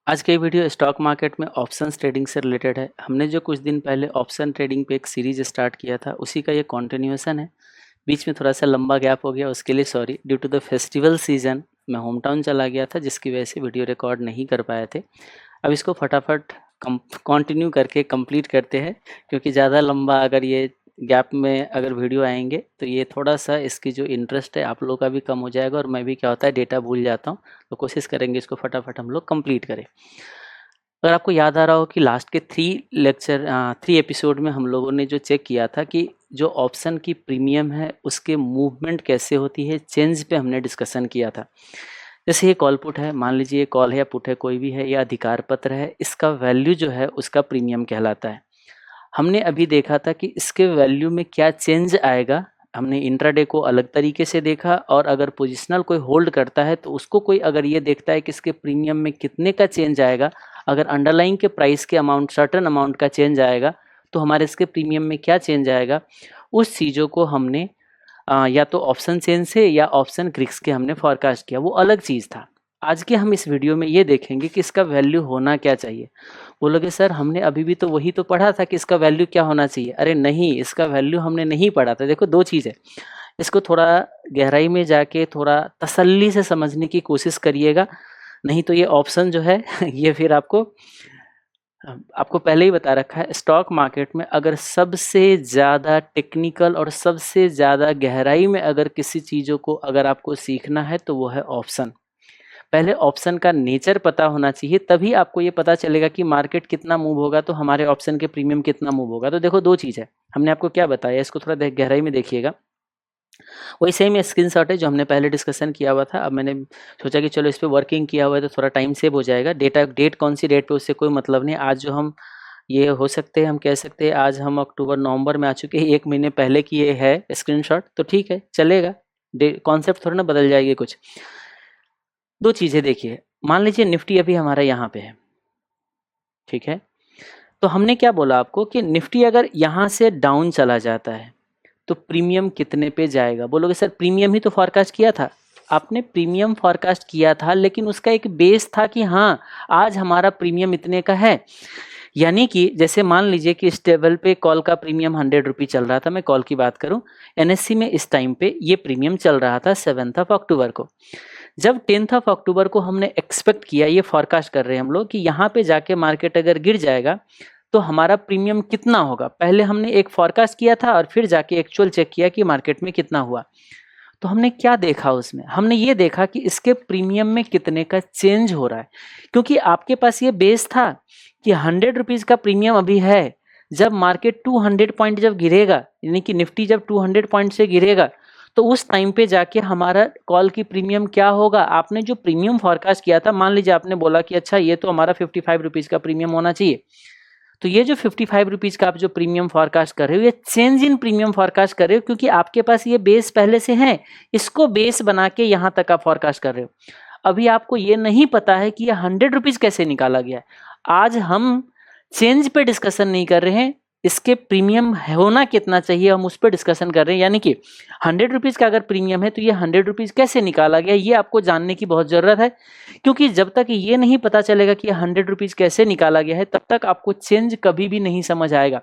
आज का ये वीडियो स्टॉक मार्केट में ऑप्शंस ट्रेडिंग से रिलेटेड है। हमने जो कुछ दिन पहले ऑप्शन ट्रेडिंग पे एक सीरीज स्टार्ट किया था, उसी का ये कंटिन्यूएशन है। बीच में थोड़ा सा लंबा गैप हो गया, उसके लिए sorry. Due to the festival season मैं होम टाउन चला गया था, जिसकी वजह से वीडियो रिकॉर्ड नहीं कर पाए थे। अब इसको फटाफट कंटिन्यू करके कंप्लीट करते हैं, क्योंकि ज़्यादा लंबा अगर ये गैप में अगर वीडियो आएंगे तो ये थोड़ा सा इसकी जो इंटरेस्ट है आप लोगों का भी कम हो जाएगा, और मैं भी क्या होता है डेटा भूल जाता हूँ। तो कोशिश करेंगे इसको फटाफट हम लोग कंप्लीट करें। अगर आपको याद आ रहा हो कि लास्ट के 3 एपिसोड में हम लोगों ने जो चेक किया था कि जो ऑप्शन की प्रीमियम है उसके मूवमेंट कैसे होती है, चेंज पे हमने डिस्कशन किया था। जैसे ये कॉल पुट है, मान लीजिए ये कॉल है या पुट है, कोई भी है, या अधिकार पत्र है, इसका वैल्यू जो है उसका प्रीमियम कहलाता है। हमने अभी देखा था कि इसके वैल्यू में क्या चेंज आएगा। हमने इंट्राडे को अलग तरीके से देखा, और अगर पोजिशनल कोई होल्ड करता है तो उसको कोई अगर ये देखता है कि इसके प्रीमियम में कितने का चेंज आएगा, अगर अंडरलाइंग के प्राइस के अमाउंट सर्टन अमाउंट का चेंज आएगा तो हमारे इसके प्रीमियम में क्या चेंज आएगा, उस चीज़ों को हमने या तो ऑप्शन चेंज से या ऑप्शन ग्रिक्स के हमने फॉरकास्ट किया, वो अलग चीज़ था। आज के हम इस वीडियो में ये देखेंगे कि इसका वैल्यू होना क्या चाहिए। बोलोगे सर हमने अभी भी तो वही तो पढ़ा था कि इसका वैल्यू क्या होना चाहिए। अरे नहीं, इसका वैल्यू हमने नहीं पढ़ा था। देखो दो चीज़ है, इसको थोड़ा गहराई में जाके थोड़ा तसल्ली से समझने की कोशिश करिएगा, नहीं तो ये ऑप्शन जो है ये फिर आपको पहले ही बता रखा है, स्टॉक मार्केट में अगर सबसे ज़्यादा टेक्निकल और सबसे ज़्यादा गहराई में अगर किसी चीज़ों को अगर आपको सीखना है तो वो है ऑप्शन। पहले ऑप्शन का नेचर पता होना चाहिए, तभी आपको ये पता चलेगा कि मार्केट कितना मूव होगा तो हमारे ऑप्शन के प्रीमियम कितना मूव होगा। तो देखो दो चीज़ है, हमने आपको क्या बताया, इसको थोड़ा गहराई में देखिएगा। वही सेम स्क्रीनशॉट है जो हमने पहले डिस्कशन किया हुआ था। अब मैंने सोचा कि चलो इस पर वर्किंग किया हुआ है तो थोड़ा टाइम सेव हो जाएगा। डेट कौन सी डेट पे उससे कोई मतलब नहीं। आज जो हम ये हो सकते हैं, हम कह सकते हैं आज हम अक्टूबर नवंबर में आ चुके हैं, 1 महीने पहले की ये है स्क्रीनशॉट, तो ठीक है चलेगा। कॉन्सेप्ट थोड़ा ना बदल जाएगी कुछ। दो चीज़ें देखिए, मान लीजिए निफ्टी अभी हमारा यहाँ पे है, ठीक है। तो हमने क्या बोला आपको कि निफ्टी अगर यहाँ से डाउन चला जाता है तो प्रीमियम कितने पे जाएगा। बोलोगे सर प्रीमियम ही तो फॉरकास्ट किया था। आपने प्रीमियम फॉरकास्ट किया था, लेकिन उसका एक बेस था कि हाँ आज हमारा प्रीमियम इतने का है। यानी कि जैसे मान लीजिए कि इस टेबल पे कॉल का प्रीमियम 100 रुपये चल रहा था, मैं कॉल की बात करूं, एनएससी में इस टाइम पे ये प्रीमियम चल रहा था 7 अक्टूबर को। जब 10 अक्टूबर को हमने एक्सपेक्ट किया, ये फॉरकास्ट कर रहे हैं हम लोग कि यहाँ पे जाके मार्केट अगर गिर जाएगा तो हमारा प्रीमियम कितना होगा। पहले हमने एक फॉरकास्ट किया था और फिर जाके एक्चुअल चेक किया कि मार्केट में कितना हुआ। तो हमने क्या देखा उसमें, हमने ये देखा कि इसके प्रीमियम में कितने का चेंज हो रहा है। क्योंकि आपके पास ये बेस था कि 100 रुपीज़ का प्रीमियम अभी है। जब मार्केट 200 पॉइंट जब गिरेगा, यानी कि निफ्टी जब 200 पॉइंट से गिरेगा, तो उस टाइम पे जाके हमारा कॉल की प्रीमियम क्या होगा। आपने जो प्रीमियम फॉरकास्ट किया था, मान लीजिए आपने बोला कि अच्छा ये तो हमारा 55 रुपीज़ का प्रीमियम होना चाहिए, तो ये जो 55 रुपीज़ का आप जो प्रीमियम फॉरकास्ट कर रहे हो, ये चेंज इन प्रीमियम फॉरकास्ट कर रहे हो, क्योंकि आपके पास ये बेस पहले से है। इसको बेस बना के यहाँ तक आप फॉरकास्ट कर रहे हो। अभी आपको ये नहीं पता है कि ये 100 रुपीज़ कैसे निकाला गया है। आज हम चेंज पे डिस्कशन नहीं कर रहे हैं, इसके प्रीमियम होना कितना चाहिए हम उस पर डिस्कशन कर रहे हैं। यानी कि 100 रुपीज़ का अगर प्रीमियम है तो ये 100 रुपीज़ कैसे निकाला गया, ये आपको जानने की बहुत ज़रूरत है। क्योंकि जब तक ये नहीं पता चलेगा कि 100 रुपीज़ कैसे निकाला गया है, तब तक आपको चेंज कभी भी नहीं समझ आएगा।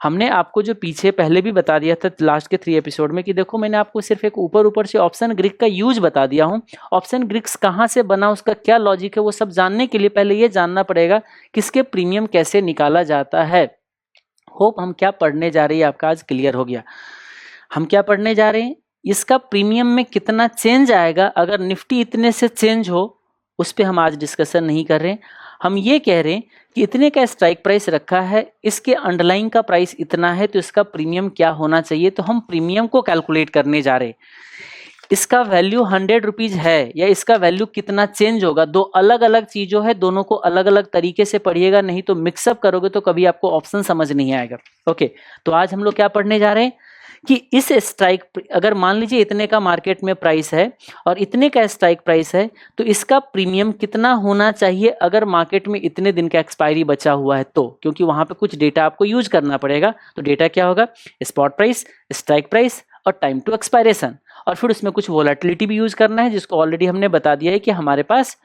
हमने आपको जो पीछे पहले भी बता दिया था लास्ट के 3 एपिसोड में कि देखो मैंने आपको सिर्फ एक ऊपर से ऑप्शन ग्रिक का यूज बता दिया हूँ। ऑप्शन ग्रिक्स कहाँ से बना, उसका क्या लॉजिक है, वो सब जानने के लिए पहले ये जानना पड़ेगा कि इसके प्रीमियम कैसे निकाला जाता है। होप हम क्या पढ़ने जा रहे हैं आपका आज क्लियर हो गया। हम क्या पढ़ने जा रहे हैं, इसका प्रीमियम में कितना चेंज आएगा अगर निफ्टी इतने से चेंज हो, उस पर हम आज डिस्कशन नहीं कर रहे हैं। हम ये कह रहे हैं कि इतने का स्ट्राइक प्राइस रखा है, इसके अंडरलाइंग का प्राइस इतना है, तो इसका प्रीमियम क्या होना चाहिए। तो हम प्रीमियम को कैलकुलेट करने जा रहे हैं। इसका वैल्यू 100 रुपीज़ है या इसका वैल्यू कितना चेंज होगा, दो अलग अलग चीज़ों है, दोनों को अलग अलग तरीके से पढ़िएगा, नहीं तो मिक्सअप करोगे तो कभी आपको ऑप्शन समझ नहीं आएगा। ओके, तो आज हम लोग क्या पढ़ने जा रहे हैं कि इस स्ट्राइक, अगर मान लीजिए इतने का मार्केट में प्राइस है और इतने का स्ट्राइक प्राइस है, तो इसका प्रीमियम कितना होना चाहिए अगर मार्केट में इतने दिन का एक्सपायरी बचा हुआ है तो, क्योंकि वहां पे कुछ डेटा आपको यूज करना पड़ेगा। तो डेटा क्या होगा, स्पॉट प्राइस, स्ट्राइक प्राइस और टाइम टू एक्सपायरेशन, और फिर उसमें कुछ वोलेटिलिटी भी यूज करना है, जिसको ऑलरेडी हमने बता दिया है कि हमारे पास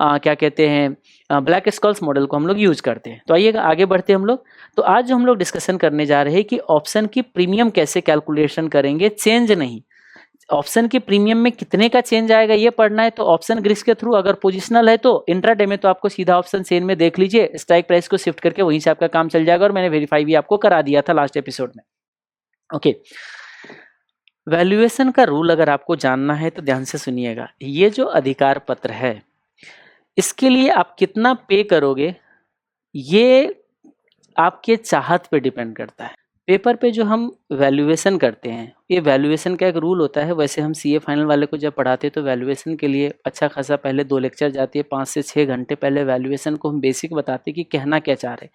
क्या कहते हैं ब्लैक स्कॉल्स मॉडल को हम लोग यूज करते हैं। तो आइएगा आगे बढ़ते हैं हम लोग। तो आज जो हम लोग डिस्कशन करने जा रहे हैं कि ऑप्शन की प्रीमियम कैसे कैलकुलेशन करेंगे, चेंज नहीं, ऑप्शन के प्रीमियम में कितने का चेंज आएगा ये पढ़ना है। तो ऑप्शन ग्रिड के थ्रू अगर पोजिशनल है तो इंट्राडे में तो आपको सीधा ऑप्शन चेन में देख लीजिए, स्ट्राइक प्राइस को शिफ्ट करके वहीं से आपका काम चल जाएगा, और मैंने वेरीफाई भी आपको करा दिया था लास्ट एपिसोड में। ओके, वैल्यूएशन का रूल अगर आपको जानना है तो ध्यान से सुनिएगा। ये जो अधिकार पत्र है इसके लिए आप कितना पे करोगे ये आपके चाहत पे डिपेंड करता है। पेपर पे जो हम वैल्यूएशन करते हैं, ये वैल्यूएशन का एक रूल होता है। वैसे हम सीए फाइनल वाले को जब पढ़ाते हैं तो वैल्यूएशन के लिए अच्छा खासा पहले 2 लेक्चर जाती है, 5 से 6 घंटे पहले वैल्यूएशन को हम बेसिक बताते हैं कि कहना क्या चाह रहे हैं,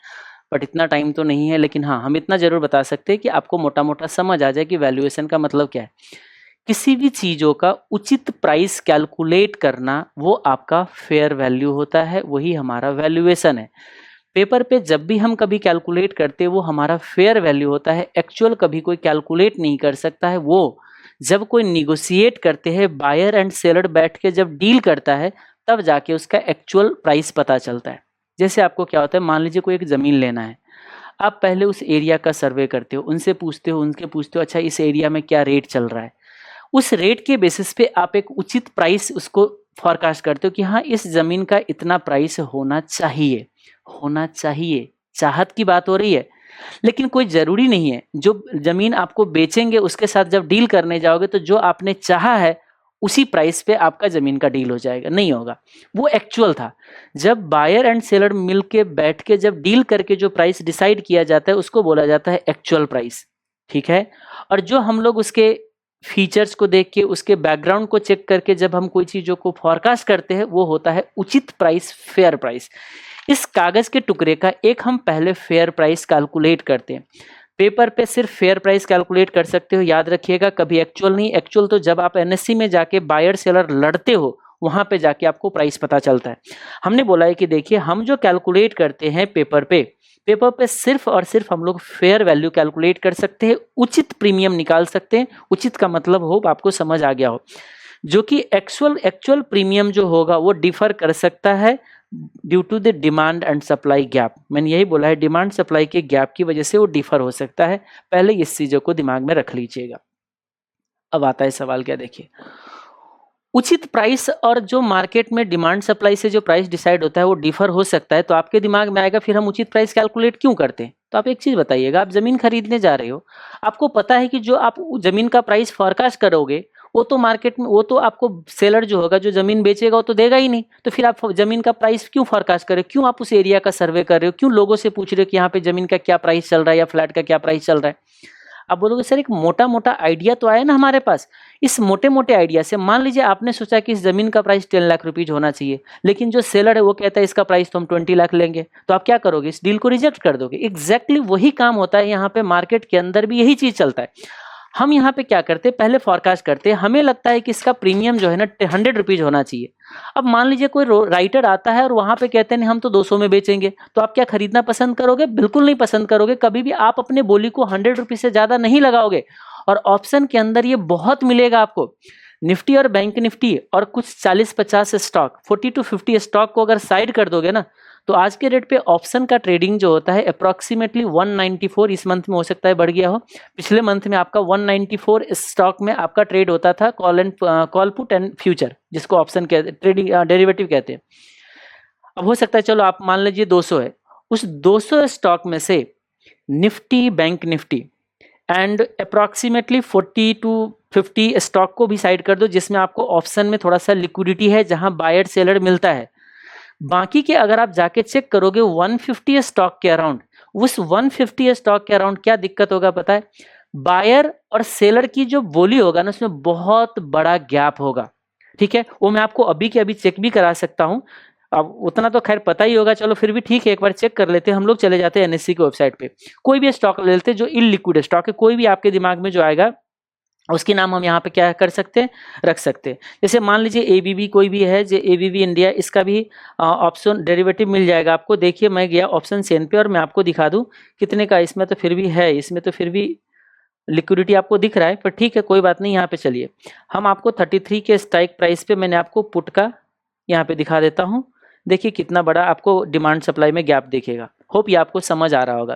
बट इतना टाइम तो नहीं है। लेकिन हाँ, हम इतना जरूर बता सकते हैं कि आपको मोटा मोटा समझ आ जाए कि वैल्यूएशन का मतलब क्या है। किसी भी चीज़ों का उचित प्राइस कैलकुलेट करना वो आपका फेयर वैल्यू होता है, वही हमारा वैल्यूएशन है। पेपर पे जब भी हम कभी कैलकुलेट करते हैं वो हमारा फेयर वैल्यू होता है, एक्चुअल कभी कोई कैलकुलेट नहीं कर सकता है। वो जब कोई निगोशिएट करते हैं, बायर एंड सेलर बैठ के जब डील करता है तब जाके उसका एक्चुअल प्राइस पता चलता है। जैसे आपको क्या होता है, मान लीजिए कोई एक ज़मीन लेना है, आप पहले उस एरिया का सर्वे करते हो, उनसे पूछते हो, उनके पूछते हो अच्छा इस एरिया में क्या रेट चल रहा है। उस रेट के बेसिस पे आप एक उचित प्राइस उसको फॉरकास्ट करते हो कि हाँ इस ज़मीन का इतना प्राइस होना चाहिए, होना चाहिए, चाहत की बात हो रही है। लेकिन कोई ज़रूरी नहीं है जो ज़मीन आपको बेचेंगे उसके साथ जब डील करने जाओगे तो जो आपने चाहा है उसी प्राइस पे आपका ज़मीन का डील हो जाएगा, नहीं होगा। वो एक्चुअल था। जब बायर एंड सेलर मिल के बैठ के जब डील करके जो प्राइस डिसाइड किया जाता है उसको बोला जाता है एक्चुअल प्राइस, ठीक है। और जो हम लोग उसके फीचर्स को देख के उसके बैकग्राउंड को चेक करके जब हम कोई चीज़ों को फॉरकास्ट करते हैं वो होता है उचित प्राइस, फेयर प्राइस। इस कागज के टुकड़े का एक हम पहले फेयर प्राइस कैलकुलेट करते हैं। पेपर पे सिर्फ फेयर प्राइस कैलकुलेट कर सकते हो, याद रखिएगा, कभी एक्चुअल नहीं। एक्चुअल तो जब आप एनएससी में जाके बायर सेलर लड़ते हो वहां पे जाके आपको प्राइस पता चलता है। हमने बोला है कि देखिए हम जो कैलकुलेट करते हैं पेपर पे सिर्फ और सिर्फ हम लोग फेयर वैल्यू कैलकुलेट कर सकते हैं, उचित प्रीमियम निकाल सकते हैं। उचित का मतलब हो आपको समझ आ गया हो, जो कि एक्चुअल प्रीमियम जो होगा वो डिफर कर सकता है due to the demand and supply gap. मैंने यही बोला है, डिमांड सप्लाई के गैप की वजह से वो डिफर हो सकता है। पहले इस चीजों को दिमाग में रख लीजिएगा। अब आता है सवाल क्या, देखिए उचित प्राइस और जो मार्केट में डिमांड सप्लाई से जो प्राइस डिसाइड होता है वो डिफर हो सकता है। तो आपके दिमाग में आएगा फिर हम उचित प्राइस कैलकुलेट क्यों करते हैं। तो आप एक चीज बताइएगा, आप जमीन खरीदने जा रहे हो, आपको पता है कि जो आप जमीन का प्राइस फॉरकास्ट करोगे वो तो मार्केट में, वो तो आपको सेलर जो होगा जो जमीन बेचेगा वो तो देगा ही नहीं। तो फिर आप जमीन का प्राइस क्यों फॉरकास्ट कर रहे हो, क्यों आप उस एरिया का सर्वे कर रहे हो, क्यों लोगों से पूछ रहे हो कि यहाँ पे जमीन का क्या प्राइस चल रहा है या फ्लैट का क्या प्राइस चल रहा है। आप बोलोगे सर एक मोटा मोटा आइडिया तो आया ना हमारे पास। इस मोटे मोटे आइडिया से मान लीजिए आपने सोचा कि इस जमीन का प्राइस 10 लाख रुपीज होना चाहिए, लेकिन जो सेलर है वो कहता है इसका प्राइस तो हम 20 लाख लेंगे, तो आप क्या करोगे, इस डील को रिजेक्ट कर दोगे। एग्जैक्टली वही काम होता है यहाँ पे, मार्केट के अंदर भी यही चीज चलता है। हम यहाँ पे क्या करते हैं, पहले फॉरकास्ट करते हैं, हमें लगता है कि इसका प्रीमियम जो है ना 100 रुपीज होना चाहिए। अब मान लीजिए कोई राइटर आता है और वहां पे कहते हैं हम तो 200 में बेचेंगे, तो आप क्या खरीदना पसंद करोगे, बिल्कुल नहीं पसंद करोगे। कभी भी आप अपने बोली को 100 रुपीज से ज्यादा नहीं लगाओगे। और ऑप्शन के अंदर ये बहुत मिलेगा आपको। निफ्टी और बैंक निफ्टी और कुछ 40-50 स्टॉक, 40 to 50 स्टॉक को अगर साइड कर दोगे ना, तो आज के रेट पे ऑप्शन का ट्रेडिंग जो होता है अप्रोक्सीमेटली 194, इस मंथ में हो सकता है बढ़ गया हो, पिछले मंथ में आपका 194 स्टॉक में आपका ट्रेड होता था, कॉल पुट एंड फ्यूचर, जिसको ऑप्शन कहते, ट्रेडिंग डेरिवेटिव कहते हैं। अब हो सकता है चलो आप मान लीजिए 200 है, उस 200 स्टॉक में से Nifty, bank Nifty and approximately 40 to 50 stock को भी साइड कर दो जिसमें आपको ऑप्शन में थोड़ा सा लिक्विडिटी है, जहां बायर सेलर मिलता है। बाकी के अगर आप जाके चेक करोगे 150 स्टॉक के अराउंड, उस 150 स्टॉक के अराउंड क्या दिक्कत होगा पता है, बायर और सेलर की जो बोली होगा ना उसमें बहुत बड़ा गैप होगा। ठीक है, वो मैं आपको अभी के अभी चेक भी करा सकता हूं। अब उतना तो खैर पता ही होगा, चलो फिर भी ठीक है, एक बार चेक कर लेते हैं। हम लोग चले जाते हैं एनएससी की वेबसाइट पे, कोई भी स्टॉक ले लेते हैं जो इलिक्विड स्टॉक है, कोई भी आपके दिमाग में जो आएगा उसकी नाम हम यहाँ पे क्या कर सकते हैं, रख सकते हैं। जैसे मान लीजिए एबीबी कोई भी है, जो एबीबी इंडिया, इसका भी ऑप्शन डेरिवेटिव मिल जाएगा आपको। देखिए मैं गया ऑप्शन चेन पे और मैं आपको दिखा दूं कितने का इसमें तो फिर भी है, इसमें तो फिर भी लिक्विडिटी आपको दिख रहा है, पर ठीक है कोई बात नहीं। यहाँ पे चलिए हम आपको 33 के स्ट्राइक प्राइस पे मैंने आपको पुट का यहाँ पे दिखा देता हूँ। देखिए कितना बड़ा आपको डिमांड सप्लाई में गैप दिखेगा। होप ये आपको समझ आ रहा होगा।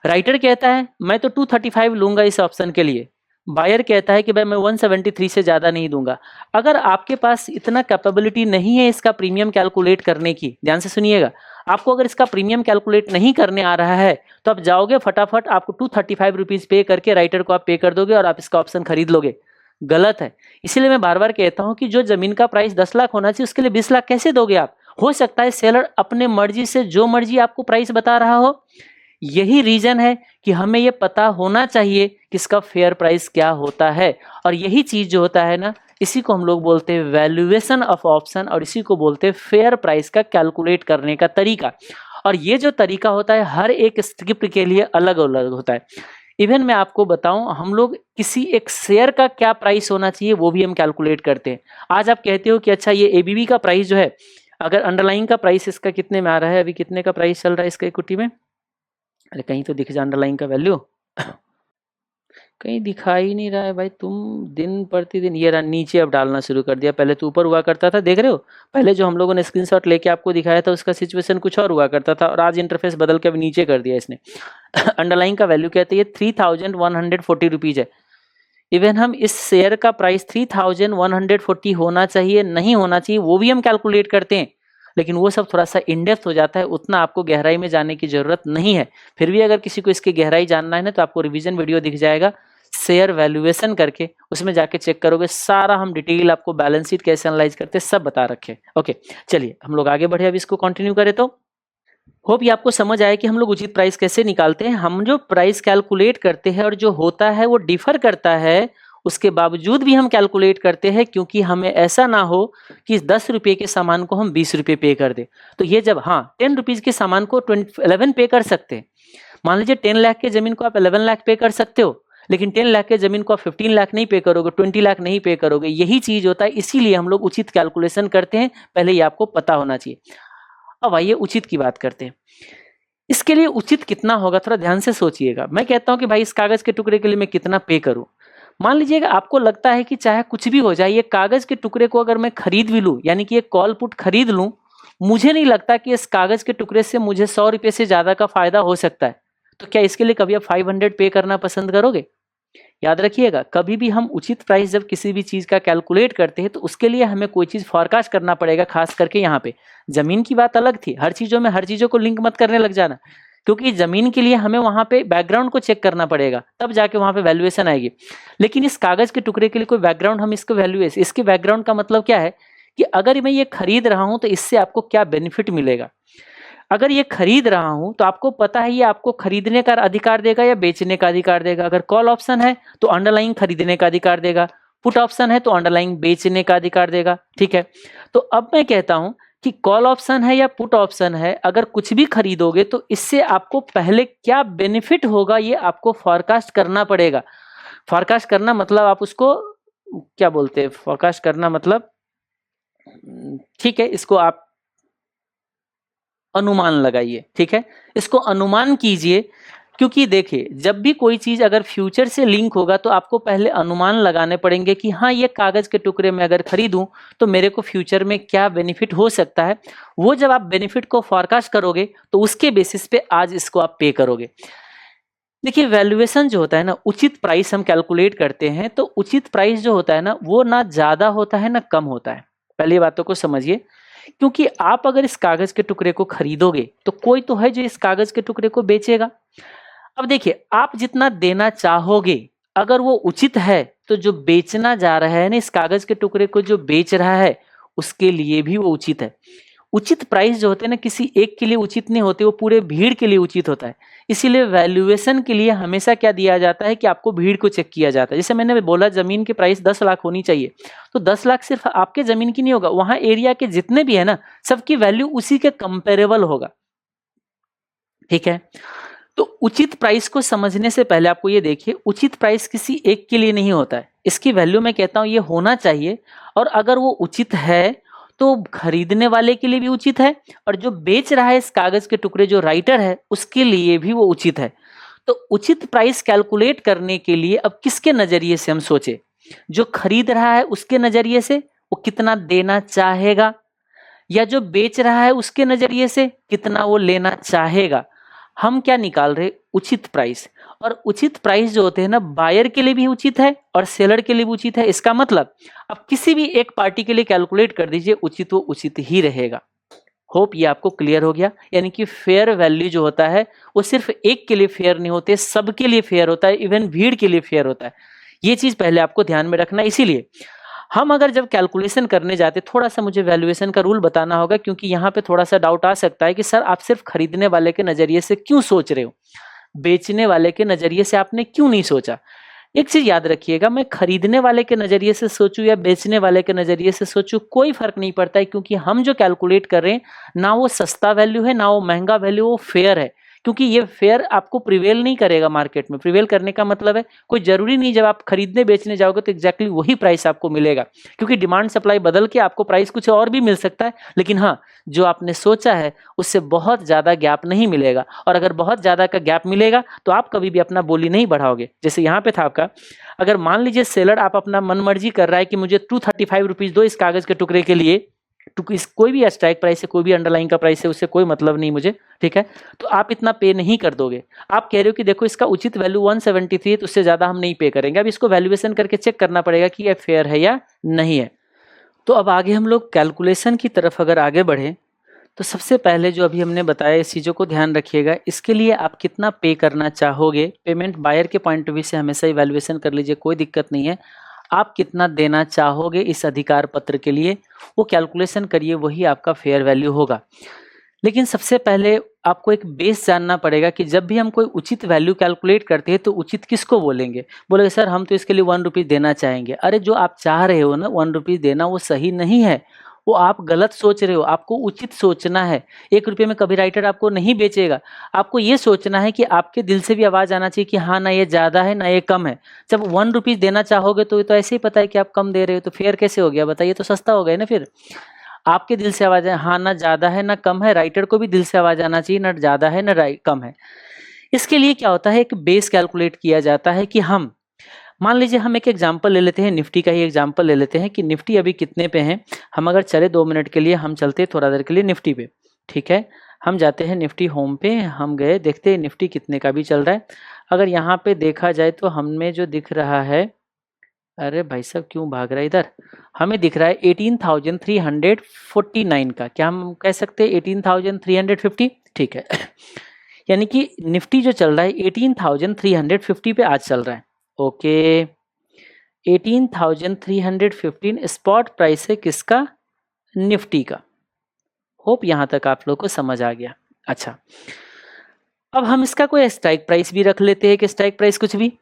राइटर कहता है मैं तो 235 लूंगा इस ऑप्शन के लिए, बायर कहता है कि भाई मैं 173 से ज़्यादा नहीं दूंगा। अगर आपके पास इतना कैपेबिलिटी नहीं है इसका प्रीमियम कैलकुलेट करने की, ध्यान से सुनिएगा, आपको अगर इसका प्रीमियम कैलकुलेट नहीं करने आ रहा है तो आप जाओगे फटाफट आपको 235 रुपीज़ पे करके राइटर को आप पे कर दोगे और आप इसका ऑप्शन खरीद लोगे। गलत है। इसीलिए मैं बार बार कहता हूं कि जो जमीन का प्राइस 10 लाख होना चाहिए उसके लिए 20 लाख कैसे दोगे आप? हो सकता है सेलर अपने मर्जी से जो मर्जी आपको प्राइस बता रहा हो। यही रीजन है कि हमें ये पता होना चाहिए कि इसका फेयर प्राइस क्या होता है, और यही चीज जो होता है ना, इसी को हम लोग बोलते हैं वैल्यूएशन ऑफ ऑप्शन, और इसी को बोलते हैं फेयर प्राइस का कैलकुलेट करने का तरीका। और ये जो तरीका होता है हर एक स्क्रिप्ट के लिए अलग अलग होता है। इवन मैं आपको बताऊं, हम लोग किसी एक शेयर का क्या प्राइस होना चाहिए वो भी हम कैलकुलेट करते हैं। आज आप कहते हो कि अच्छा ये एबीबी का प्राइस जो है, अगर अंडरलाइन का प्राइस इसका कितने में आ रहा है, अभी कितने का प्राइस चल रहा है इसका इक्विटी में, अरे कहीं तो दिख जा अंडरलाइन का वैल्यू, कहीं दिखाई नहीं रहा है भाई। तुम दिन प्रतिदिन ये रहा नीचे अब डालना शुरू कर दिया, पहले तो ऊपर हुआ करता था, देख रहे हो। पहले जो हम लोगों ने स्क्रीनशॉट लेके आपको दिखाया था उसका सिचुएशन कुछ और हुआ करता था, और आज इंटरफेस बदल के अब नीचे कर दिया इसने। अंडरलाइन का वैल्यू कहते हैं 3140 रुपीज है। इवन हम इस शेयर का प्राइस 3140 होना चाहिए नहीं होना चाहिए वो भी हम कैलकुलेट करते हैं, लेकिन वो सब थोड़ा सा इनडेप्थ हो जाता है, उतना आपको गहराई में जाने की जरूरत नहीं है। फिर भी अगर किसी को इसकी गहराई जानना है ना तो आपको रिवीजन वीडियो दिख जाएगा, शेयर वैल्यूएशन करके उसमें जाके चेक करोगे, सारा हम डिटेल आपको बैलेंस शीट कैसे एनालाइज करते हैं सब बता रखे। ओके चलिए हम लोग आगे बढ़े, अब इसको कंटिन्यू करें। तो होप ये आपको समझ आया कि हम लोग उचित प्राइस कैसे निकालते हैं। हम जो प्राइस कैलकुलेट करते हैं और जो होता है वो डिफर करता है, उसके बावजूद भी हम कैलकुलेट करते हैं, क्योंकि हमें ऐसा ना हो कि 10 रुपये के सामान को हम 20 रुपये पे कर दे। तो ये जब 10 रुपीज के सामान को 11 पे कर सकते हैं। मान लीजिए 10 लाख के जमीन को आप 11 लाख पे कर सकते हो, लेकिन 10 लाख के जमीन को आप 15 लाख नहीं पे करोगे, 20 लाख नहीं पे करोगे। यही चीज होता है, इसीलिए हम लोग उचित कैलकुलेशन करते हैं। पहले ये आपको पता होना चाहिए। अब आइए उचित की बात करते हैं। इसके लिए उचित कितना होगा थोड़ा ध्यान से सोचिएगा। मैं कहता हूं कि भाई इस कागज के टुकड़े के लिए मैं कितना पे करूं। मान लीजिएगा आपको लगता है कि चाहे कुछ भी हो जाए, ये कागज के टुकड़े को अगर मैं खरीद भी लूं, यानी कि ये कॉल पुट खरीद लूं, मुझे नहीं लगता कि इस कागज के टुकड़े से मुझे 100 रुपये से ज्यादा का फायदा हो सकता है। तो क्या इसके लिए कभी आप 500 पे करना पसंद करोगे? याद रखिएगा, कभी भी हम उचित प्राइस जब किसी भी चीज का कैलकुलेट करते हैं तो उसके लिए हमें कोई चीज फॉरकास्ट करना पड़ेगा। खास करके यहाँ पे जमीन की बात अलग थी, हर चीजों में हर चीजों को लिंक मत करने लग जाना, क्योंकि जमीन के लिए हमें वहां पे बैकग्राउंड को चेक करना पड़ेगा, तब जाके वहां पे वैल्यूएशन आएगी। लेकिन इस कागज के टुकड़े के लिए कोई बैकग्राउंड, हम इसको वैल्यूएशन, इसके बैकग्राउंड का मतलब क्या है कि अगर मैं ये खरीद रहा हूं तो इससे आपको क्या बेनिफिट मिलेगा। अगर ये खरीद रहा हूं तो आपको पता है ये आपको खरीदने का अधिकार देगा या बेचने का अधिकार देगा। अगर कॉल ऑप्शन है तो अंडरलाइन खरीदने का अधिकार देगा, पुट ऑप्शन है तो अंडरलाइन बेचने का अधिकार देगा। ठीक है, तो अब मैं कहता हूं कि कॉल ऑप्शन है या पुट ऑप्शन है, अगर कुछ भी खरीदोगे तो इससे आपको पहले क्या बेनिफिट होगा ये आपको फॉरकास्ट करना पड़ेगा। फॉरकास्ट करना मतलब आप उसको क्या बोलते हैं, फॉरकास्ट करना मतलब, ठीक है, इसको आप अनुमान लगाइए। ठीक है, इसको अनुमान कीजिए, क्योंकि देखिए जब भी कोई चीज अगर फ्यूचर से लिंक होगा तो आपको पहले अनुमान लगाने पड़ेंगे कि हाँ ये कागज के टुकड़े में अगर खरीदूं तो मेरे को फ्यूचर में क्या बेनिफिट हो सकता है। वो जब आप बेनिफिट को फॉरकास्ट करोगे तो उसके बेसिस पे आज इसको आप पे करोगे। देखिए वैल्यूएशन जो होता है ना, उचित प्राइस हम कैलकुलेट करते हैं तो उचित प्राइस जो होता है ना वो ना ज्यादा होता है ना कम होता है। पहली बातों को समझिए, क्योंकि आप अगर इस कागज के टुकड़े को खरीदोगे तो कोई तो है जो इस कागज के टुकड़े को बेचेगा। अब देखिए आप जितना देना चाहोगे अगर वो उचित है तो जो बेचना जा रहा है ना, इस कागज के टुकड़े को जो बेच रहा है उसके लिए भी वो उचित है। उचित प्राइस जो होते हैं ना किसी एक के लिए उचित नहीं होते, वो पूरे भीड़ के लिए उचित होता है। इसीलिए वैल्यूएशन के लिए हमेशा क्या दिया जाता है कि आपको भीड़ को चेक किया जाता है। जैसे मैंने बोला जमीन की प्राइस 10 लाख होनी चाहिए, तो 10 लाख सिर्फ आपके जमीन की नहीं होगा, वहां एरिया के जितने भी है ना सबकी वैल्यू उसी के कंपेरेबल होगा। ठीक है, तो उचित प्राइस को समझने से पहले आपको ये देखिए, उचित प्राइस किसी एक के लिए नहीं होता है, इसकी वैल्यू मैं कहता हूं ये होना चाहिए। और अगर वो उचित है तो खरीदने वाले के लिए भी उचित है, और जो बेच रहा है इस कागज के टुकड़े जो राइटर है उसके लिए भी वो उचित है। तो उचित प्राइस कैलकुलेट करने के लिए अब किसके नजरिए से हम सोचे, जो खरीद रहा है उसके नजरिए से, वो कितना देना चाहेगा, या जो बेच रहा है उसके नजरिए से कितना वो लेना चाहेगा। हम क्या निकाल रहे, उचित प्राइस। और उचित प्राइस जो होते हैं ना, बायर के लिए भी उचित है और सेलर के लिए भी उचित है। इसका मतलब आप किसी भी एक पार्टी के लिए कैलकुलेट कर दीजिए, उचित वो उचित ही रहेगा। होप ये आपको क्लियर हो गया। यानी कि फेयर वैल्यू जो होता है वो सिर्फ एक के लिए फेयर नहीं होते, सबके लिए फेयर होता है, इवन भीड़ के लिए फेयर होता है। ये चीज पहले आपको ध्यान में रखना। इसीलिए हम अगर जब कैलकुलेशन करने जाते, थोड़ा सा मुझे वैल्यूएशन का रूल बताना होगा, क्योंकि यहाँ पे थोड़ा सा डाउट आ सकता है कि सर आप सिर्फ खरीदने वाले के नजरिए से क्यों सोच रहे हो, बेचने वाले के नजरिए से आपने क्यों नहीं सोचा। एक चीज याद रखिएगा, मैं खरीदने वाले के नजरिए से सोचूं या बेचने वाले के नजरिए से सोचूं, कोई फर्क नहीं पड़ता है, क्योंकि हम जो कैलकुलेट कर रहे हैं ना वो सस्ता वैल्यू है ना वो महंगा वैल्यू, वो फेयर है। क्योंकि ये फेयर आपको प्रिवेल नहीं करेगा मार्केट में। प्रिवेल करने का मतलब है कोई जरूरी नहीं जब आप खरीदने बेचने जाओगे तो एग्जैक्टली वही प्राइस आपको मिलेगा, क्योंकि डिमांड सप्लाई बदल के आपको प्राइस कुछ और भी मिल सकता है। लेकिन हाँ, जो आपने सोचा है उससे बहुत ज्यादा गैप नहीं मिलेगा, और अगर बहुत ज्यादा का गैप मिलेगा तो आप कभी भी अपना बोली नहीं बढ़ाओगे। जैसे यहाँ पे था आपका, अगर मान लीजिए सेलर आप अपना मन मर्जी कर रहा है कि मुझे 235 रुपीज दो इस कागज के टुकड़े के लिए, इस कोई भी स्ट्राइक प्राइस है, कोई भी अंडरलाइन का प्राइस है, उससे कोई मतलब नहीं मुझे, ठीक है, तो आप इतना पे नहीं कर दोगे। आप कह रहे हो कि देखो इसका उचित वैल्यू 173 है, तो उससे ज्यादा हम नहीं पे करेंगे। अब इसको वैल्यूएशन करके चेक करना पड़ेगा कि यह फेयर है या नहीं है। तो अब आगे हम लोग कैलकुलेशन की तरफ अगर आगे बढ़े, तो सबसे पहले जो अभी हमने बताया इस चीज़ों को ध्यान रखिएगा। इसके लिए आप कितना पे करना चाहोगे, पेमेंट बायर के पॉइंट ऑफ व्यू से हमेशा इवैल्यूएशन कर लीजिए, कोई दिक्कत नहीं है। आप कितना देना चाहोगे इस अधिकार पत्र के लिए, वो कैलकुलेशन करिए, वही आपका फेयर वैल्यू होगा। लेकिन सबसे पहले आपको एक बेस जानना पड़ेगा कि जब भी हम कोई उचित वैल्यू कैलकुलेट करते हैं तो उचित किसको बोलेंगे। बोलेंगे सर हम तो इसके लिए 1 रुपीज़ देना चाहेंगे। अरे जो आप चाह रहे हो ना 1 रुपीज़ देना, वो सही नहीं है, वो आप गलत सोच रहे हो। आपको उचित सोचना है। 1 रुपये में कभी राइटर आपको नहीं बेचेगा। आपको ये सोचना है कि आपके दिल से भी आवाज़ आना चाहिए कि हाँ ना ये ज़्यादा है ना ये कम है। जब 1 रुपीज़ देना चाहोगे तो ये तो ऐसे ही पता है कि आप कम दे रहे हो, तो फेयर कैसे हो गया बताइए, तो सस्ता हो गया ना। फिर आपके दिल से आवाज़ है हाँ ना ज़्यादा है ना कम है, राइटर को भी दिल से आवाज़ आना चाहिए ना ज़्यादा है ना कम है। इसके लिए क्या होता है, एक बेस कैलकुलेट किया जाता है कि हम मान लीजिए हम एक एग्जांपल ले लेते हैं, निफ्टी का ही एग्जांपल ले लेते हैं कि निफ्टी अभी कितने पे हैं। हम अगर चले 2 मिनट के लिए, हम चलते हैं थोड़ा देर के लिए निफ्टी पे, ठीक है। हम जाते हैं निफ्टी होम पे, हम गए, देखते हैं निफ्टी कितने का भी चल रहा है। अगर यहाँ पे देखा जाए तो हमें जो दिख रहा है, अरे भाई साहब क्यों भाग रहा है इधर, हमें दिख रहा है 18,349 का, क्या हम कह सकते हैं 18,350, ठीक है। यानी कि निफ्टी जो चल रहा है 18,350 पे आज चल रहा है। ओके 18,315 स्पॉट प्राइस है किसका, निफ्टी का। होप यहां तक आप लोग को समझ आ गया। अच्छा, अब हम इसका कोई स्ट्राइक प्राइस भी रख लेते हैं कि स्ट्राइक प्राइस कुछ भी।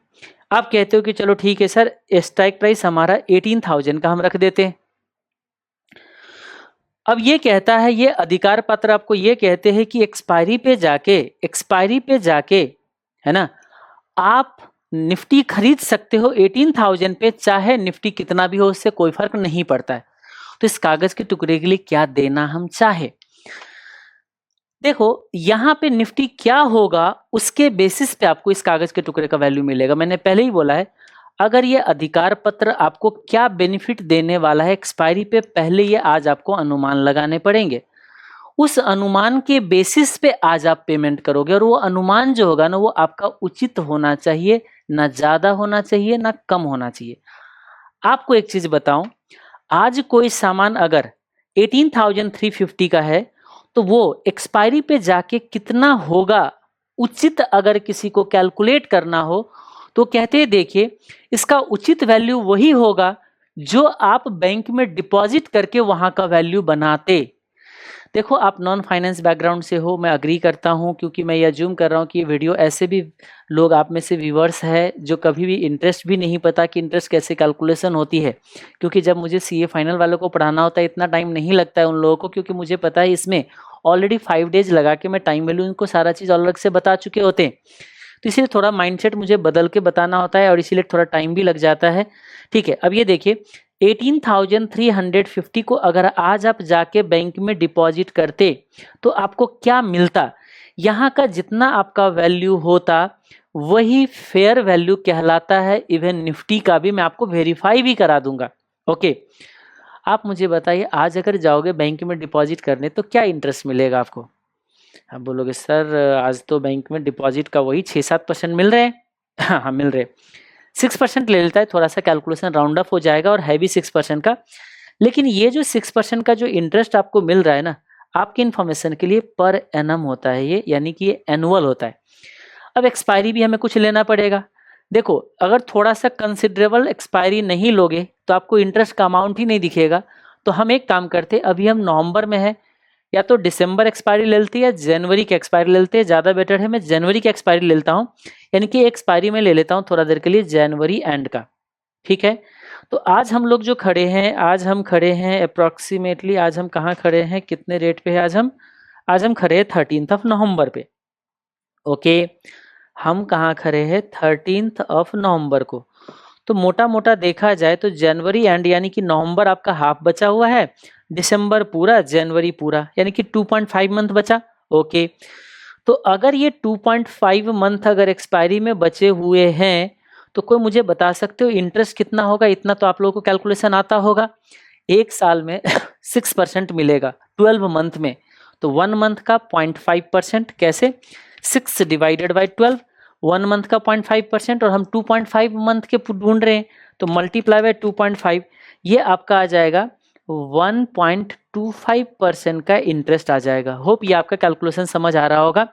आप कहते हो कि चलो ठीक है सर, स्ट्राइक प्राइस हमारा 18,000 का हम रख देते हैं। अब ये कहता है, ये अधिकार पत्र आपको ये कहते हैं कि एक्सपायरी पे जाके है ना, आप निफ्टी खरीद सकते हो 18,000 पे, चाहे निफ्टी कितना भी हो, उससे कोई फर्क नहीं पड़ता है। तो इस कागज के टुकड़े के लिए क्या देना हम चाहे, देखो यहां पे निफ्टी क्या होगा उसके बेसिस पे आपको इस कागज के टुकड़े का वैल्यू मिलेगा। मैंने पहले ही बोला है, अगर ये अधिकार पत्र आपको क्या बेनिफिट देने वाला है एक्सपायरी पे, पहले ये आज आपको अनुमान लगाने पड़ेंगे। उस अनुमान के बेसिस पे आज आप पेमेंट करोगे, और वो अनुमान जो होगा ना वो आपका उचित होना चाहिए, ना ज्यादा होना चाहिए ना कम होना चाहिए। आपको एक चीज बताऊं, आज कोई सामान अगर 18,350 का है तो वो एक्सपायरी पे जाके कितना होगा उचित, अगर किसी को कैलकुलेट करना हो तो कहते हैं देखिए इसका उचित वैल्यू वही होगा जो आप बैंक में डिपॉजिट करके वहां का वैल्यू बनाते। देखो आप नॉन फाइनेंस बैकग्राउंड से हो, मैं अग्री करता हूं, क्योंकि मैं ये अज्यूम कर रहा हूं कि ये वीडियो ऐसे भी लोग आप में से व्यूवर्स है जो कभी भी इंटरेस्ट भी नहीं पता कि इंटरेस्ट कैसे कैलकुलेशन होती है। क्योंकि जब मुझे सीए फाइनल वालों को पढ़ाना होता है इतना टाइम नहीं लगता है उन लोगों को, क्योंकि मुझे पता है इसमें ऑलरेडी 5 डेज लगा के मैं टाइम वैल्यू इनको सारा चीज़ अलग से बता चुके होते हैं। तो इसीलिए थोड़ा माइंडसेट मुझे बदल के बताना होता है और इसीलिए थोड़ा टाइम भी लग जाता है। ठीक है, अब ये देखिए 18,350 को अगर आज आप जाके बैंक में डिपॉजिट करते तो आपको क्या मिलता, यहाँ का जितना आपका वैल्यू होता वही फेयर वैल्यू कहलाता है। इवन निफ्टी का भी मैं आपको वेरीफाई भी करा दूंगा। ओके, आप मुझे बताइए, आज अगर जाओगे बैंक में डिपॉजिट करने तो क्या इंटरेस्ट मिलेगा आपको? आप बोलोगे सर आज तो बैंक में डिपॉजिट का वही 6-7% मिल रहे हैं। हाँ हाँ मिल रहे, 6% ले लेता है, थोड़ा सा कैलकुलेशन राउंड अप हो जाएगा और है भी 6% का। लेकिन ये जो 6% का जो इंटरेस्ट आपको मिल रहा है ना, आपकी इन्फॉर्मेशन के लिए पर एनम होता है ये, यानी कि ये एनुअल होता है। अब एक्सपायरी भी हमें कुछ लेना पड़ेगा। देखो, अगर थोड़ा सा कंसिडरेबल एक्सपायरी नहीं लोगे तो आपको इंटरेस्ट का अमाउंट ही नहीं दिखेगा। तो हम एक काम करते हैं, अभी हम नवंबर में है, या तो दिसंबर एक्सपायरी ले लेते हैं या जनवरी की एक्सपायरी ले लेते हैं। ज़्यादा बेटर है मैं जनवरी की एक्सपायरी ले लेता हूँ, यानी कि एक्सपायरी में ले लेता हूँ थोड़ा देर के लिए जनवरी एंड का। ठीक है, तो आज हम लोग जो खड़े हैं, आज हम खड़े हैं अप्रॉक्सीमेटली, आज हम कहाँ खड़े हैं, कितने रेट पे है आज हम खड़े हैं 13 नवंबर पे। ओके, हम कहाँ खड़े हैं 13 नवंबर को। तो मोटा मोटा देखा जाए तो जनवरी एंड यानी कि नवंबर आपका हाफ बचा हुआ है, दिसंबर पूरा, जनवरी पूरा, यानी कि 2.5 मंथ बचा। ओके, तो अगर ये 2.5 मंथ अगर एक्सपायरी में बचे हुए हैं तो कोई मुझे बता सकते हो इंटरेस्ट कितना होगा? इतना तो आप लोगों को कैलकुलेशन आता होगा। एक साल में 6% मिलेगा 12 मंथ में, तो 1 मंथ का 0.5%। कैसे? 6 डिवाइडेड बाई 12, 1 मंथ का 0.5%, और हम 2.5 मंथ के ढूंढ रहे हैं, तो मल्टीप्लाई बाय 2.5, ये आपका आ जाएगा 1.25% का इंटरेस्ट आ जाएगा। होप ये आपका कैलकुलेशन समझ आ रहा होगा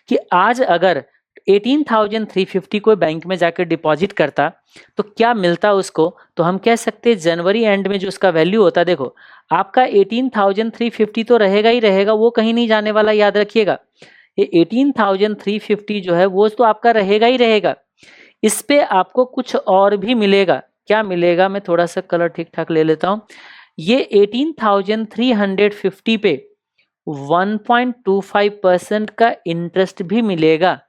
कि आज अगर 18,350 कोई बैंक में जाकर डिपॉजिट करता तो क्या मिलता उसको। तो हम कह सकते हैं जनवरी एंड में जो उसका वैल्यू होता, देखो आपका 18,350 तो रहेगा ही रहेगा, वो कहीं नहीं जाने वाला, याद रखिएगा। ये 18,350 जो है वो तो आपका रहेगा ही रहेगा। इस पे आपको कुछ और भी मिलेगा। क्या मिलेगा? मैं थोड़ा सा कलर ठीक ठाक ले लेता हूँ। ये 18,350 पे 1.25% का इंटरेस्ट भी मिलेगा,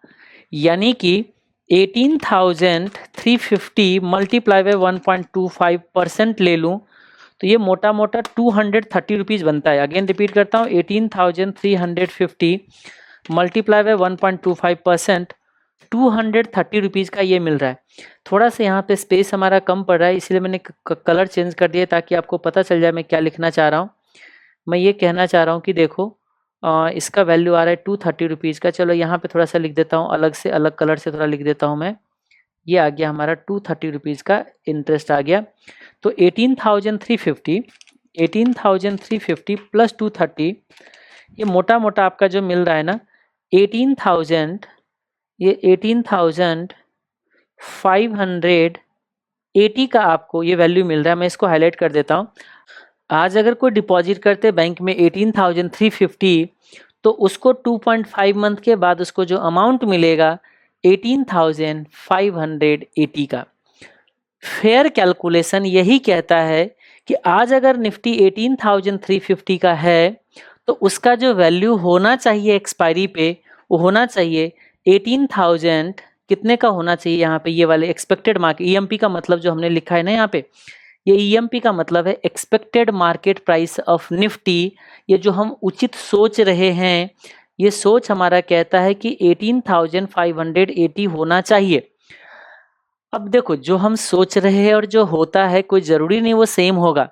यानी कि 18,350 मल्टीप्लाई बाय 1.25% ले लूँ तो ये मोटा मोटा 230 रुपीज़ बनता है। अगेन रिपीट करता हूँ, 18,350 मल्टीप्लाई बाय 1.25%, 230 रुपीज़ का ये मिल रहा है। थोड़ा सा यहाँ पे स्पेस हमारा कम पड़ रहा है, इसलिए मैंने कलर चेंज कर दिया ताकि आपको पता चल जाए मैं क्या लिखना चाह रहा हूँ। मैं ये कहना चाह रहा हूँ कि देखो इसका वैल्यू आ रहा है 230 रुपीज़ का। चलो यहाँ पे थोड़ा सा लिख देता हूँ, अलग से, अलग कलर से थोड़ा लिख देता हूँ मैं। ये आ गया हमारा 230 रुपीज़ का इंटरेस्ट आ गया। तो 18,350 प्लस 230, ये मोटा मोटा आपका जो मिल रहा है ना 18,000, ये 18,580 का आपको ये वैल्यू मिल रहा है। मैं इसको हाईलाइट कर देता हूँ। आज अगर कोई डिपॉजिट करते बैंक में 18,350, तो उसको 2.5 मंथ के बाद उसको जो अमाउंट मिलेगा 18,580 का। फेयर कैलकुलेशन यही कहता है कि आज अगर निफ्टी 18,350 का है तो उसका जो वैल्यू होना चाहिए एक्सपायरी पे, वो होना चाहिए 18,000 कितने का होना चाहिए। यहाँ पे ये वाले एक्सपेक्टेड मार्केट, ईएमपी का मतलब जो हमने लिखा है ना यहाँ पे, ये ईएमपी का मतलब है expected market price of Nifty. ये जो हम उचित सोच रहे हैं, ये सोच हमारा कहता है कि 18,580 होना चाहिए। अब देखो, जो हम सोच रहे हैं और जो होता है कोई जरूरी नहीं वो सेम होगा।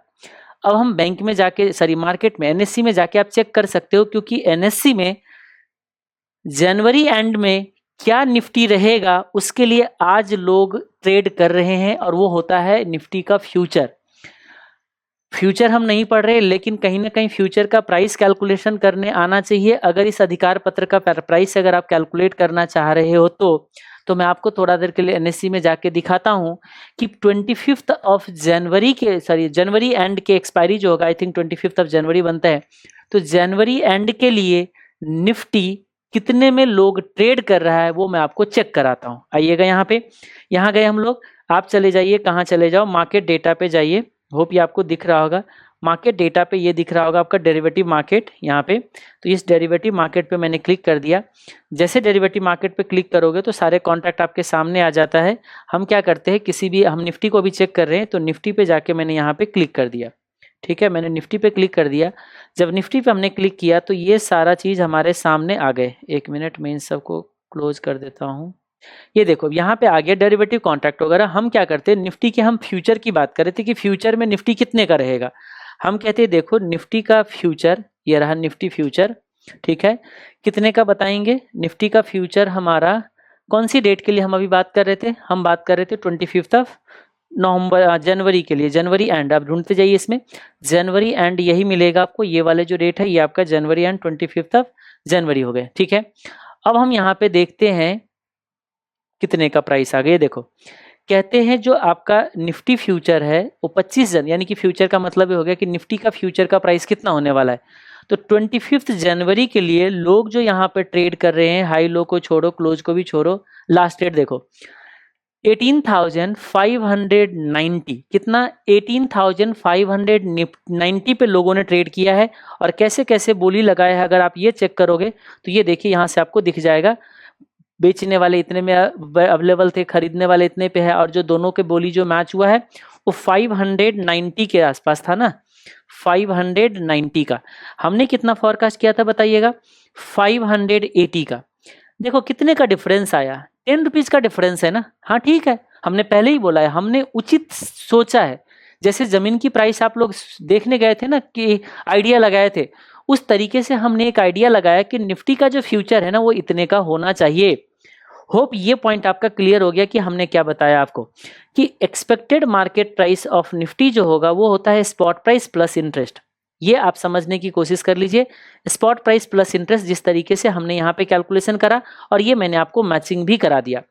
अब हम बैंक में जाके, सॉरी मार्केट में, एनएससी में जाके आप चेक कर सकते हो, क्योंकि एनएससी में जनवरी एंड में क्या निफ्टी रहेगा उसके लिए आज लोग ट्रेड कर रहे हैं, और वो होता है निफ्टी का फ्यूचर। फ्यूचर हम नहीं पढ़ रहे, लेकिन कहीं ना कहीं फ्यूचर का प्राइस कैलकुलेशन करने आना चाहिए। अगर इस अधिकार पत्र का प्राइस अगर आप कैलकुलेट करना चाह रहे हो तो मैं आपको थोड़ा देर के लिए एनएससी में जाके दिखाता हूं कि 25 जनवरी के, सॉरी जनवरी एंड के एक्सपायरी जो होगा, आई थिंक 25 जनवरी बनता है, तो जनवरी एंड के लिए निफ्टी कितने में लोग ट्रेड कर रहा है वो मैं आपको चेक कराता हूं। आइएगा यहाँ पे, यहाँ गए हम लोग, आप चले जाइए, कहाँ चले जाओ, मार्केट डेटा पे जाइए। होप ये आपको दिख रहा होगा, मार्केट डेटा पे ये दिख रहा होगा आपका डेरिवेटिव मार्केट यहाँ पे। तो इस डेरिवेटिव मार्केट पे मैंने क्लिक कर दिया। जैसे डेरिवेटिव मार्केट पे क्लिक करोगे तो सारे कॉन्ट्रैक्ट आपके सामने आ जाता है। हम क्या करते हैं, किसी भी, हम निफ्टी को भी चेक कर रहे हैं, तो निफ्टी पे जाके मैंने यहाँ पे क्लिक कर दिया। ठीक है, मैंने निफ्टी पे क्लिक कर दिया। जब निफ्टी पे हमने क्लिक किया तो ये सारा चीज़ हमारे सामने आ गए। एक मिनट में इन सबको क्लोज कर देता हूँ। ये देखो यहाँ पे आ गया डेरिवेटिव कॉन्ट्रैक्ट वगैरह। हम क्या करते हैं, निफ्टी के हम फ्यूचर की बात कर रहे थे कि फ्यूचर में निफ्टी कितने का रहेगा। हम कहते हैं देखो निफ्टी का फ्यूचर, ये रहा निफ्टी फ्यूचर, ठीक है, कितने का बताएंगे? निफ्टी का फ्यूचर हमारा कौन सी डेट के लिए हम अभी बात कर रहे थे? हम बात कर रहे थे 25 नवंबर, जनवरी के लिए, जनवरी एंड। आप ढूंढते जाइए इसमें, जनवरी एंड यही मिलेगा आपको, ये वाले जो डेट है ये आपका जनवरी एंड 25 जनवरी हो गए, ठीक है। अब हम यहाँ पे देखते हैं कितने का प्राइस आ गया। देखो कहते हैं जो आपका निफ्टी फ्यूचर है वो 25 जन, यानी कि फ्यूचर का मतलब ये हो गया कि निफ्टी का फ्यूचर का प्राइस कितना होने वाला है। तो 25 जनवरी के लिए लोग जो यहाँ पे ट्रेड कर रहे हैं, हाई लो को छोड़ो, क्लोज को भी छोड़ो, लास्ट डेट देखो 18,590, कितना? 18,590 पे लोगों ने ट्रेड किया है। और कैसे कैसे बोली लगाया है, अगर आप ये चेक करोगे तो ये देखिए यहाँ से आपको दिख जाएगा, बेचने वाले इतने में अवेलेबल थे, खरीदने वाले इतने पे है, और जो दोनों के बोली जो मैच हुआ है वो 590 के आसपास था ना, 590 का। हमने कितना फोरकास्ट किया था बताइएगा? 580 का। देखो कितने का डिफरेंस आया, 10 रुपीज का डिफरेंस है ना। हाँ ठीक है, हमने पहले ही बोला है, हमने उचित सोचा है। जैसे जमीन की प्राइस आप लोग देखने गए थे ना कि आइडिया लगाए थे, उस तरीके से हमने एक आइडिया लगाया कि निफ्टी का जो फ्यूचर है ना वो इतने का होना चाहिए। होप ये पॉइंट आपका क्लियर हो गया कि हमने क्या बताया आपको, कि expected market price of Nifty जो होगा वो होता है स्पॉट प्राइस प्लस इंटरेस्ट। ये आप समझने की कोशिश कर लीजिए, स्पॉट प्राइस प्लस इंटरेस्ट, जिस तरीके से हमने यहाँ पे कैलकुलेशन करा, और ये मैंने आपको मैचिंग भी करा दिया।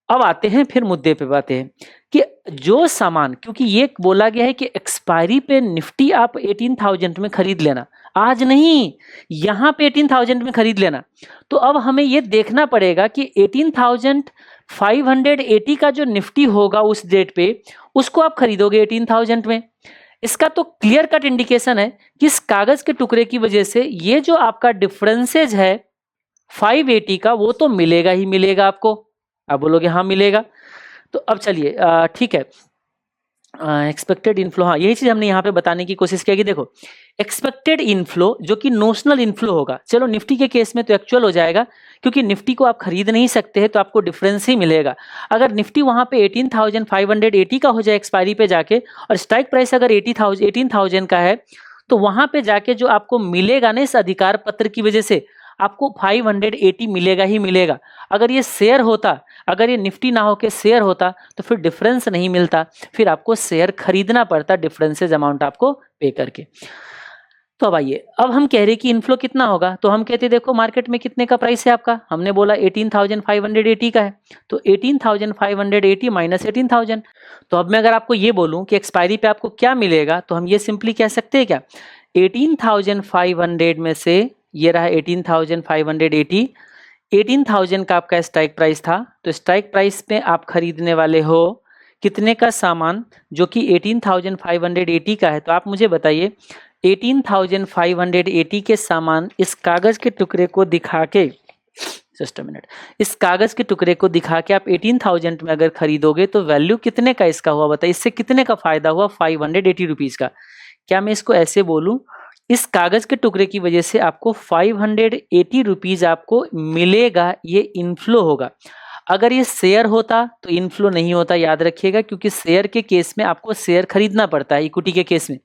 अब आते हैं फिर मुद्दे पे बातें हैं कि जो सामान, क्योंकि ये बोला गया है कि एक्सपायरी पे निफ्टी आप 18,000 में खरीद लेना, आज नहीं, यहाँ पे 18,000 में खरीद लेना। तो अब हमें ये देखना पड़ेगा कि 18,580 का जो निफ्टी होगा उस डेट पे, उसको आप खरीदोगे 18,000 में। इसका तो क्लियर कट इंडिकेशन है कि इस कागज के टुकड़े की वजह से ये जो आपका डिफरेंसेज है 580 का, वो तो मिलेगा ही मिलेगा आपको। आप बोलोगे हाँ मिलेगा, तो अब चलिए ठीक है, एक्सपेक्टेड इनफ्लो, हाँ यही चीज हमने यहाँ पे बताने की कोशिश किया कि देखो एक्सपेक्टेड इनफ्लो जो कि नोशनल इनफ्लो होगा, चलो निफ्टी के केस में तो एक्चुअल हो जाएगा, क्योंकि निफ्टी को आप खरीद नहीं सकते हैं तो आपको डिफरेंस ही मिलेगा। अगर निफ्टी वहां पे 18,580 का हो जाए एक्सपायरी पे जाके, और स्ट्राइक प्राइस अगर 18,000 का है, तो वहां पे जाके जो आपको मिलेगा ना इस अधिकार पत्र की वजह से, आपको 580 मिलेगा ही मिलेगा। अगर ये शेयर होता, अगर ये निफ्टी ना होके शेयर होता तो फिर डिफरेंस नहीं मिलता, फिर आपको शेयर खरीदना पड़ता डिफरेंसेज अमाउंट आपको पे करके। तो अब आइए, अब हम कह रहे कि इनफ्लो कितना होगा, तो हम कहते देखो मार्केट में कितने का प्राइस है आपका, हमने बोला 18,580 का है, तो 18,580 माइनस 18,000। तो अब मैं अगर आपको ये बोलूं कि एक्सपायरी पे आपको क्या मिलेगा, तो हम ये सिंपली कह सकते हैं क्या, 18,500 में से ये रहा 18,580, 18,000 का आपका स्ट्राइक प्राइस था, तो स्ट्राइक प्राइस पे आप खरीदने वाले हो कितने का सामान, जो कि 18,580 का है। तो आप मुझे बताइए 18,580 के सामान इस कागज के टुकड़े को दिखा के, जस्ट अ मिनट, इस कागज के टुकड़े को दिखा के आप 18,000 में अगर खरीदोगे तो वैल्यू कितने का इसका हुआ बताइए, इससे कितने का फायदा हुआ, 580 रुपीज का। क्या मैं इसको ऐसे बोलूं, इस कागज के टुकड़े की वजह से आपको 580 रुपीज आपको मिलेगा, ये इनफ्लो होगा। अगर ये शेयर होता तो इनफ्लो नहीं होता, याद रखिएगा, क्योंकि शेयर के केस में आपको शेयर खरीदना पड़ता है इक्विटी के केस में,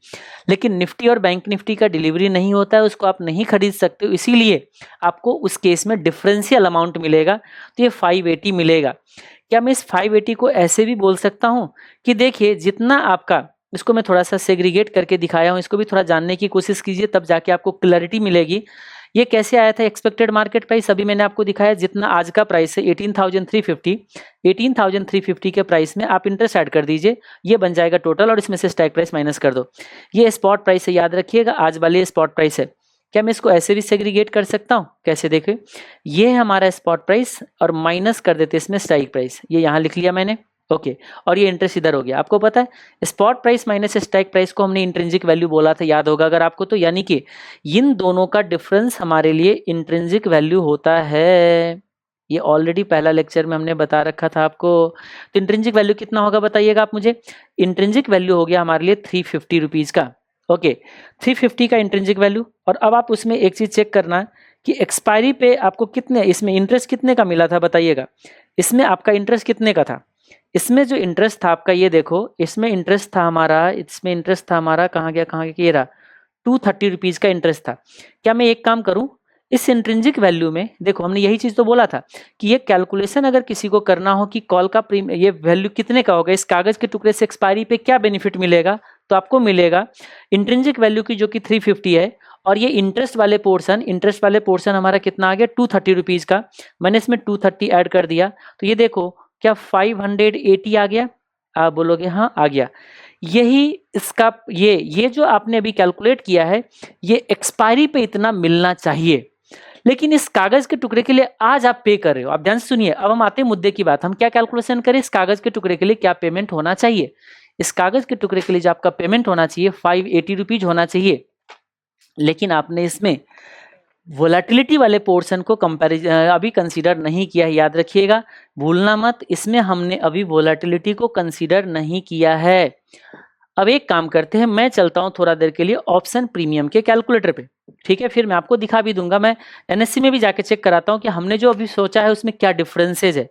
लेकिन निफ्टी और बैंक निफ्टी का डिलीवरी नहीं होता है, उसको आप नहीं खरीद सकते हो, इसीलिए आपको उस केस में डिफरेंशियल अमाउंट मिलेगा, तो ये 580 मिलेगा। क्या मैं इस 580 को ऐसे भी बोल सकता हूँ कि देखिए जितना आपका, इसको मैं थोड़ा सा सेग्रीगेट करके दिखाया हूँ, इसको भी थोड़ा जानने की कोशिश कीजिए, तब जाके आपको क्लैरिटी मिलेगी। ये कैसे आया था एक्सपेक्टेड मार्केट प्राइस, अभी मैंने आपको दिखाया, जितना आज का प्राइस है 18,350 के प्राइस में आप इंटरेस्ट ऐड कर दीजिए, ये बन जाएगा टोटल, और इसमें से स्ट्राइक प्राइस माइनस कर दो। ये स्पॉट प्राइस है, याद रखिएगा, आज वाले स्पॉट प्राइस है। क्या मैं इसको ऐसे भी सेग्रीगेट कर सकता हूँ, कैसे देखें, ये है हमारा स्पॉट प्राइस और माइनस कर देते इसमें स्ट्राइक प्राइस, ये यहाँ लिख लिया मैंने, ओके, और ये इंटरेस्ट इधर हो गया। आपको पता है spot price minus strike price को हमने इंट्रिंसिक वैल्यू बोला था, याद होगा अगर आपको, तो यानी कि इन दोनों का डिफरेंस हमारे लिए इंट्रिंसिक वैल्यू होता है। ये ऑलरेडी पहला लेक्चर में हमने बता रखा था आपको। तो इंट्रिंसिक वैल्यू कितना होगा बताइएगा आप मुझे, इंट्रिंसिक वैल्यू हो गया हमारे लिए 350 रुपीज का, ओके, 350 का इंट्रिंसिक वैल्यू। और अब आप उसमें एक चीज चेक करना कि एक्सपायरी पे आपको कितने, इसमें इंटरेस्ट कितने का मिला था बताइएगा, इसमें आपका इंटरेस्ट कितने का था, इसमें जो इंटरेस्ट था आपका, ये देखो, इसमें इंटरेस्ट था हमारा, कहाँ गया, ये रहा, 230 रुपीज का इंटरेस्ट था। क्या मैं एक काम करूं, इस इंट्रिंसिक वैल्यू में देखो, हमने यही चीज तो बोला था कि ये कैलकुलेशन अगर किसी को करना हो कि कॉल का प्रीमियम, ये वैल्यू कितने का होगा, इस कागज के टुकड़े से एक्सपायरी पे क्या बेनिफिट मिलेगा, तो आपको मिलेगा इंट्रिंसिक वैल्यू की जो कि 350 है, और ये इंटरेस्ट वाले पोर्शन हमारा कितना आ गया, 230 रुपीज का। मैंने इसमें 230 ऐड कर दिया, तो ये देखो क्या 580 आ गया। आप बोलोगे हाँ आ गया। यही इसका ये जो आपने अभी कैलकुलेट किया है, ये एक्सपायरी पे इतना मिलना चाहिए, लेकिन इस कागज के टुकड़े के लिए आज आप पे कर रहे हो। आप ध्यान से सुनिए, अब हम आते हैं मुद्दे की बात। हम क्या कैलकुलेशन करें, इस कागज के टुकड़े के लिए क्या पेमेंट होना चाहिए। इस कागज के टुकड़े के लिए जो आपका पेमेंट होना चाहिए 580 रुपीज होना चाहिए, लेकिन आपने इसमें वोलेटिलिटी वाले पोर्शन को कंपैरिजन अभी कंसीडर नहीं किया है। याद रखिएगा, भूलना मत, इसमें हमने अभी वोलेटिलिटी को कंसीडर नहीं किया है। अब एक काम करते हैं, मैं चलता हूं थोड़ा देर के लिए ऑप्शन प्रीमियम के कैलकुलेटर पे, ठीक है, फिर मैं आपको दिखा भी दूंगा। मैं एनएससी में भी जाके चेक कराता हूं कि हमने जो अभी सोचा है उसमें क्या डिफरेंसेज है।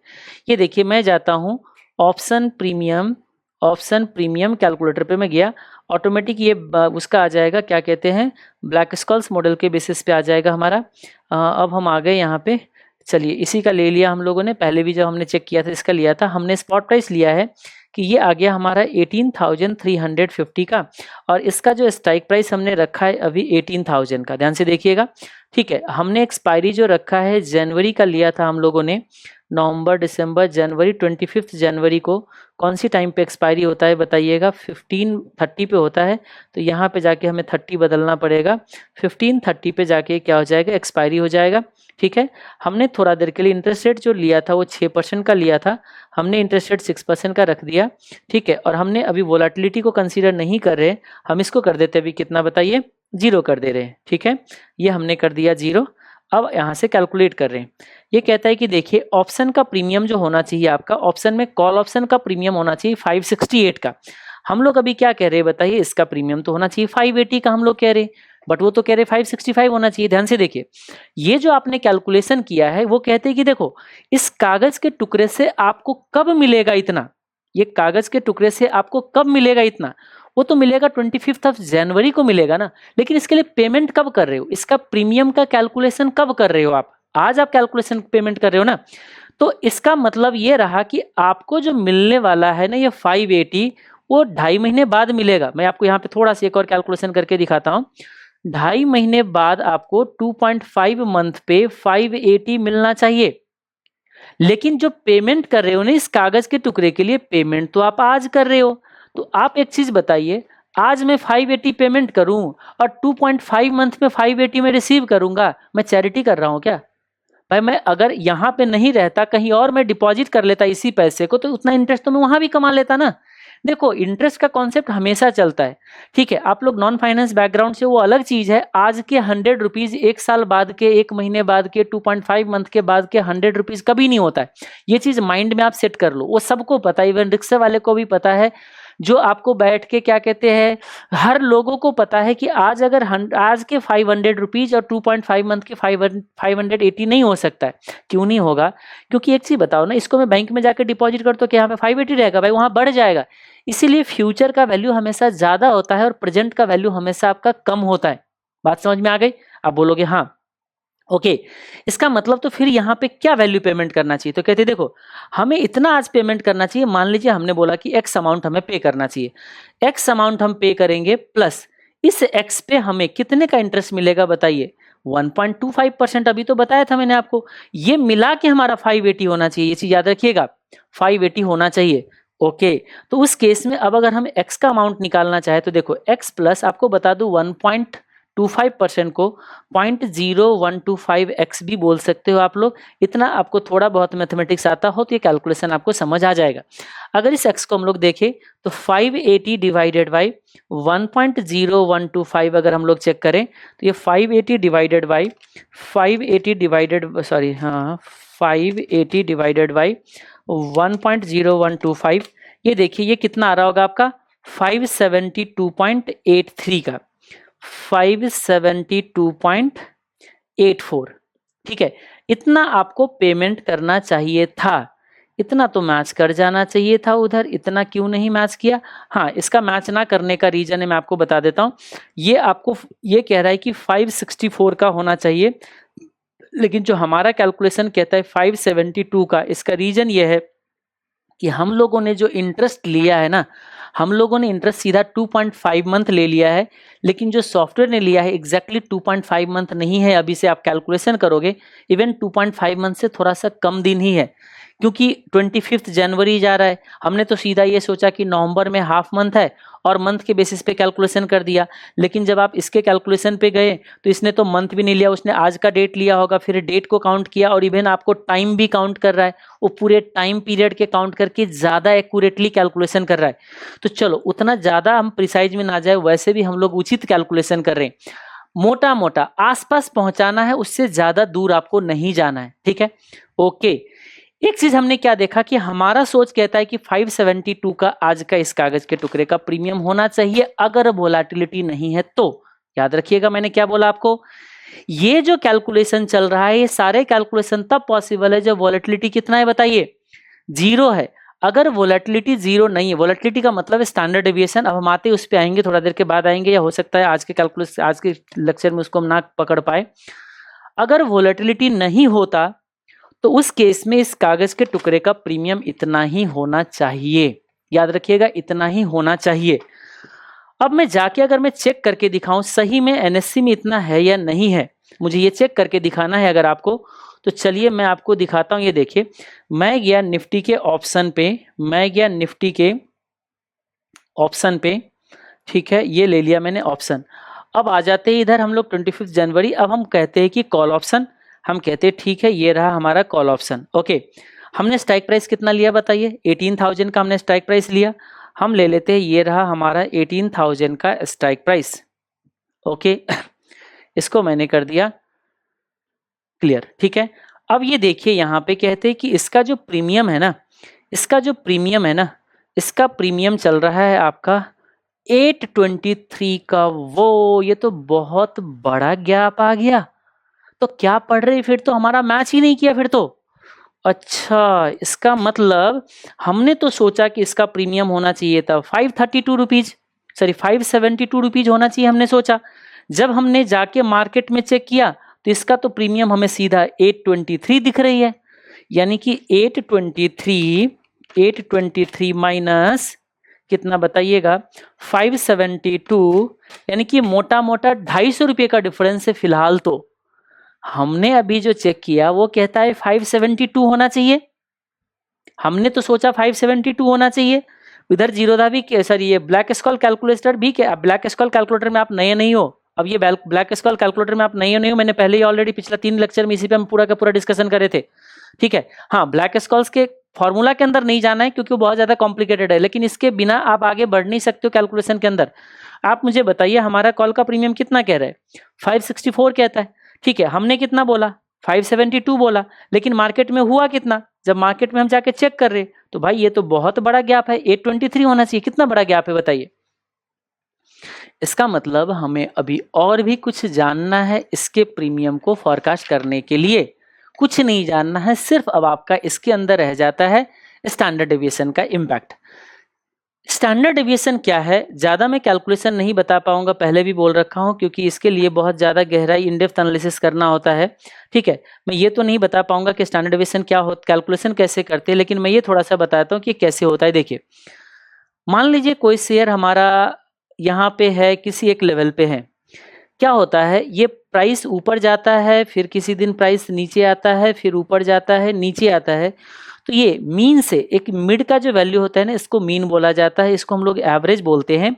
ये देखिए, मैं जाता हूं ऑप्शन प्रीमियम कैलकुलेटर पे, मैं गया, ऑटोमेटिक ये उसका आ जाएगा, क्या कहते हैं, ब्लैक स्कॉल्स मॉडल के बेसिस पे आ जाएगा हमारा। अब हम आ गए यहाँ पे, चलिए इसी का ले लिया हम लोगों ने, पहले भी जब हमने चेक किया था इसका लिया था हमने, स्पॉट प्राइस लिया है कि ये आ गया हमारा 18,350 का, और इसका जो स्ट्राइक प्राइस हमने रखा है अभी 18,000 का। ध्यान से देखिएगा, ठीक है। हमने एक्सपायरी जो रखा है जनवरी का लिया था हम लोगों ने, नवंबर दिसंबर जनवरी, 25 जनवरी को कौन सी टाइम पे एक्सपायरी होता है बताइएगा, 1530 पे होता है, तो यहाँ पे जाके हमें 30 बदलना पड़ेगा, 1530 पे जाके क्या हो जाएगा, एक्सपायरी हो जाएगा, ठीक है। हमने थोड़ा देर के लिए इंटरेस्ट रेट जो लिया था वो 6% का लिया था, हमने इंटरेस्ट रेट 6% का रख दिया, ठीक है। और हमने अभी वोलेटिलिटी को कंसीडर नहीं कर रहे, हम इसको कर देते अभी कितना बताइए, 0 कर दे रहे हैं, ठीक है, ये हमने कर दिया 0। अब यहाँ से कैलकुलेट कर रहे हैं, ये कहता है कि देखिए ऑप्शन का प्रीमियम जो होना चाहिए आपका, ऑप्शन में कॉल ऑप्शन का प्रीमियम होना चाहिए 568 का। हम लोग अभी क्या कह रहे हैं बताइए, इसका प्रीमियम तो होना चाहिए 580 का हम लोग कह रहे हैं, बट वो तो कह रहे 565 होना चाहिए। ध्यान से देखिए, ये जो आपने कैलकुलेशन किया है वो कहते हैं कि देखो इस कागज के टुकड़े से आपको कब मिलेगा इतना, ये कागज के टुकड़े से आपको कब मिलेगा इतना, वो तो मिलेगा 25 जनवरी को मिलेगा ना, लेकिन इसके लिए पेमेंट कब कर रहे हो, इसका प्रीमियम का कैलकुलेशन कब कर रहे हो आप, आज आप कैलकुलेशन पेमेंट कर रहे हो ना। तो इसका मतलब ये रहा कि आपको जो मिलने वाला है ना ये 580, वो 2.5 महीने बाद मिलेगा। मैं आपको यहाँ पे थोड़ा सा एक और कैलकुलेशन करके दिखाता हूँ। 2.5 महीने बाद आपको 2.5 मंथ पे 580 मिलना चाहिए, लेकिन जो पेमेंट कर रहे हो ना इस कागज के टुकड़े के लिए, पेमेंट तो आप आज कर रहे हो। तो आप एक चीज बताइए, आज मैं 580 पेमेंट करूं और 2.5 मंथ में 580 में रिसीव करूंगा, मैं चैरिटी कर रहा हूं क्या भाई? मैं अगर यहाँ पे नहीं रहता, कहीं और मैं डिपॉजिट कर लेता इसी पैसे को, तो उतना इंटरेस्ट तो मैं वहां भी कमा लेता ना। देखो इंटरेस्ट का कॉन्सेप्ट हमेशा चलता है, ठीक है। आप लोग नॉन फाइनेंस बैकग्राउंड से, वो अलग चीज है। आज के 100 रुपीज 1 साल बाद के, 1 महीने बाद के, 2.5 मंथ के बाद के 100 रुपीज कभी नहीं होता है। ये चीज माइंड में आप सेट कर लो, वो सबको पता है, इवन रिक्शा वाले को भी पता है, जो आपको बैठ के क्या कहते हैं, हर लोगों को पता है कि आज अगर आज के 500 रुपीज और 2.5 मंथ के 580 नहीं हो सकता है। क्यों नहीं होगा? क्योंकि एक चीज बताओ ना, इसको मैं बैंक में जाकर डिपॉजिट कर तो क्या यहाँ पे 580 रहेगा भाई? वहां बढ़ जाएगा। इसीलिए फ्यूचर का वैल्यू हमेशा ज्यादा होता है और प्रेजेंट का वैल्यू हमेशा आपका कम होता है। बात समझ में आ गई? आप बोलोगे हाँ ओके। इसका मतलब तो फिर यहाँ पे क्या वैल्यू पेमेंट करना चाहिए? तो कहते देखो हमें इतना आज पेमेंट करना चाहिए। मान लीजिए हमने बोला कि एक्स अमाउंट हमें पे करना चाहिए, एक्स अमाउंट हम पे करेंगे, प्लस इस एक्स पे हमें कितने का इंटरेस्ट मिलेगा बताइए? 1.25%। अभी तो बताया था मैंने आपको, ये मिला के हमारा 580 होना चाहिए। ये चीज याद रखिएगा, 580 होना चाहिए। ओके तो उस केस में अब अगर हम एक्स का अमाउंट निकालना चाहे तो देखो एक्स प्लस, आपको बता दूं 1.25% को 0.0125x भी बोल सकते हो आप लोग। इतना आपको थोड़ा बहुत मैथमेटिक्स आता हो तो ये कैलकुलेशन आपको समझ आ जाएगा। अगर इस x को हम लोग देखें तो 580 डिवाइडेड बाई 1.0125 अगर हम लोग चेक करें तो ये 580 डिवाइडेड बाई 580 डिवाइडेड बाई 1.0125, ये देखिए ये कितना आ रहा होगा आपका 572.83 का 572.84। ठीक है, इतना आपको पेमेंट करना चाहिए था। इतना तो मैच कर जाना चाहिए था उधर, इतना क्यों नहीं मैच किया? हाँ, इसका मैच ना करने का रीजन है, मैं आपको बता देता हूँ। ये आपको ये कह रहा है कि 564 का होना चाहिए, लेकिन जो हमारा कैलकुलेशन कहता है 572 का। इसका रीजन ये है कि हम लोगों ने जो इंटरेस्ट लिया है ना, हम लोगों ने इंटरेस्ट सीधा 2.5 मंथ ले लिया है, लेकिन जो सॉफ्टवेयर ने लिया है एग्जैक्टली 2.5 मंथ नहीं है। अभी से आप कैलकुलेशन करोगे, इवन 2.5 मंथ से थोड़ा सा कम दिन ही है, क्योंकि 25 जनवरी जा रहा है। हमने तो सीधा ये सोचा कि नवंबर में हाफ मंथ है और मंथ के बेसिस पे कैलकुलेशन कर दिया, लेकिन जब आप इसके कैलकुलेशन पे गए तो इसने तो मंथ भी नहीं लिया, उसने आज का डेट लिया होगा, फिर डेट को काउंट किया और इवन आपको टाइम भी काउंट कर रहा है, वो पूरे टाइम पीरियड के काउंट करके ज़्यादा एक्यूरेटली कैलकुलेशन कर रहा है। तो चलो उतना ज़्यादा हम प्रिसाइज में ना जाए, वैसे भी हम लोग उचित कैलकुलेशन कर रहे हैं, मोटा मोटा आसपास पहुंचाना है, उससे ज़्यादा दूर आपको नहीं जाना है, ठीक है। ओके, एक चीज हमने क्या देखा कि हमारा सोच कहता है कि 572 का आज का इस कागज के टुकड़े का प्रीमियम होना चाहिए, अगर वोलेटिलिटी नहीं है तो। याद रखिएगा मैंने क्या बोला आपको, ये जो कैलकुलेशन चल रहा है ये सारे कैलकुलेशन तब पॉसिबल है जब वोलेटिलिटी कितना है बताइए, 0 है। अगर वोलेटिलिटी 0 नहीं है, वोलेटिलिटी का मतलब स्टैंडर्ड डेविएशन, अब हम आते उस पर आएंगे, थोड़ा देर के बाद आएंगे, या हो सकता है आज के कैलकुलेशन आज के लेक्चर में उसको हम ना पकड़ पाए। अगर वोलेटिलिटी नहीं होता तो उस केस में इस कागज के टुकड़े का प्रीमियम इतना ही होना चाहिए, याद रखिएगा इतना ही होना चाहिए। अब मैं जाके अगर मैं चेक करके दिखाऊं सही में एनएससी में इतना है या नहीं है, मुझे ये चेक करके दिखाना है अगर आपको, तो चलिए मैं आपको दिखाता हूं। ये देखिए, मैं गया निफ्टी के ऑप्शन पे, मैं गया निफ्टी के ऑप्शन पे, ठीक है, ये ले लिया मैंने ऑप्शन। अब आ जाते हैं इधर हम लोग 25 जनवरी, अब हम कहते हैं कि कॉल ऑप्शन, हम कहते हैं ठीक है ये रहा हमारा कॉल ऑप्शन। ओके, हमने स्ट्राइक प्राइस कितना लिया बताइए, 18,000 का हमने स्ट्राइक प्राइस लिया। हम ले लेते हैं ये रहा हमारा 18,000 का स्ट्राइक प्राइस। ओके, इसको मैंने कर दिया क्लियर, ठीक है। अब ये देखिए यहाँ पे कहते हैं कि इसका जो प्रीमियम है ना, इसका जो प्रीमियम है ना, इसका प्रीमियम चल रहा है आपका 823 का। वो ये तो बहुत बड़ा गैप आ गया, तो क्या पढ़ रहे, फिर तो हमारा मैच ही नहीं किया फिर तो। अच्छा, इसका मतलब हमने तो सोचा कि इसका प्रीमियम होना चाहिए था 532 रुपीज, सॉरी 572 रुपीज होना चाहिए हमने सोचा। जब हमने जाके मार्केट में चेक किया तो इसका तो प्रीमियम हमें सीधा 823 दिख रही है, यानी कि 823 माइनस कितना बताइएगा 572, यानी कि मोटा मोटा 250 रुपये का डिफरेंस है फिलहाल। तो हमने अभी जो चेक किया वो कहता है 572 होना चाहिए, हमने तो सोचा 572 होना चाहिए। इधर जीरोधा भी, सर ये ब्लैक स्कॉल कैलकुलेटर भी, क्या ब्लैक स्कॉल कैलकुलेटर में आप नए नहीं हो, अब ये ब्लैक स्कॉल कैलकुलेटर में आप नए नहीं हो, मैंने पहले ही ऑलरेडी पिछला 3 लेक्चर में इसी पे हम पूरा का पूरा डिस्कशन करे थे, ठीक है। हाँ, ब्लैक स्कॉल्स के फॉर्मूला के अंदर नहीं जाना है क्योंकि वो बहुत ज्यादा कॉम्प्लिकेटेड है, लेकिन इसके बिना आप आगे बढ़ नहीं सकते हो कैलकुलेशन के अंदर। आप मुझे बताइए हमारा कॉल का प्रीमियम कितना कह रहा है, 564 कहता है, ठीक है। हमने कितना बोला 572 बोला, लेकिन मार्केट में हुआ कितना, जब मार्केट में हम जाके चेक कर रहे तो भाई ये तो बहुत बड़ा गैप है, 823 होना चाहिए। कितना बड़ा गैप है बताइए, इसका मतलब हमें अभी और भी कुछ जानना है इसके प्रीमियम को फोरकास्ट करने के लिए, कुछ नहीं जानना है, सिर्फ अब आपका इसके अंदर रह जाता है स्टैंडर्ड डेविएशन का इम्पैक्ट। स्टैंडर्ड डेविएशन क्या है, ज़्यादा मैं कैलकुलेशन नहीं बता पाऊंगा, पहले भी बोल रखा हूं, क्योंकि इसके लिए बहुत ज़्यादा गहराई इन डेप्थ एनालिसिस करना होता है, ठीक है। मैं ये तो नहीं बता पाऊंगा कि स्टैंडर्ड डेविएशन क्या हो, कैलकुलेशन कैसे करते हैं, लेकिन मैं ये थोड़ा सा बताता हूँ कि कैसे होता है। देखिए, मान लीजिए कोई शेयर हमारा यहाँ पे है, किसी एक लेवल पे है, क्या होता है ये प्राइस ऊपर जाता है, फिर किसी दिन प्राइस नीचे आता है, फिर ऊपर जाता है, नीचे आता है। तो ये मीन से, एक मिड का जो वैल्यू होता है ना, इसको मीन बोला जाता है, इसको हम लोग एवरेज बोलते हैं।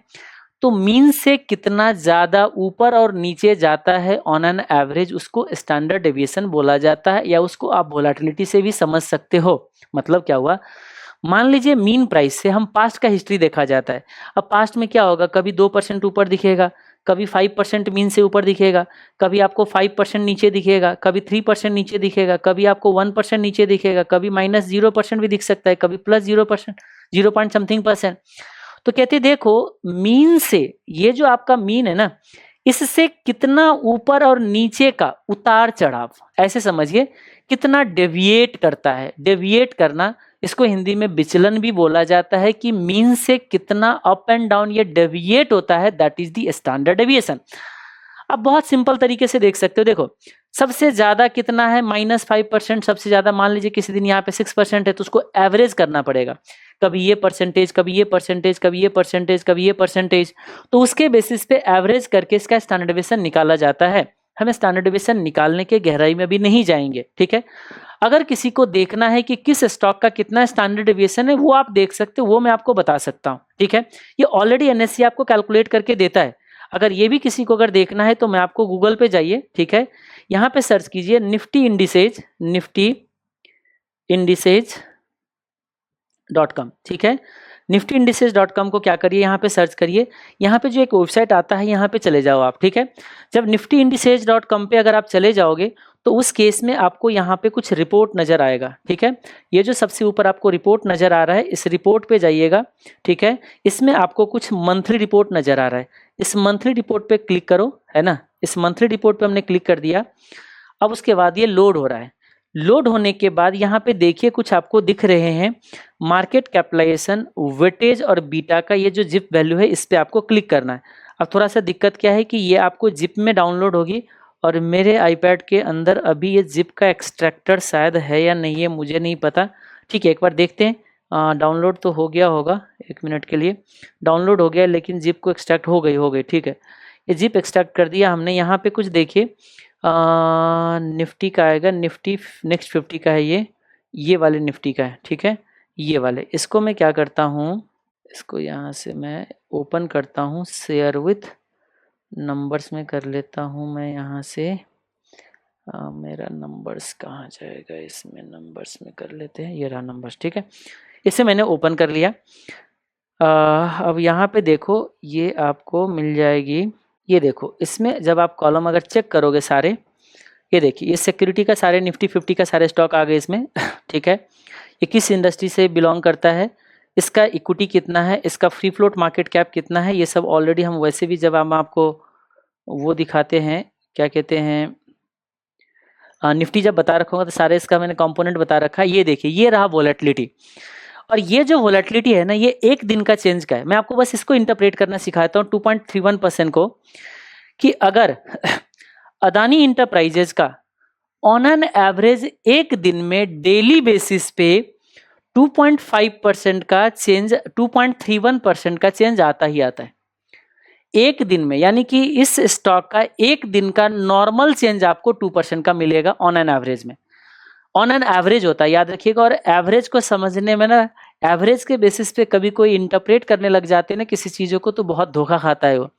तो मीन से कितना ज़्यादा ऊपर और नीचे जाता है ऑन एन एवरेज, उसको स्टैंडर्ड डेविएशन बोला जाता है, या उसको आप वोलेटिलिटी से भी समझ सकते हो। मतलब क्या हुआ, मान लीजिए मीन प्राइस से हम पास्ट का हिस्ट्री देखा जाता है। अब पास्ट में क्या होगा, कभी 2% ऊपर दिखेगा, कभी 5% मीन से ऊपर दिखेगा, कभी आपको 5% नीचे दिखेगा, कभी 3% नीचे दिखेगा, कभी आपको 1% नीचे दिखेगा, कभी -0% भी दिख सकता है, कभी +0%, 0 पॉइंट समथिंग %। तो कहते देखो मीन से, ये जो आपका मीन है ना, इससे कितना ऊपर और नीचे का उतार चढ़ाव, ऐसे समझिए कितना डेविएट करता है। डेविएट करना इसको हिंदी में विचलन भी बोला जाता है कि मीन से कितना अप एंड डाउन ये डेविएट होता है, that is the standard deviation. आप बहुत सिंपल तरीके से देख सकते हो, देखो सबसे ज्यादा कितना है -5%, सबसे ज्यादा मान लीजिए किसी दिन यहाँ पे 6% है तो उसको एवरेज करना पड़ेगा, कभी ये परसेंटेज, कभी ये परसेंटेज, कभी ये परसेंटेज, कभी ये परसेंटेज, तो उसके बेसिस पे एवरेज करके इसका स्टैंडर्ड डेविएशन निकाला जाता है। हम स्टैंडर्ड डेविएशन निकालने के गहराई में भी नहीं जाएंगे, ठीक है। अगर किसी को देखना है कि किस स्टॉक का कितना स्टैंडर्ड डेविएशन है, वो आप देख सकते हो, वो मैं आपको बता सकता हूँ, ठीक है। ये ऑलरेडी एनएससी आपको कैलकुलेट करके देता है। अगर ये भी किसी को अगर देखना है तो मैं आपको गूगल पे जाइए, ठीक है, यहाँ पे सर्च कीजिए निफ्टी इंडिसेज, निफ्टी इंडिसेज.com, ठीक है। निफ्टी इंडिसेज.com को क्या करिए, यहाँ पे सर्च करिए, यहाँ पे जो एक वेबसाइट आता है यहाँ पे चले जाओ आप, ठीक है। जब निफ्टी इंडिसेज.com पे अगर आप चले जाओगे तो उस केस में आपको यहाँ पे कुछ रिपोर्ट नजर आएगा, ठीक है। ये जो सबसे ऊपर आपको रिपोर्ट नजर आ रहा है, इस रिपोर्ट पे जाइएगा, ठीक है। इसमें आपको कुछ मंथली रिपोर्ट नजर आ रहा है, इस मंथली रिपोर्ट पे क्लिक करो, है ना। इस मंथली रिपोर्ट पे हमने क्लिक कर दिया। अब उसके बाद ये लोड हो रहा है। लोड होने के बाद यहाँ पे देखिए कुछ आपको दिख रहे हैं मार्केट कैपिटलाइजेशन, वेटेज और बीटा का ये जो जिप वैल्यू है, इस पे आपको क्लिक करना है। अब थोड़ा सा दिक्कत क्या है कि ये आपको जिप में डाउनलोड होगी, और मेरे आईपैड के अंदर अभी ये जिप का एक्सट्रैक्टर शायद है या नहीं है, मुझे नहीं पता, ठीक है। एक बार देखते हैं, डाउनलोड तो हो गया होगा, 1 मिनट के लिए डाउनलोड हो गया, लेकिन जिप को एक्सट्रैक्ट हो गई, ठीक है। ये जिप एक्सट्रैक्ट कर दिया हमने। यहाँ पे कुछ देखिए निफ्टी का आएगा, निफ्टी नेक्स्ट 50 का है, ये वाले निफ्टी का है, ठीक है, ये वाले। इसको मैं क्या करता हूँ, इसको यहाँ से मैं ओपन करता हूँ, शेयर विथ नंबर्स में कर लेता हूँ मैं यहाँ से। मेरा नंबर्स कहाँ जाएगा, इसमें नंबर्स में कर लेते हैं, ये रहा नंबर्स, ठीक है। इसे मैंने ओपन कर लिया। अब यहाँ पे देखो ये आपको मिल जाएगी, ये देखो इसमें जब आप कॉलम अगर चेक करोगे सारे, ये देखिए ये सिक्योरिटी का सारे निफ्टी 50 का सारे स्टॉक आ गए इसमें, ठीक है। ये किस इंडस्ट्री से बिलोंग करता है, इसका इक्विटी कितना है, इसका फ्री फ्लोट मार्केट कैप कितना है, ये सब ऑलरेडी हम वैसे भी जब हम आपको वो दिखाते हैं, क्या कहते हैं, निफ्टी जब बता रखा होगा तो सारे इसका मैंने कंपोनेंट बता रखा है। ये देखिए ये रहा वोलेटिलिटी, और ये जो वोलेटिलिटी है ना, ये एक दिन का चेंज का है। मैं आपको बस इसको इंटरप्रेट करना सिखाता हूँ 2.31% को, कि अगर अदानी इंटरप्राइजेज का ऑन एन एवरेज एक दिन में डेली बेसिस पे 2.5% का चेंज, 2.31% का चेंज आता ही आता है एक दिन में, यानी कि इस स्टॉक का एक दिन का नॉर्मल चेंज आपको 2% का मिलेगा ऑन एन एवरेज में। ऑन एन एवरेज होता है, याद रखिएगा। और एवरेज को समझने में ना, एवरेज के बेसिस पे कभी कोई इंटरप्रेट करने लग जाते हैं ना किसी चीजों को, तो बहुत धोखा खाता है वो।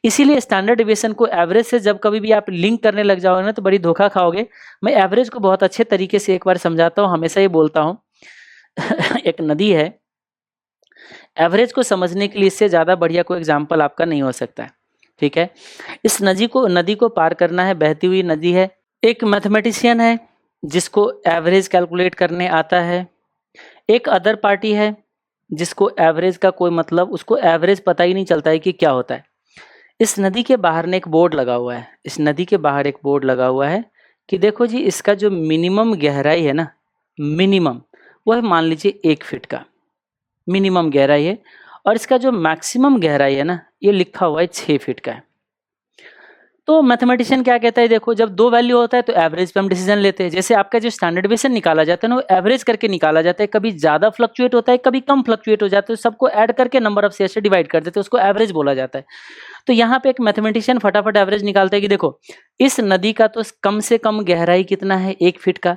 इसीलिए स्टैंडर्ड डेविएशन को एवरेज से जब कभी भी आप लिंक करने लग जाओगे ना, तो बड़ी धोखा खाओगे। मैं एवरेज को बहुत अच्छे तरीके से एक बार समझाता हूँ, हमेशा ये बोलता हूँ। एक नदी है, एवरेज को समझने के लिए इससे ज्यादा बढ़िया कोई एग्जाम्पल आपका नहीं हो सकता है, ठीक है। इस नदी को पार करना है, बहती हुई नदी है। एक मैथमेटिशियन है जिसको एवरेज कैलकुलेट करने आता है, एक अदर पार्टी है जिसको एवरेज का कोई मतलब, उसको एवरेज पता ही नहीं चलता है कि क्या होता है। इस नदी के बाहर ने एक बोर्ड लगा हुआ है, इस नदी के बाहर एक बोर्ड लगा हुआ है कि देखो जी, इसका जो मिनिमम गहराई है ना, मिनिमम वो है मान लीजिए 1 फीट का मिनिमम गहराई है, और इसका जो मैक्सिमम गहराई है ना, ये लिखा हुआ है 6 फीट का है। तो मैथमेटिशियन क्या कहता है, देखो जब 2 वैल्यू होता है तो एवरेज पे हम डिसीजन लेते हैं। जैसे आपका जो स्टैंडर्ड डेविएशन निकाला जाता है ना, वो एवरेज करके निकाला जाता है, कभी ज्यादा फ्लक्चुएट होता है, कभी कम फ्लक्चुएट हो जाता है, सबको ऐड करके नंबर ऑफ शेयर से डिवाइड कर देते हैं, उसको एवरेज बोला जाता है। तो यहाँ पे एक मैथमेटिशियन फटाफट एवरेज निकालता है कि देखो इस नदी का तो कम से कम गहराई कितना है, 1 फीट का,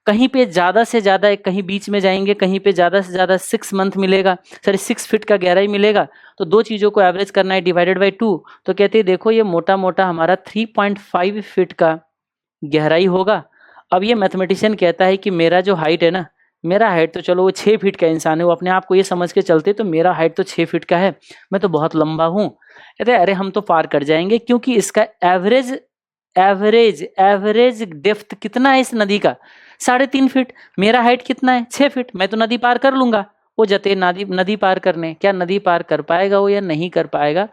कहीं पे ज्यादा से ज्यादा, कहीं बीच में जाएंगे, कहीं पे ज्यादा से ज्यादा 6 मंथ मिलेगा, सॉरी 6 फीट का गहराई मिलेगा। तो दो चीजों को एवरेज करना है, डिवाइडेड बाय 2। तो कहते हैं देखो ये मोटा मोटा हमारा 3.5 फीट का गहराई होगा। अब ये मैथमेटिशियन कहता है कि मेरा जो हाइट है ना, मेरा हाइट तो चलो वो 6 फीट का इंसान है, वो अपने आप को ये समझ के चलते तो मेरा हाइट तो 6 फीट का है, मैं तो बहुत लंबा हूँ। कहते अरे हम तो पार कर जाएंगे, क्योंकि इसका एवरेज डेप्थ कितना है इस नदी का, 3.5 फीट। मेरा हाइट कितना है, 6 फीट, मैं तो नदी पार कर लूंगा। वो जते नदी पार करने, क्या नदी पार कर पाएगा वो या नहीं कर पाएगा।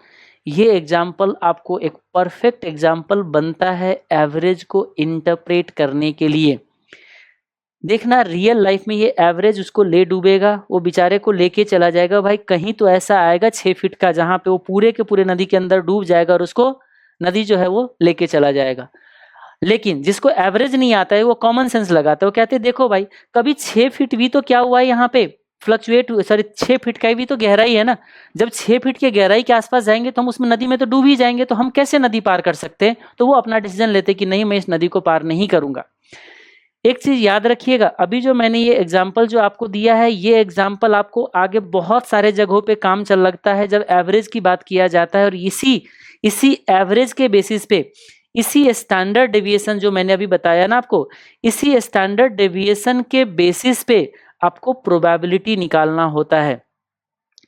ये एग्जाम्पल आपको एक परफेक्ट एग्जाम्पल बनता है एवरेज को इंटरप्रेट करने के लिए। देखना रियल लाइफ में ये एवरेज उसको ले डूबेगा, वो बेचारे को लेके चला जाएगा भाई। कहीं तो ऐसा आएगा 6 फीट का जहां पे वो पूरे के पूरे नदी के अंदर डूब जाएगा और उसको नदी जो है वो लेके चला जाएगा। लेकिन जिसको एवरेज नहीं आता है वो कॉमन सेंस लगाता है, वो कहते हैं देखो भाई कभी 6 फीट भी तो क्या हुआ है यहाँ पे फ्लक्चुएट, सॉरी 6 फीट का भी तो गहराई है ना। जब 6 फीट के गहराई के आसपास जाएंगे तो हम उसमें नदी में तो डूब ही जाएंगे, तो हम कैसे नदी पार कर सकते हैं। तो वो अपना डिसीजन लेते कि नहीं मैं इस नदी को पार नहीं करूंगा। एक चीज याद रखिएगा, अभी जो मैंने ये एग्जाम्पल जो आपको दिया है, ये एग्जाम्पल आपको आगे बहुत सारे जगहों पे काम चल लगता है जब एवरेज की बात किया जाता है। और इसी एवरेज के बेसिस पे, इसी स्टैंडर्ड डेविएशन जो मैंने अभी बताया ना आपको, इसी स्टैंडर्ड डेविएशन के बेसिस पे आपको प्रोबेबिलिटी निकालना होता है।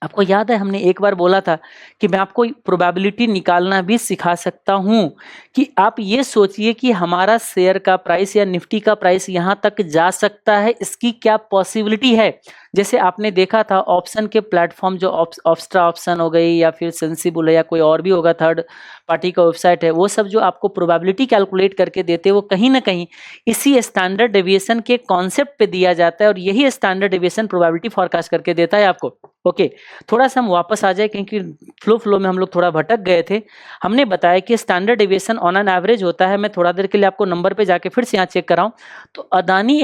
आपको याद है हमने एक बार बोला था कि मैं आपको प्रोबेबिलिटी निकालना भी सिखा सकता हूं, कि आप ये सोचिए कि हमारा शेयर का प्राइस या निफ्टी का प्राइस यहां तक जा सकता है, इसकी क्या पॉसिबिलिटी है। जैसे आपने देखा था ऑप्शन के प्लेटफॉर्म जो ऑप्स्ट्रा ऑप्शन हो गई या फिर सेंसिबल है या कोई और भी होगा थर्ड पार्टी का वेबसाइट है, वो सब जो आपको प्रोबेबिलिटी कैलकुलेट करके देते हैं वो कहीं ना कहीं इसी स्टैंडर्ड डेविएशन के कॉन्सेप्ट पे दिया जाता है, और यही स्टैंडर्ड डेविएशन प्रोबेबिलिटी फॉरकास्ट करके देता है आपको। ओके, थोड़ा सा हम वापस आ जाए क्योंकि फ्लो में हम लोग थोड़ा भटक गए थे। हमने बताया कि standard deviation on an average होता है। मैं थोड़ा देर के लिए आपको नंबर पे जाके फिर से यहाँ चेक कराऊं तो अडानी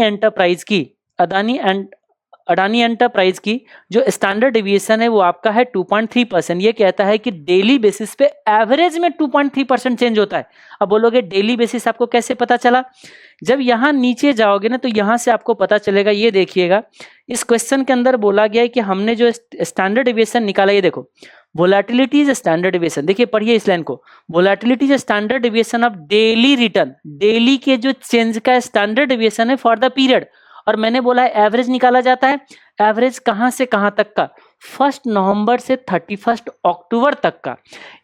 एंटरप्राइज की जो स्टैंडर्ड डेविएशन है वो आपका है 2.3%। ये कहता है कि डेली बेसिस पे एवरेज में 2.3% चेंज होता है। अब बोलोगे डेली बेसिस आपको कैसे पता चला, जब यहां नीचे जाओगे ना तो यहां से आपको पता चलेगा। ये देखिएगा इस क्वेश्चन के अंदर बोला गया है कि हमने जो स्टैंडर्ड डेविएशन निकाला, ये देखो वोलेटिलिटी इज स्टैंडर्ड डेविएशन। देखिए पढ़िए इस लाइन को, volatility is standard deviation of daily return, daily के जो चेंज का स्टैंडर्ड डेविएशन है फॉर द पीरियड। और मैंने बोला है एवरेज निकाला जाता है। एवरेज कहां से कहां तक का, 1 नवंबर से 31 अक्टूबर तक का।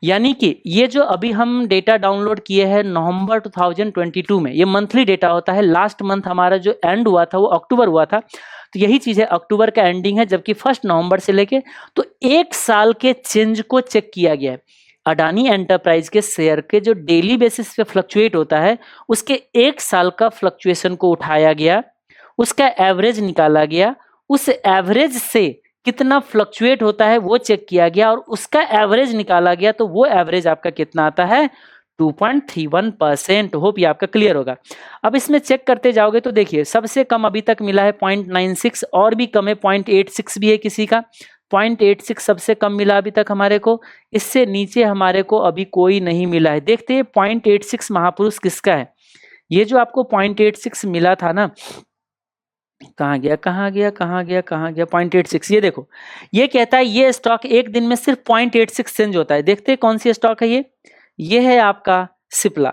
यानी कि ये जो अभी हम डेटा डाउनलोड किए हैं नवंबर 2022 में, ये मंथली डेटा होता है। लास्ट मंथ हमारा जो एंड हुआ था वो अक्टूबर हुआ था, तो यही चीज है अक्टूबर का एंडिंग है, जबकि 1 नवंबर से लेके तो 1 साल के चेंज को चेक किया गया है। अडानी एंटरप्राइज के शेयर के जो डेली बेसिस पे फ्लक्चुएट होता है उसके 1 साल का फ्लक्चुएशन को उठाया गया, उसका एवरेज निकाला गया, उस एवरेज से कितना फ्लक्चुएट होता है वो चेक किया गया और उसका एवरेज निकाला गया। तो वो एवरेज आपका कितना आता है, 2.31%। होप ये आपका क्लियर होगा। अब इसमें चेक करते जाओगे तो देखिए सबसे कम अभी तक मिला है 0.96, और भी कम है 0.86 भी है किसी का, 0.86 सबसे कम मिला अभी तक हमारे को। इससे नीचे हमारे को अभी कोई नहीं मिला है। देखते हैं 0.86 महापुरुष किसका है। ये जो आपको 0.86 मिला था ना, कहाँ गया 0.86। ये देखो ये कहता है ये स्टॉक एक दिन में सिर्फ 0.86 चेंज होता है। देखते हैं कौन सी स्टॉक है ये है आपका सिप्ला।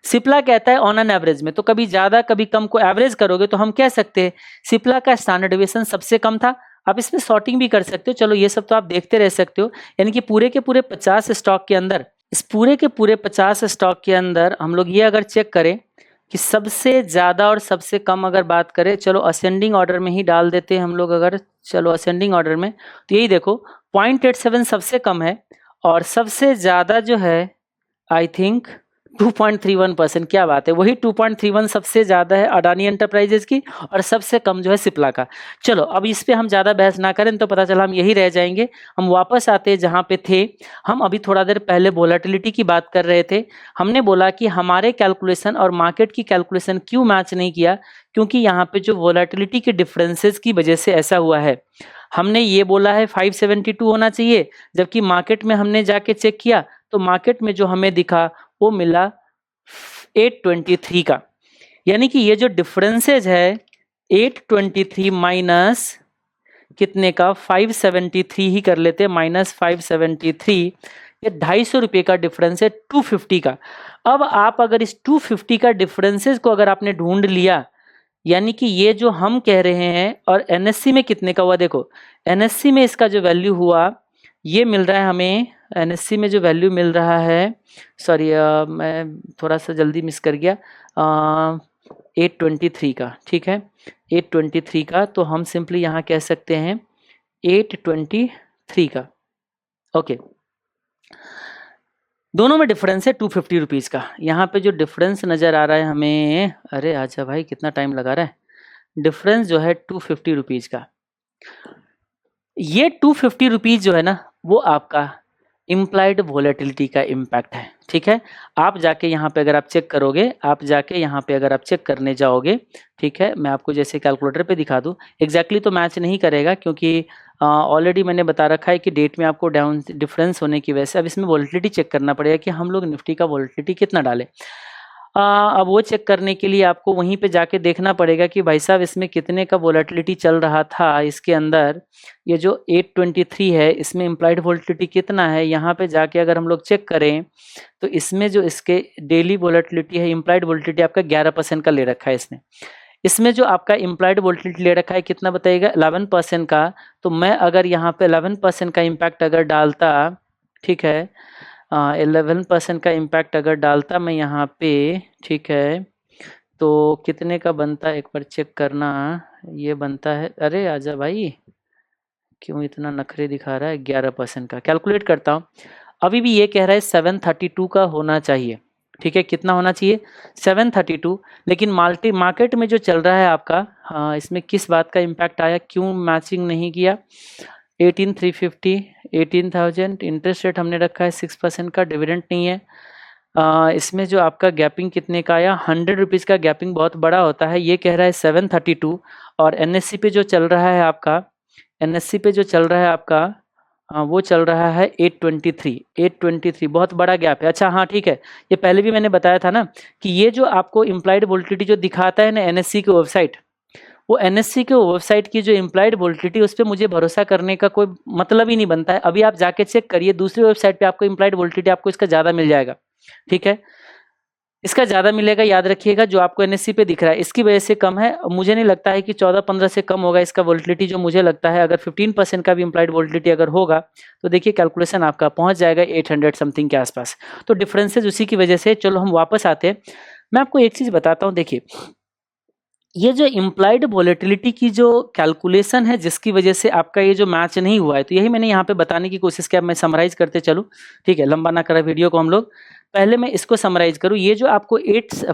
सिप्ला कहता है ऑन एन एवरेज में, तो कभी ज्यादा कभी कम को एवरेज करोगे तो हम कह सकते हैं सिप्ला का स्टैंडर्ड डेविएशन सबसे कम था। आप इसमें सॉर्टिंग भी कर सकते हो, चलो ये सब तो आप देखते रह सकते हो। यानी कि पूरे के पूरे 50 स्टॉक के अंदर, इस पूरे के पूरे 50 स्टॉक के अंदर हम लोग ये अगर चेक करें कि सबसे ज्यादा और सबसे कम अगर बात करें, चलो असेंडिंग ऑर्डर में ही डाल देते हैं हम लोग। अगर चलो असेंडिंग ऑर्डर में तो यही देखो 0.87 सबसे कम है और सबसे ज्यादा जो है आई थिंक 2.31%। क्या बात है, वही 2.31 सबसे ज्यादा है अडानी एंटरप्राइजेस की और सबसे कम जो है सिप्ला का। चलो अब इस पे हम ज्यादा बहस ना करें तो पता चला हम यही रह जाएंगे। हम वापस आते हैं जहां पे थे। हम अभी थोड़ा देर पहले वोलेटिलिटी की बात कर रहे थे। हमने बोला कि हमारे कैलकुलेशन और मार्केट की कैलकुलेशन क्यों मैच नहीं किया, क्योंकि यहाँ पे जो वोलेटिलिटी के डिफरेंसेस की वजह से ऐसा हुआ है। हमने ये बोला है 572 होना चाहिए, जबकि मार्केट में हमने जाके चेक किया तो मार्केट में जो हमें दिखा वो मिला 823 का। यानी कि ये जो डिफरेंसेज है 823 माइनस कितने का, 573 ही कर लेते हैं, माइनस 573, ये 250 रुपये का डिफरेंस है 250 का। अब आप अगर इस 250 का डिफरेंसेस को अगर आपने ढूंढ लिया, यानी कि ये जो हम कह रहे हैं, और एनएससी में कितने का हुआ, देखो एनएससी में इसका जो वैल्यू हुआ ये मिल रहा है हमें। एनएससी में जो वैल्यू मिल रहा है, सॉरी मैं थोड़ा सा जल्दी मिस कर गया, 823 का, ठीक है 823 का। तो हम सिंपली यहाँ कह सकते हैं 823 का। ओके, दोनों में डिफरेंस है 250 रुपीज़ का। यहाँ पे जो डिफरेंस नज़र आ रहा है हमें, अरे आजा भाई कितना टाइम लगा रहा है, डिफरेंस जो है 250 रुपीज का, ये 250 रुपीज जो है ना वो आपका इम्प्लाइड वोलेटिलिटी का इम्पैक्ट है। ठीक है, आप जाके यहाँ पे अगर आप चेक करोगे, आप जाके यहाँ पे अगर आप चेक करने जाओगे, ठीक है, मैं आपको जैसे कैलकुलेटर पे दिखा दूँ, एग्जैक्टली तो मैच नहीं करेगा क्योंकि ऑलरेडी मैंने बता रखा है कि डेट में आपको डाउन डिफरेंस होने की वजह से अब इसमें वोलेटिलिटी चेक करना पड़ेगा कि हम लोग निफ्टी का वोलेटिलिटी कितना डालें। अब वो चेक करने के लिए आपको वहीं पे जाके देखना पड़ेगा कि भाई साहब इसमें कितने का वोलेटिलिटी चल रहा था, इसके अंदर ये जो 823 है इसमें इम्प्लाइड वोलेटिलिटी कितना है, यहाँ पे जाके अगर हम लोग चेक करें तो इसमें जो इसके डेली वोलेटिलिटी है, इम्प्लाइड वोलेटिलिटी आपका 11% का ले रखा है इसने। इसमें जो आपका इम्प्लाइड वोलेटिलिटी ले रखा है कितना बताइएगा, 11% का। तो मैं अगर यहाँ पे 11% का इम्पैक्ट अगर डालता, ठीक है, 11% का इम्पैक्ट अगर डालता मैं यहाँ पे, ठीक है, तो कितने का बनता है एक बार चेक करना। ये बनता है, अरे आजा भाई क्यों इतना नखरे दिखा रहा है, 11% का कैलकुलेट करता हूँ। अभी भी ये कह रहा है 732 का होना चाहिए। ठीक है, कितना होना चाहिए, 732। लेकिन मार्केट में जो चल रहा है आपका, हाँ, इसमें किस बात का इम्पैक्ट आया, क्यों मैचिंग नहीं किया, 18,350, 18,000, इंटरेस्ट रेट हमने रखा है 6% का, डिविडेंड नहीं है। इसमें जो आपका गैपिंग कितने का आया, 100 रुपीज़ का गैपिंग बहुत बड़ा होता है। ये कह रहा है 732 और एनएससी पे जो चल रहा है आपका, एनएससी पे जो चल रहा है आपका, वो चल रहा है 823, बहुत बड़ा गैप है। अच्छा हाँ ठीक है, ये पहले भी मैंने बताया था ना कि ये जो आपको इम्प्लाइड वोलेटिलिटी जो दिखाता है ना एनएससी की वेबसाइट, वो एनएससी के वेबसाइट की जो इम्प्लाइड वोलेटिलिटी उस पर मुझे भरोसा करने का कोई मतलब ही नहीं बनता है। अभी आप जाके चेक करिए दूसरी वेबसाइट पे आपको इम्प्लाइड वोलेटिलिटी आपको इसका ज़्यादा मिल जाएगा। ठीक है, इसका ज़्यादा मिलेगा, याद रखिएगा, जो आपको एनएससी पे दिख रहा है इसकी वजह से कम है। मुझे नहीं लगता है कि 14-15 से कम होगा इसका वोलेटिलिटी, जो मुझे लगता है अगर 15% का भी इम्प्लाइड वोलेटिलिटी अगर होगा तो देखिए कैलकुलेशन आपका पहुंच जाएगा 800 समथिंग के आसपास। तो डिफरेंसेज उसी की वजह से। चलो हम वापस आते हैं, मैं आपको एक चीज़ बताता हूँ। देखिए ये जो इम्प्लाइड वोलेटिलिटी की जो कैलकुलेशन है जिसकी वजह से आपका ये जो मैच नहीं हुआ है, तो यही मैंने यहाँ पे बताने की कोशिश किया। मैं समराइज करते चलूँ, ठीक है, लंबा ना करा वीडियो को हम लोग, पहले मैं इसको समराइज करूँ। ये जो आपको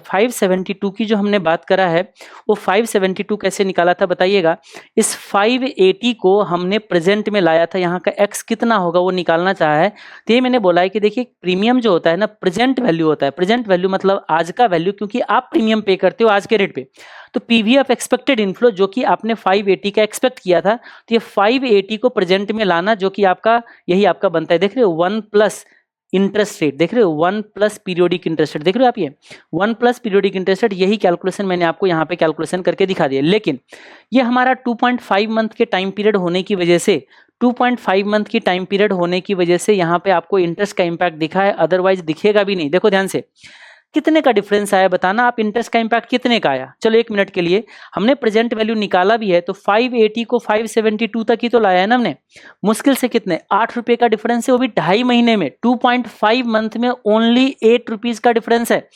572 की जो हमने बात करा है वो 572 कैसे निकाला था बताइएगा। इस 580 को हमने प्रेजेंट में लाया था, यहाँ का एक्स कितना होगा वो निकालना चाहा है। तो ये मैंने बोला है कि देखिए प्रीमियम जो होता है ना प्रेजेंट वैल्यू होता है। प्रेजेंट वैल्यू मतलब आज का वैल्यू, क्योंकि आप प्रीमियम पे करते हो आज के रेट पे। तो पीवी ऑफ एक्सपेक्टेड इनफ्लो जो कि आपने 580 का एक्सपेक्ट किया था, तो ये 580 को प्रेजेंट में लाना, जो कि आपका यही आपका बनता है। देख रहे हो 1 प्लस इंटरेस्ट रेट, देख रहे हो 1 प्लस पीरियोडिक इंटरेस्ट रेट, देख रहे हो आप, ये 1 प्लस पीरियोडिक इंटरेस्ट रेट, यही कैलकुलेशन मैंने आपको यहाँ पे कैलकुलेशन करके दिखा दिया। लेकिन ये हमारा 2.5 मंथ के टाइम पीरियड होने की वजह से, 2.5 मंथ की टाइम पीरियड होने की वजह से यहाँ पे आपको इंटरेस्ट का इंपैक्ट दिखा है, अदरवाइज दिखेगा भी नहीं। देखो ध्यान से कितने का डिफरेंस आया बताना आप, इंटरेस्ट का इंपैक्ट कितने का आया। चलो एक मिनट के लिए, हमने प्रेजेंट वैल्यू निकाला भी है तो 580 को 572 तक ही तो लाया है ना हमने, मुश्किल से कितने 8 रुपए का डिफरेंस है, वो भी 2.5 महीने में। 2.5 मंथ में ओनली 8 रुपीज का डिफरेंस है।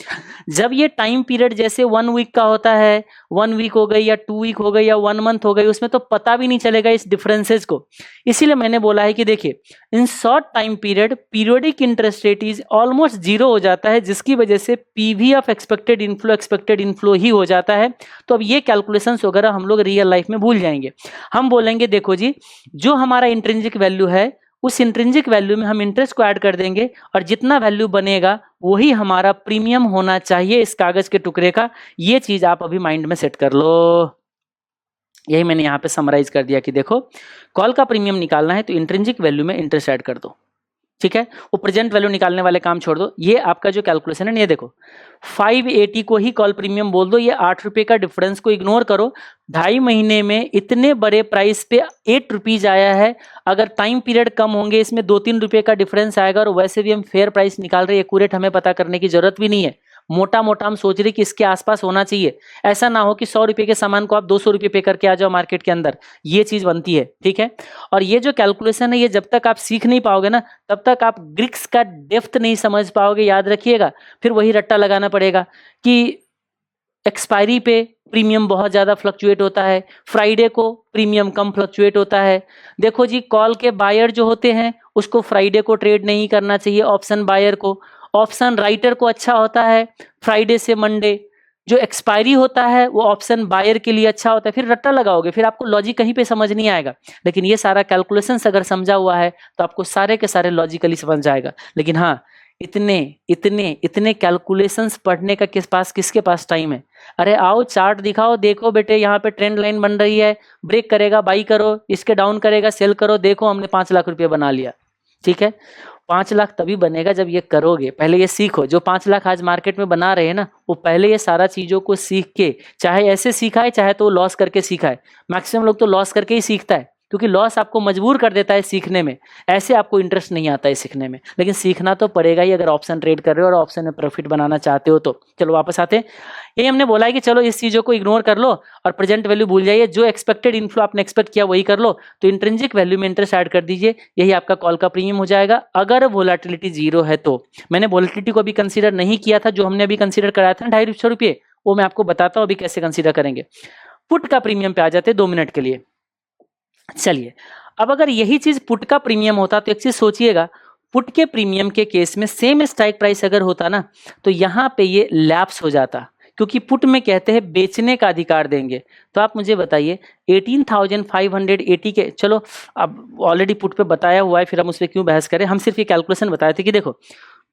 जब ये टाइम पीरियड जैसे 1 वीक का होता है, 1 वीक हो गई या 2 वीक हो गई या 1 मंथ हो गई, उसमें तो पता भी नहीं चलेगा इस डिफरेंसेस को। इसीलिए मैंने बोला है कि देखिए in short time period periodic interest rate is almost zero हो जाता है, जिसकी वजह से पीवी ऑफ एक्सपेक्टेड इनफ्लो ही हो जाता है। तो अब ये कैलकुलेशंस वगैरह हम लोग रियल लाइफ में भूल जाएंगे। हम बोलेंगे देखो जी, जो हमारा इंट्रिंसिक वैल्यू है उस इंट्रिंसिक वैल्यू में हम इंटरेस्ट को ऐड कर देंगे और जितना वैल्यू बनेगा वही हमारा प्रीमियम होना चाहिए इस कागज के टुकड़े का। ये चीज आप अभी माइंड में सेट कर लो। यही मैंने यहाँ पे समराइज कर दिया कि देखो कॉल का प्रीमियम निकालना है तो इंट्रिंसिक वैल्यू में इंटरेस्ट ऐड कर दो, ठीक है, वो प्रेजेंट वैल्यू निकालने वाले काम छोड़ दो। ये आपका जो कैलकुलेशन है, ये देखो 580 को ही कॉल प्रीमियम बोल दो, ये 8 रुपए का डिफरेंस को इग्नोर करो। 2.5 महीने में इतने बड़े प्राइस पे 8 रुपीज आया है। अगर टाइम पीरियड कम होंगे इसमें 2-3 रुपए का डिफरेंस आएगा, और वैसे भी हम फेयर प्राइस निकाल रहे हैं, एक्यूरेट हमें पता करने की जरूरत भी नहीं है। मोटा मोटा हम सोच रहे कि इसके आसपास होना चाहिए। ऐसा ना हो कि 100 रुपए के सामान को आप 200 रुपए पे करके आ जाओ मार्केट के अंदर, ये चीज बनती है, ठीक है। और ये जो कैलकुलेशन है ये जब तक आप सीख नहीं पाओगे ना तब तक आप ग्रिक्स का डेप्थ नहीं समझ पाओगे, याद रखिएगा। फिर वही रट्टा लगाना पड़ेगा कि एक्सपायरी पे प्रीमियम बहुत ज़्यादा फ्लक्चुएट होता है, फ्राइडे को प्रीमियम कम फ्लक्चुएट होता है। देखो जी कॉल के बायर जो होते हैं उसको फ्राइडे को ट्रेड नहीं करना चाहिए, ऑप्शन बायर को। ऑप्शन राइटर को अच्छा होता है फ्राइडे से मंडे, जो एक्सपायरी होता है वो ऑप्शन बायर के लिए अच्छा होता है, फिर रट्टा लगाओगे, फिर आपको लॉजिक कहीं पे समझ नहीं आएगा। लेकिन ये सारा कैलकुलेशंस अगर समझा हुआ है तो आपको सारे के सारे लॉजिकली समझ जाएगा। लेकिन हाँ, इतने इतने इतने कैलकुलेशंस पढ़ने का किसके पास टाइम है? अरे आओ चार्ट दिखाओ, देखो बेटे यहाँ पे ट्रेंड लाइन बन रही है, ब्रेक करेगा बाई करो, इसके डाउन करेगा सेल करो, देखो हमने 5 लाख रुपये बना लिया। ठीक है, 5 लाख तभी बनेगा जब ये करोगे। पहले ये सीखो, जो 5 लाख आज मार्केट में बना रहे हैं ना, वो पहले ये सारा चीजों को सीख के, चाहे ऐसे सीखा है चाहे तो लॉस करके सीखा है। मैक्सिमम लोग तो लॉस करके ही सीखता है, क्योंकि लॉस आपको मजबूर कर देता है सीखने में, ऐसे आपको इंटरेस्ट नहीं आता है सीखने में। लेकिन सीखना तो पड़ेगा ही अगर ऑप्शन ट्रेड कर रहे हो और ऑप्शन में प्रॉफिट बनाना चाहते हो तो। चलो वापस आते हैं, यही हमने बोला है कि चलो इस चीजों को इग्नोर कर लो और प्रेजेंट वैल्यू भूल जाइए, जो एक्सपेक्टेड इनफ्लो आपने एक्सपेक्ट किया वही कर लो। तो इंट्रिंसिक वैल्यू में इंटरेस्ट ऐड कर दीजिए, यही आपका कॉल का प्रीमियम हो जाएगा अगर वोलेटिलिटी जीरो है तो। मैंने वोलेटिलिटी को अभी कंसीडर नहीं किया था, जो हमने अभी कंसीडर कराया था 250 रुपये, वो मैं आपको बताता हूँ अभी कैसे कंसीडर करेंगे। पुट का प्रीमियम पे आ जाते 2 मिनट के लिए। चलिए, अब अगर यही चीज पुट का प्रीमियम होता तो एक चीज सोचिएगा, पुट के प्रीमियम के केस में सेम स्ट्राइक प्राइस अगर होता ना तो यहां पे ये लैप्स हो जाता, क्योंकि पुट में कहते हैं बेचने का अधिकार देंगे। तो आप मुझे बताइए 18,580 के, चलो अब ऑलरेडी पुट पे बताया हुआ है, फिर हम उस पर क्यों बहस करें। हम सिर्फ ये कैलकुलेशन बताए थे कि देखो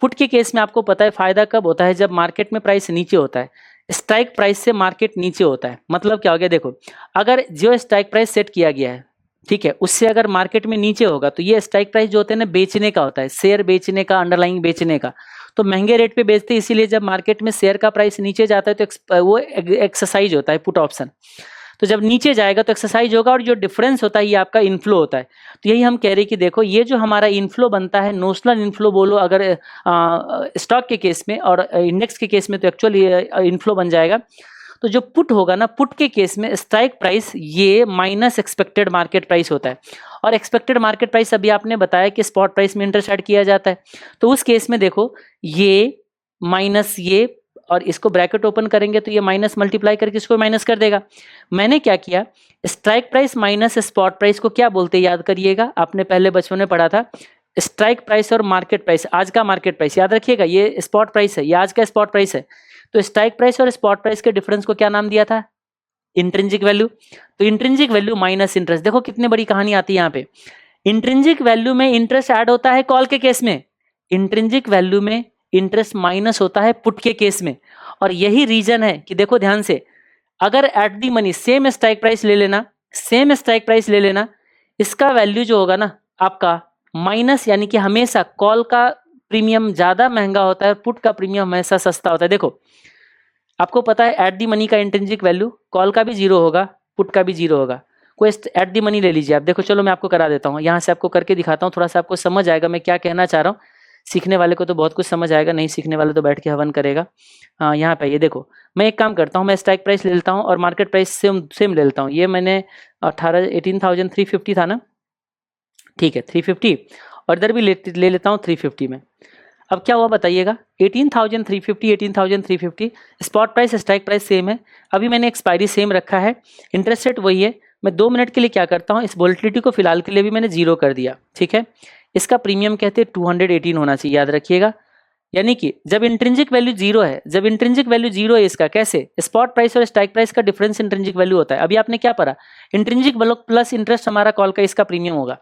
पुट के केस में आपको पता है फायदा कब होता है, जब मार्केट में प्राइस नीचे होता है, स्ट्राइक प्राइस से मार्केट नीचे होता है। मतलब क्या हो गया, देखो अगर जो स्ट्राइक प्राइस सेट किया गया है, ठीक है, उससे अगर मार्केट में नीचे होगा तो ये स्ट्राइक प्राइस जो होता है ना बेचने का होता है, शेयर बेचने का, अंडरलाइंग बेचने का। तो महंगे रेट पे बेचते हैं, इसीलिए जब मार्केट में शेयर का प्राइस नीचे जाता है तो वो एक्सरसाइज होता है पुट ऑप्शन। तो जब नीचे जाएगा तो एक्सरसाइज होगा और जो डिफरेंस होता है ये आपका इनफ्लो होता है। तो यही हम कह रहे हैं कि देखो ये जो हमारा इनफ्लो बनता है, नोशनल इनफ्लो बोलो अगर स्टॉक के केस में, और इंडेक्स के केस में तो एक्चुअल इनफ्लो बन जाएगा। तो जो पुट होगा ना, पुट के केस में स्ट्राइक प्राइस ये माइनस एक्सपेक्टेड मार्केट प्राइस होता है, और एक्सपेक्टेड मार्केट प्राइस अभी आपने बताया कि स्पॉट प्राइस में इंटरेस्ट ऐड किया जाता है। तो उस केस में देखो ये माइनस ये, और इसको ब्रैकेट ओपन करेंगे तो ये माइनस मल्टीप्लाई करके इसको माइनस कर देगा। मैंने क्या किया, strike price minus spot price को क्या बोलते हैं याद करिएगा, आपने पहले बचपन में पढ़ा था। स्ट्राइक प्राइस और मार्केट प्राइस, आज का मार्केट प्राइस याद रखिएगा, ये स्पॉट प्राइस है, ये आज का स्पॉट प्राइस है। तो स्ट्राइक प्राइस और स्पॉट प्राइस के डिफरेंस को क्या नाम दिया था, इंट्रिंसिक वैल्यू। तो इंट्रिंसिक वैल्यू माइनस इंटरेस्ट, देखो कितनी बड़ी कहानी आती है यहाँ पे। इंट्रिंसिक वैल्यू में इंटरेस्ट ऐड होता है कॉल के केस में, इंट्रिंसिक वैल्यू में इंटरेस्ट माइनस होता है पुट के केस में। और यही रीजन है कि देखो ध्यान से, अगर at the money same strike price ले लेना, सेम स्ट्राइक प्राइस ले लेना, इसका वैल्यू जो होगा ना आपका माइनस, यानी कि हमेशा कॉल का प्रीमियम ज्यादा महंगा होता है, पुट का प्रीमियम हमेशा सस्ता होता है। देखो आपको पता है एट दी मनी का इंट्रिंसिक वैल्यू कॉल का भी जीरो होगा, पुट का भी जीरो होगा। कोई एट दी मनी ले लीजिए आप, देखो चलो मैं आपको करा देता हूँ, यहाँ से आपको करके दिखाता हूँ, थोड़ा सा आपको समझ आएगा मैं क्या कहना चाह रहा हूँ। सीखने वाले को तो बहुत कुछ समझ आएगा, नहीं सीखने वाले तो बैठ के हवन करेगा। हाँ यहाँ पे ये देखो, मैं एक काम करता हूँ, मैं स्ट्राइक प्राइस ले लेता हूँ और मार्केट प्राइस सेम ले लेता हूँ। ये मैंने 18,350 था ना, ठीक है 350, और इधर भी ले लेता हूँ 350 में। अब क्या हुआ बताइएगा, 18,350, 18,350, spot price strike price same है, अभी मैंने एक्सपायरी सेम रखा है, इंटरेस्ट रेट वही है। मैं 2 मिनट के लिए क्या करता हूँ, इस वोलेटिलिटी को फिलहाल के लिए भी मैंने जीरो कर दिया, ठीक है। इसका प्रीमियम कहते हैं 218 होना चाहिए, याद रखिएगा। यानी कि जब इंट्रिंसिक वैल्यू जीरो है, जब इंट्रिंसिक वैल्यू जीरो है इसका, कैसे, स्पॉट प्राइस और स्ट्राइक प्राइस का डिफरेंस इंट्रिंसिक वैल्यू होता है। अभी आपने क्या पढ़ा, इंट्रिंसिक वैल्यू प्लस इंटरेस्ट हमारा कॉल का इसका प्रीमियम होगा।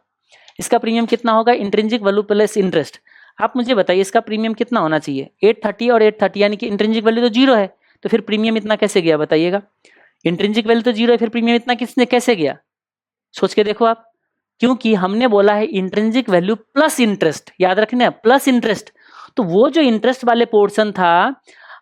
इसका प्रीमियम कितना होगा, इंट्रिंसिक वैल्यू प्लस इंटरेस्ट। आप मुझे बताइए इसका प्रीमियम कितना होना चाहिए, 830 और 830, यानी कि इंट्रिंसिक वैल्यू तो जीरो है, तो फिर प्रीमियम इतना कैसे गया बताइएगा। इंट्रिंसिक वैल्यू तो जीरो है, फिर प्रीमियम इतना किसने कैसे गया, सोच के देखो आप। क्योंकि हमने बोला है इंट्रिंसिक वैल्यू प्लस इंटरेस्ट, याद रखना प्लस इंटरेस्ट। तो वो जो इंटरेस्ट वाले पोर्शन था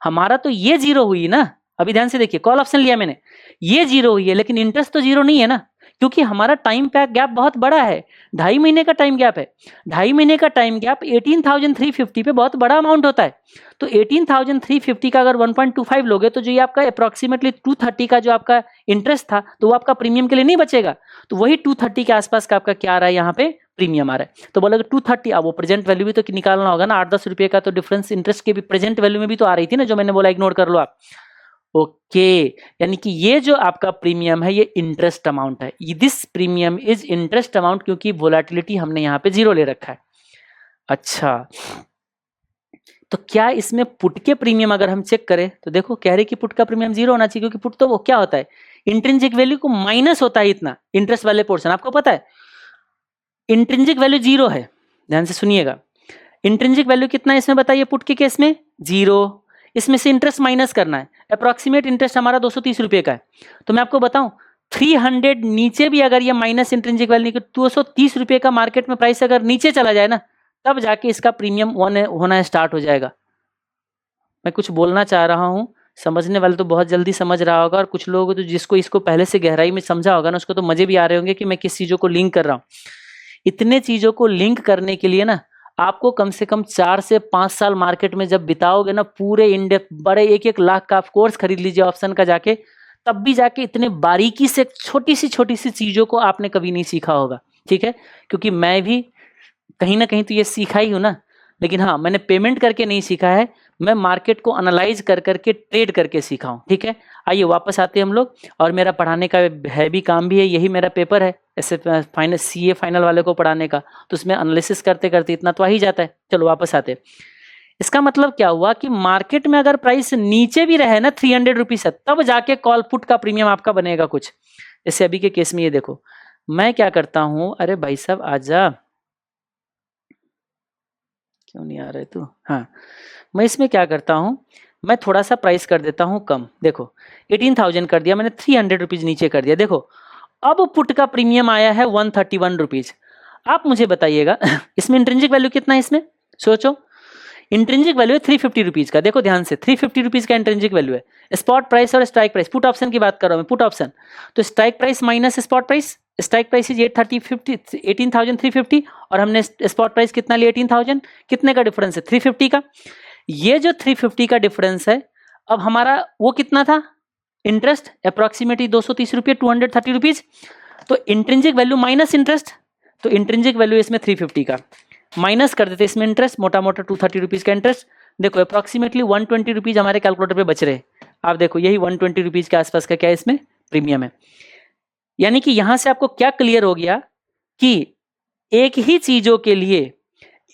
हमारा, तो ये जीरो हुई ना। अभी ध्यान से देखिए, कॉल ऑप्शन लिया मैंने, ये जीरो हुई है, लेकिन इंटरेस्ट तो जीरो नहीं है ना, क्योंकि हमारा टाइम गैप बहुत बड़ा है, 2.5 महीने का टाइम गैप है। 2.5 महीने का टाइम गैप 18,350 पे बहुत बड़ा अमाउंट होता है। तो 18,350 का अगर 1.25 लोगे तो जो ये आपका अप्रोक्सीमेटली 230 का जो आपका इंटरेस्ट था, तो वो आपका प्रीमियम के लिए नहीं बचेगा। तो वही 230 के आसपास का आपका क्या आ रहा है, यहाँ पे प्रीमियम आ रहा है। तो बोलोगे 230, अब वो प्रेजेंट वैल्यू भी तो निकालना होगा ना, 8-10 रुपये का तो डिफरेंस इंटरेस्ट के भी प्रेजेंट वैल्यू में भी तो आ रही थी ना, जो मैंने बोला इग्नोर कर लो आप। ओके, यानी कि ये जो आपका प्रीमियम है ये इंटरेस्ट अमाउंट है, this premium is interest amount, क्योंकि वोलेटिलिटी हमने यहाँ पे जीरो ले रखा है। अच्छा, तो क्या इसमें पुट के प्रीमियम अगर हम चेक करें तो देखो कह रहे कि पुट का प्रीमियम 0 होना चाहिए, क्योंकि पुट तो वो क्या होता है, इंट्रिंसिक वैल्यू को माइनस होता है इतना, इंटरेस्ट वाले पोर्शन आपको पता है। इंट्रिंसिक वैल्यू 0 है, ध्यान से सुनिएगा। इंट्रिंसिक वैल्यू कितना है इसमें बताइए, पुट के केस में 0, इसमें से इंटरेस्ट माइनस करना है। अप्रोक्सीमेट इंटरेस्ट हमारा 230 रुपए का है। तो मैं आपको बताऊं 300 नीचे भी अगर ये माइनस इंट्रिंसिक वैल्यू की 230 रुपए का मार्केट में प्राइस अगर नीचे चला जाए ना, तब जाके इसका प्रीमियम होना स्टार्ट हो जाएगा। मैं कुछ बोलना चाह रहा हूं, समझने वाले तो बहुत जल्दी समझ रहा होगा, और कुछ लोग तो जिसको इसको पहले से गहराई में समझा होगा ना, उसको तो मजे भी आ रहे होंगे कि मैं किस चीजों को लिंक कर रहा हूं। इतने चीजों को लिंक करने के लिए ना आपको कम से कम 4 से 5 साल मार्केट में जब बिताओगे ना, पूरे इंडेप्थ बड़े 1-1 लाख का आप कोर्स खरीद लीजिए ऑप्शन का जाके, तब भी जाके इतने बारीकी से छोटी सी चीजों को आपने कभी नहीं सीखा होगा। ठीक है, क्योंकि मैं भी कहीं ना कहीं तो ये सीखा ही हूं ना, लेकिन हाँ मैंने पेमेंट करके नहीं सीखा है, मैं मार्केट को एनालाइज कर करके ट्रेड करके सीखा हूं। ठीक है, आइए वापस आते हैं हम लोग, और मेरा पढ़ाने का है भी काम भी है, यही मेरा पेपर है ऐसे फाइनल सीए फाइनल वाले को पढ़ाने का, तो उसमें एनालिसिस करते करते इतना तो आ ही जाता है। चलो वापस आते हैं। इसका मतलब क्या हुआ कि मार्केट में अगर प्राइस नीचे भी रहे ना 300 रुपीज से, तब जाके कॉल पुट का प्रीमियम आपका बनेगा कुछ। जैसे अभी के केस में ये देखो, मैं क्या करता हूं, अरे भाई साहब आजा, क्यों नहीं आ रहे तू। हाँ, मैं इसमें क्या करता हूं, मैं थोड़ा सा प्राइस कर देता हूं कम। देखो 18,000 कर दिया मैंने, 300 रुपीज नीचे कर दिया। देखो अब पुट का प्रीमियम आया है 131 रुपीज। आप मुझे बताइएगा इसमें इंट्रिंसिक वैल्यू कितना है, इसमें सोचो। इंट्रिंसिक वैल्यू है 350 रुपीज का, देखो ध्यान से 350 रुपीज का इंट्रिंसिक वैल्यू है। स्पॉट प्राइस और स्ट्राइक प्राइस, पुट ऑप्शन की बात कर रहा हूं मैं, पुट ऑप्शन। तो strike price minus spot price, strike price is 18,350 और हमने स्पॉट प्राइस कितना लिया 18,000, कितने का डिफरेंस है 350 का। ये जो 350 का डिफरेंस है, अब हमारा वो कितना था इंटरेस्ट, अप्रोक्सीमेटली 230 रुपये, 230 रुपीज। तो इंट्रिंसिक वैल्यू माइनस इंटरेस्ट, तो इंट्रिंसिक वैल्यू इसमें 350 का माइनस कर देते इसमें इंटरेस्ट, मोटा मोटा 230 रुपीज का इंटरेस्ट। देखो अप्रोक्सीमेटली 120 रुपीज हमारे कैलकुलेटर पे बच रहे। आप देखो यही 120 रुपीज के आसपास का क्या इसमें प्रीमियम है। यानी कि यहां से आपको क्या क्लियर हो गया कि एक ही चीजों के लिए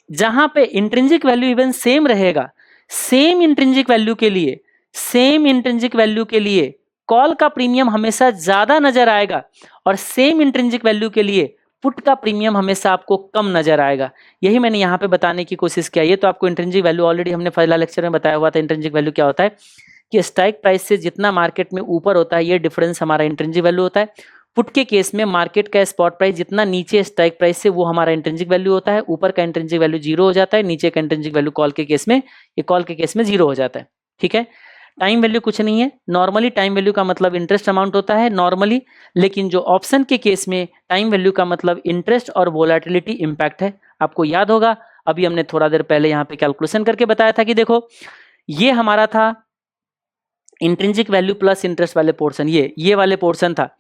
जहां पे इंट्रिंसिक वैल्यू इवन सेम रहेगा, सेम इंट्रिंसिक वैल्यू के लिए, सेम इंट्रिंसिक वैल्यू के लिए कॉल का प्रीमियम हमेशा ज्यादा नजर आएगा, और सेम इंट्रिंसिक वैल्यू के लिए पुट का प्रीमियम हमेशा आपको कम नजर आएगा। यही मैंने यहाँ पे बताने की कोशिश किया। ये तो आपको इंट्रिंसिक वैल्यू ऑलरेडी हमने पहला लेक्चर में बताया हुआ था। इंट्रिंसिक वैल्यू क्या होता है कि स्ट्राइक प्राइस से जितना मार्केट में ऊपर होता है, ये डिफरेंस हमारा इंट्रिंसिक वैल्यू होता है। पुट के केस में मार्केट का स्पॉट प्राइस जितना नीचे स्ट्राइक प्राइस से, वो हमारा इंट्रिंसिक वैल्यू होता है। ऊपर का इंट्रिंसिक वैल्यू 0 हो जाता है, नीचे का इंट्रिंसिक वैल्यू कॉल के केस में, ये कॉल के केस में 0 हो जाता है। ठीक है, टाइम वैल्यू कुछ नहीं है। नॉर्मली टाइम वैल्यू का मतलब इंटरेस्ट अमाउंट होता है नॉर्मली, लेकिन जो ऑप्शन के केस में टाइम वैल्यू का मतलब इंटरेस्ट और वोलेटिलिटी इंपैक्ट है। आपको याद होगा अभी हमने थोड़ा देर पहले यहाँ पे कैलकुलेशन करके बताया था कि देखो ये हमारा था इंट्रिंसिक वैल्यू प्लस इंटरेस्ट वाले पोर्शन, ये वाले पोर्शन था।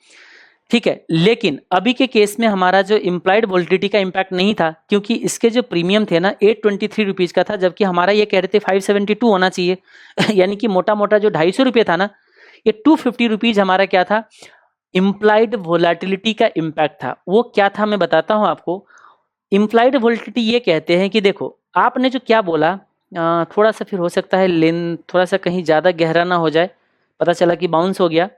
ठीक है, लेकिन अभी के केस में हमारा जो इम्प्लाइड वोलेटिलिटी का इंपैक्ट नहीं था, क्योंकि इसके जो प्रीमियम थे ना 823 रुपीज का था, जबकि हमारा ये कह रहे थे 572 होना चाहिए यानी कि मोटा मोटा जो 250 रुपये था ना, ये 250 रुपीज हमारा क्या था, इम्प्लाइड वोलेटिलिटी का इंपैक्ट था। वो क्या था मैं बताता हूं आपको। इम्प्लाइड वोलेटिलिटी ये कहते हैं कि देखो आपने जो क्या बोला, थोड़ा सा फिर हो सकता है लेन थोड़ा सा कहीं ज़्यादा गहरा ना हो जाए, पता चला कि बाउंस हो गया।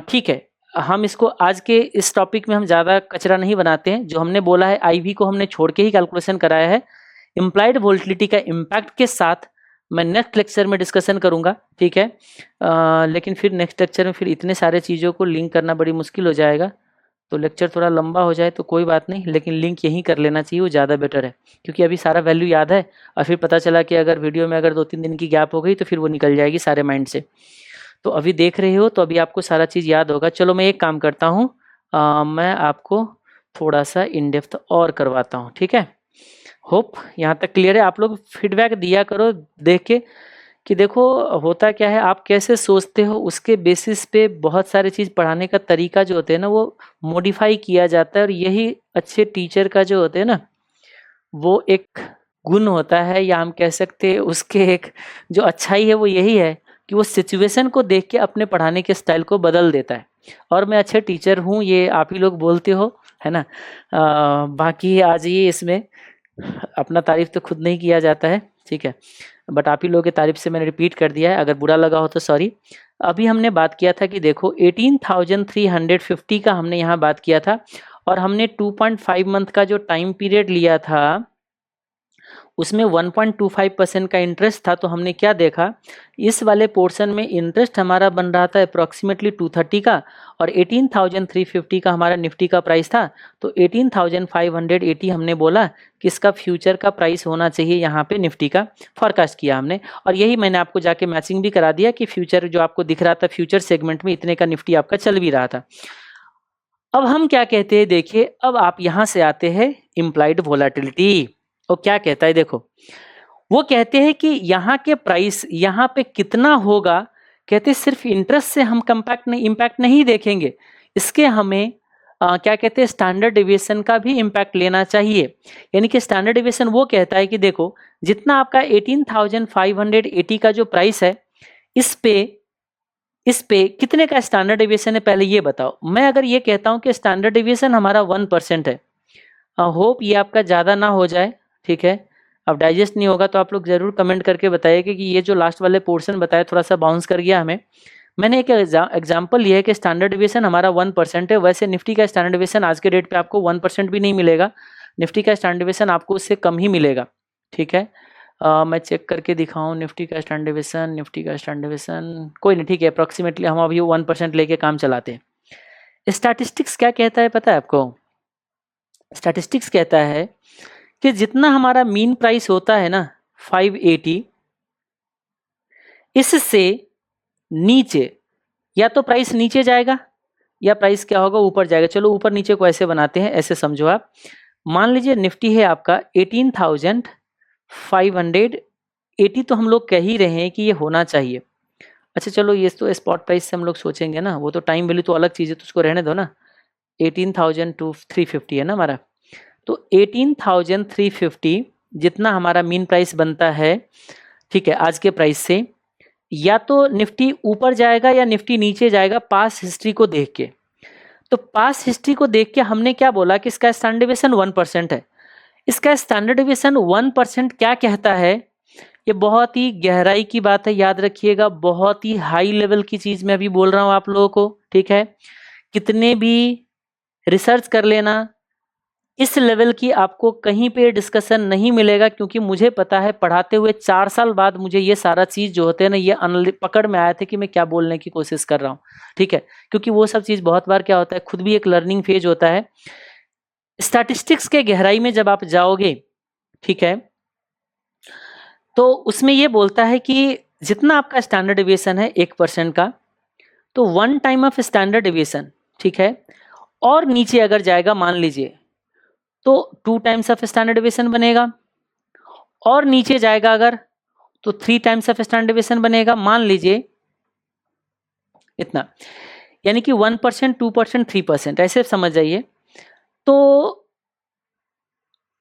ठीक है, हम इसको आज के इस टॉपिक में हम ज़्यादा कचरा नहीं बनाते हैं। जो हमने बोला है आईवी को हमने छोड़ के ही कैलकुलेशन कराया है। इम्प्लाइड वोलेटिलिटी का इम्पैक्ट के साथ मैं नेक्स्ट लेक्चर में डिस्कशन करूंगा। ठीक है, लेकिन फिर नेक्स्ट लेक्चर में फिर इतने सारे चीज़ों को लिंक करना बड़ी मुश्किल हो जाएगा, तो लेक्चर थोड़ा लंबा हो जाए तो कोई बात नहीं, लेकिन लिंक यहीं कर लेना चाहिए, वो ज़्यादा बेटर है। क्योंकि अभी सारा वैल्यू याद है, और फिर पता चला कि अगर वीडियो में अगर 2-3 दिन की गैप हो गई तो फिर वो निकल जाएगी सारे माइंड से। तो अभी देख रहे हो तो अभी आपको सारा चीज़ याद होगा। चलो मैं एक काम करता हूँ, मैं आपको थोड़ा सा इन डेप्थ और करवाता हूँ। ठीक है, होप यहाँ तक क्लियर है। आप लोग फीडबैक दिया करो देख के कि देखो होता क्या है, आप कैसे सोचते हो उसके बेसिस पे बहुत सारी चीज़ पढ़ाने का तरीका जो होते हैं ना वो मॉडिफाई किया जाता है। और यही अच्छे टीचर का जो होते हैं ना वो एक गुण होता है, या हम कह सकते हैं उसके एक जो अच्छाई है वो यही है कि वो सिचुएशन को देख के अपने पढ़ाने के स्टाइल को बदल देता है। और मैं अच्छे टीचर हूँ ये आप ही लोग बोलते हो, है ना। बाकी आज ये इसमें अपना तारीफ तो खुद नहीं किया जाता है। ठीक है, बट आप ही लोगों की तारीफ से मैंने रिपीट कर दिया है, अगर बुरा लगा हो तो सॉरी। अभी हमने बात किया था कि देखो 18,350 का हमने यहाँ बात किया था, और हमने 2.5 मंथ का जो टाइम पीरियड लिया था उसमें 1.25% का इंटरेस्ट था। तो हमने क्या देखा, इस वाले पोर्शन में इंटरेस्ट हमारा बन रहा था अप्रॉक्सीमेटली 230 का, और 18,350 का हमारा निफ्टी का प्राइस था। तो 18,580 हमने बोला कि इसका फ्यूचर का प्राइस होना चाहिए यहाँ पे, निफ्टी का फोरकास्ट किया हमने, और यही मैंने आपको जाके मैचिंग भी करा दिया कि फ्यूचर जो आपको दिख रहा था फ्यूचर सेगमेंट में इतने का निफ्टी आपका चल भी रहा था। अब हम क्या कहते हैं, देखिए अब आप यहां से आते हैं इम्प्लाइड वोलेटिलिटी। और क्या कहता है, देखो वो कहते हैं कि यहाँ के प्राइस यहाँ पे कितना होगा, कहते हैं सिर्फ इंटरेस्ट से हम इम्पैक्ट नहीं देखेंगे, इसके हमें क्या कहते हैं स्टैंडर्ड डेविएशन का भी इम्पैक्ट लेना चाहिए। यानी कि स्टैंडर्ड डेविएशन वो कहता है कि देखो जितना आपका 18,580 का जो प्राइस है, इस पे कितने का स्टैंडर्ड डेविएशन है, पहले ये बताओ। मैं अगर ये कहता हूं कि स्टैंडर्ड डेविएशन हमारा 1% है, होप ये आपका ज़्यादा ना हो जाए, ठीक है। अब डाइजेस्ट नहीं होगा तो आप लोग जरूर कमेंट करके बताइए कि ये जो लास्ट वाले पोर्शन बताया थोड़ा सा बाउंस कर गया हमें। मैंने एक एग्जांपल लिया है कि स्टैंडर्ड डेविएशन हमारा 1% है, वैसे निफ्टी का स्टैंडर्ड डेविएशन आज के डेट पे आपको 1% भी नहीं मिलेगा, निफ्टी का स्टैंडर्ड डेविएशन आपको उससे कम ही मिलेगा, ठीक है। मैं चेक करके दिखाऊं निफ्टी का स्टैंडर्ड डेविएशन, कोई नहीं, ठीक है, अप्रॉक्सीमेटली हम अभी 1% लेके काम चलाते हैं। स्टैटिस्टिक्स क्या कहता है पता है आपको, स्टैटिस्टिक्स कहता है कि जितना हमारा मीन प्राइस होता है ना 580, इससे नीचे या तो प्राइस नीचे जाएगा या प्राइस क्या होगा ऊपर जाएगा। चलो ऊपर नीचे को ऐसे बनाते हैं, ऐसे समझो आप, मान लीजिए निफ्टी है आपका 18,580, तो हम लोग कह ही रहे हैं कि ये होना चाहिए। अच्छा चलो ये तो स्पॉट प्राइस से हम लोग सोचेंगे ना, वो तो टाइम वैल्यू तो अलग चीज़ है, तो उसको रहने दो ना। 18,350 है ना हमारा, तो 18,350 जितना हमारा मीन प्राइस बनता है, ठीक है, आज के प्राइस से, या तो निफ्टी ऊपर जाएगा या निफ्टी नीचे जाएगा पास हिस्ट्री को देख के। तो पास हिस्ट्री को देख के हमने क्या बोला कि इसका स्टैंडर्ड डेविएशन 1% है। इसका स्टैंडर्ड डेविएशन 1% क्या कहता है, ये बहुत ही गहराई की बात है, याद रखिएगा, बहुत ही हाई लेवल की चीज मैं अभी बोल रहा हूं आप लोगों को, ठीक है। कितने भी रिसर्च कर लेना, इस लेवल की आपको कहीं पे डिस्कशन नहीं मिलेगा, क्योंकि मुझे पता है पढ़ाते हुए 4 साल बाद मुझे ये सारा चीज जो होते हैं ना, ये पकड़ में आया था कि मैं क्या बोलने की कोशिश कर रहा हूँ, ठीक है। क्योंकि वो सब चीज बहुत बार क्या होता है, खुद भी एक लर्निंग फेज होता है। स्टैटिस्टिक्स के गहराई में जब आप जाओगे, ठीक है, तो उसमें ये बोलता है कि जितना आपका स्टैंडर्ड डेविएशन है 1% का, तो 1 टाइम ऑफ स्टैंडर्ड डेविएशन, ठीक है, और नीचे अगर जाएगा मान लीजिए तो 2 टाइम्स ऑफ स्टैंडर्ड डेविएशन बनेगा, और नीचे जाएगा अगर तो 3 टाइम्स ऑफ स्टैंडर्ड डेविएशन बनेगा, मान लीजिए इतना, यानी कि 1%, 2%, 3%, ऐसे समझ जाइए। तो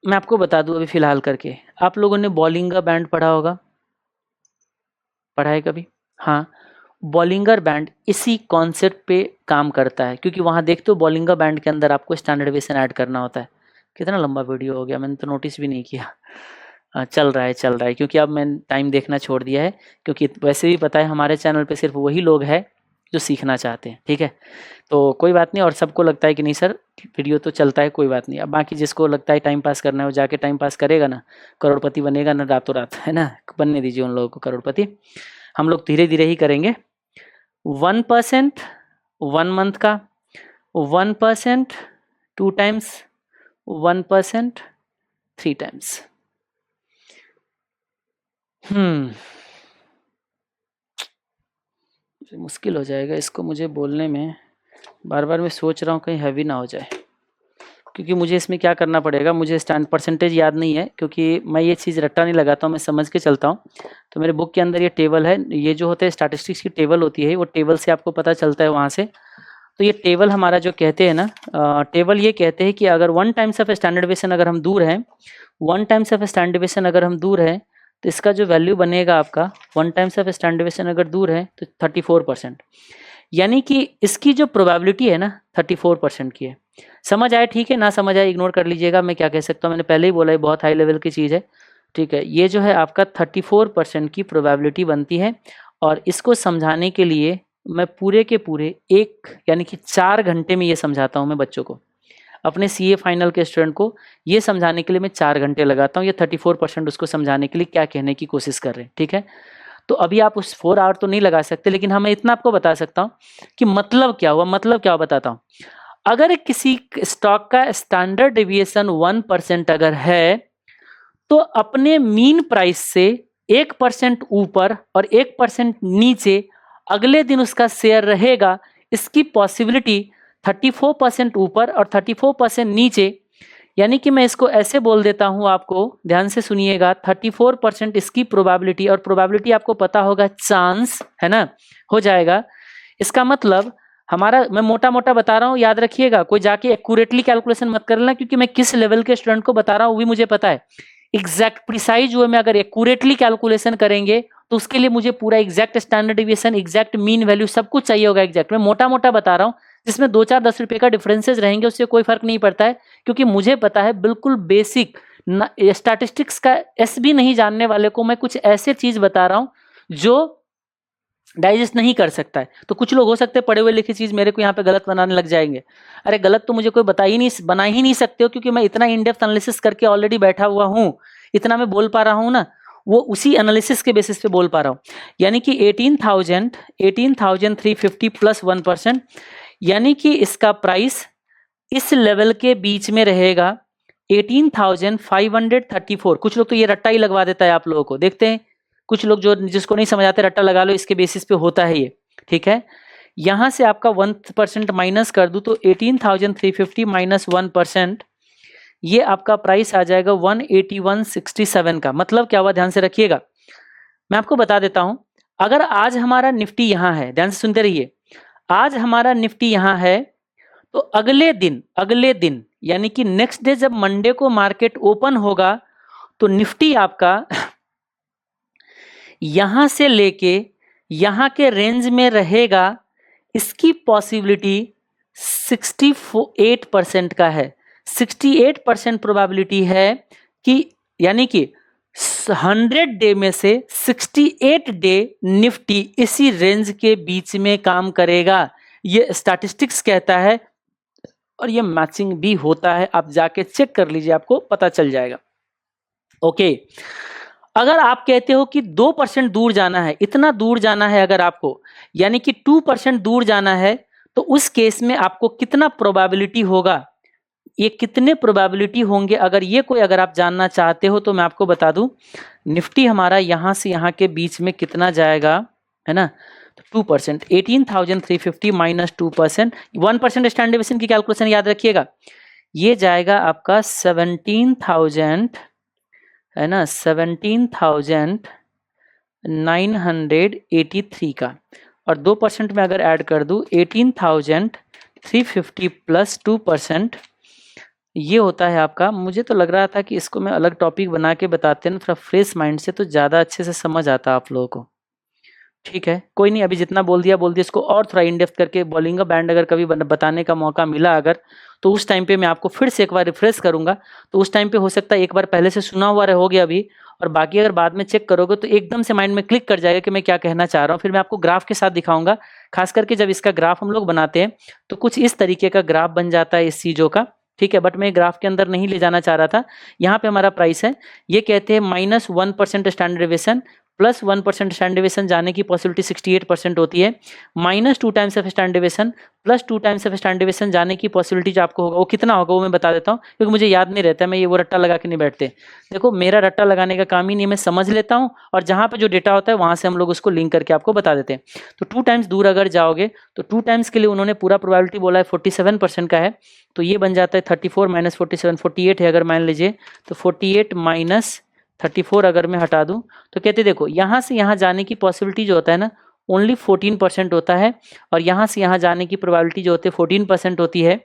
मैं आपको बता दूं अभी फिलहाल करके, आप लोगों ने बॉलिंगर बैंड पढ़ा होगा, पढ़ा है कभी? हाँ, बॉलिंगर बैंड इसी कॉन्सेप्ट पे काम करता है, क्योंकि वहां देखते हो बॉलिंगर बैंड के अंदर आपको स्टैंडर्ड डेविएशन ऐड करना होता है। कितना लंबा वीडियो हो गया, मैंने तो नोटिस भी नहीं किया। चल रहा है, क्योंकि अब मैंने टाइम देखना छोड़ दिया है, क्योंकि वैसे भी पता है हमारे चैनल पे सिर्फ वही लोग हैं जो सीखना चाहते हैं, ठीक है। तो कोई बात नहीं, और सबको लगता है कि नहीं सर वीडियो तो चलता है, कोई बात नहीं। अब बाकी जिसको लगता है टाइम पास करना है वो जाके टाइम पास करेगा ना, करोड़पति बनेगा ना रातों रात, है ना, बनने दीजिए उन लोगों को करोड़पति, हम लोग धीरे धीरे ही करेंगे। 1% 1 मंथ का, 1% 2 टाइम्स, 1% 3 टाइम्स। मुश्किल हो जाएगा इसको मुझे बोलने में, बार बार मैं सोच रहा हूँ कहीं हैवी ना हो जाए, क्योंकि मुझे इसमें क्या करना पड़ेगा, मुझे स्टैंड परसेंटेज याद नहीं है, क्योंकि मैं ये चीज़ रट्टा नहीं लगाता हूँ, मैं समझ के चलता हूँ। तो मेरे बुक के अंदर ये टेबल है, ये जो होता है स्टैटिस्टिक्स की टेबल होती है, वो टेबल से आपको पता चलता है वहाँ से। तो ये टेबल हमारा जो कहते हैं ना, टेबल ये कहते हैं कि अगर 1 टाइम्स ऑफ स्टैंडर्ड डेविएशन अगर हम दूर हैं, 1 टाइम्स ऑफ स्टैंडर्ड डेविएशन अगर हम दूर हैं, तो इसका जो वैल्यू बनेगा आपका 1 टाइम्स ऑफ स्टैंडर्ड डेविएशन अगर दूर है तो 34%, यानी कि इसकी जो प्रोबेबिलिटी है ना 34% की है। समझ आए? ठीक है, ना समझ आए इग्नोर कर लीजिएगा, मैं क्या कह सकता हूँ, मैंने पहले ही बोला है बहुत हाई लेवल की चीज़ है, ठीक है, ये जो है आपका 34% की प्रोबेबिलिटी बनती है। और इसको समझाने के लिए मैं पूरे के पूरे 1 यानी कि 4 घंटे में ये समझाता हूँ मैं बच्चों को। अपने सीए फाइनल के स्टूडेंट को ये समझाने के लिए मैं 4 घंटे लगाता हूँ, ये 34% उसको समझाने के लिए क्या कहने की कोशिश कर रहे हैं, ठीक है। तो अभी आप उस 4 आवर तो नहीं लगा सकते, लेकिन हाँ मैं इतना आपको बता सकता हूँ कि मतलब क्या हुआ, मतलब क्या हुआ बताता हूँ। अगर किसी स्टॉक का स्टैंडर्ड डेविएशन 1% अगर है, तो अपने मीन प्राइस से 1% ऊपर और 1% नीचे अगले दिन उसका शेयर रहेगा, इसकी पॉसिबिलिटी 34% ऊपर और 34% नीचे, यानी कि मैं इसको ऐसे बोल देता हूं आपको, ध्यान से सुनिएगा, 34% इसकी प्रोबेबिलिटी, और प्रोबेबिलिटी आपको पता होगा चांस है ना, हो जाएगा। इसका मतलब हमारा, मैं मोटा मोटा बता रहा हूं, याद रखिएगा, कोई जाके एक्यूरेटली कैलकुलेशन मत कर लेना, क्योंकि मैं किस लेवल के स्टूडेंट को बता रहा हूं वो भी मुझे पता है। एग्जैक्ट प्रिसाइज वे में अगर एक्यूरेटली कैलकुलेशन करेंगे तो उसके लिए मुझे पूरा exact standard deviation, exact mean value सब कुछ चाहिए होगा एग्जैक्ट। मैं मोटा मोटा बता रहा हूं, जिसमें 2-4 10 रुपए का डिफरेंसेस रहेंगे, उससे कोई फर्क नहीं पड़ता है, क्योंकि मुझे पता है बिल्कुल बेसिक स्टैटिस्टिक्स का एस भी नहीं जानने वाले को मैं कुछ ऐसे चीज बता रहा हूं जो डाइजेस्ट नहीं कर सकता है। तो कुछ लोग हो सकते हैं पढ़े हुए लिखी चीज मेरे को यहाँ पे गलत बनाने लग जाएंगे। अरे गलत तो मुझे कोई बना ही नहीं सकते हो, क्योंकि मैं इतना इन डेप्थ एनालिसिस करके ऑलरेडी बैठा हुआ हूँ, इतना मैं बोल पा रहा हूँ ना, वो उसी एनालिसिस के बेसिस पे बोल पा रहा हूँ। यानी कि 18,350 प्लस 1%, यानी कि इसका प्राइस इस लेवल के बीच में रहेगा 18,534। कुछ लोग तो ये रट्टा ही लगवा देता है आप लोगों को, देखते हैं कुछ लोग जो जिसको नहीं समझ आते, रट्टा लगा लो, इसके बेसिस पे होता है ये, ठीक है। यहां से आपका 1% माइनस कर दूं तो 18,350 माइनस 1%, ये आपका प्राइस आ जाएगा 181.67 का। मतलब क्या हुआ, ध्यान से रखिएगा, मैं आपको बता देता हूं। अगर आज हमारा निफ्टी यहां है, ध्यान से सुनते रहिए, आज हमारा निफ्टी यहां है, तो अगले दिन यानी कि नेक्स्ट डे जब मंडे को मार्केट ओपन होगा, तो निफ्टी आपका यहां से लेके यहां के रेंज में रहेगा। इसकी पॉसिबिलिटी 68% का है। 68% प्रोबेबिलिटी है कि, यानी कि 100 डे में से 68 डे निफ्टी इसी रेंज के बीच में काम करेगा, ये स्टैटिस्टिक्स कहता है, और ये मैचिंग भी होता है। आप जाके चेक कर लीजिए, आपको पता चल जाएगा। ओके, अगर आप कहते हो कि 2% दूर जाना है, इतना दूर जाना है अगर आपको, यानी कि 2% दूर जाना है, तो उस केस में आपको कितना प्रोबेबिलिटी होगा, ये कितने प्रोबेबिलिटी होंगे, अगर आप जानना चाहते हो तो मैं आपको बता दूं, निफ्टी हमारा यहां से यहां के बीच में कितना जाएगा, है ना, तो 2%, 18,350 माइनस 2%, 1% स्टैंडर्ड डेविएशन की कैलकुलेशन याद रखिएगा, ये जाएगा आपका 17,000, है ना, 17,983 का। और 2% में अगर ऐड कर दूं 18,350 प्लस 2%, ये होता है आपका। मुझे तो लग रहा था कि इसको मैं अलग टॉपिक बना के बताते हैं ना, थोड़ा फ्रेश माइंड से, तो ज़्यादा अच्छे से समझ आता आप लोगों को। ठीक है, कोई नहीं, अभी जितना बोल दिया, इसको और थोड़ा इन डेप्थ करके बोलिंगा बैंड, अगर कभी बताने का मौका मिला अगर, तो उस टाइम पे मैं आपको फिर से एक बार रिफ्रेश करूंगा। तो उस टाइम पे हो सकता है एक बार पहले से सुना हुआ रहोगे अभी, और बाकी अगर बाद में चेक करोगे तो एकदम से माइंड में क्लिक कर जाएगा कि मैं क्या कहना चाह रहा हूँ। फिर मैं आपको ग्राफ के साथ दिखाऊंगा, खास करके जब इसका ग्राफ हम लोग बनाते हैं तो कुछ इस तरीके का ग्राफ बन जाता है इस चीज़ों का। ठीक है, बट मैं ग्राफ के अंदर नहीं ले जाना चाह रहा था। यहाँ पे हमारा प्राइस है, ये कहते हैं -1% standard deviation plus 1% standard deviation जाने की पॉसिबिलिटी 68% होती है, -2 times of standard deviation plus 2 times of standard deviation जाने की पॉसिबिलिटी जो आपको होगा वो कितना होगा, वो मैं बता देता हूँ, क्योंकि मुझे याद नहीं रहता है, मैं ये वो रट्टा लगा के नहीं बैठते। देखो मेरा रट्टा लगाने का काम ही नहीं है, मैं समझ लेता हूँ और जहाँ पे जो डेटा होता है वहाँ से हम लोग उसको लिंक करके आपको बता देते हैं। तो 2 टाइम्स दूर अगर जाओगे तो 2 टाइम्स के लिए उन्होंने पूरा प्रोबेबिलिटी बोला है 47% का है, तो ये बन जाता है 34 माइनस 47, 48 है अगर मान लीजिए, तो 48 माइनस 34 अगर मैं हटा दूं तो कहते देखो यहाँ से यहाँ जाने की पॉसिबिलिटी जो होता है ना ओनली 14% होता है, और यहाँ से यहाँ जाने की प्रोबेबिलिटी जो होती है 14% होती है।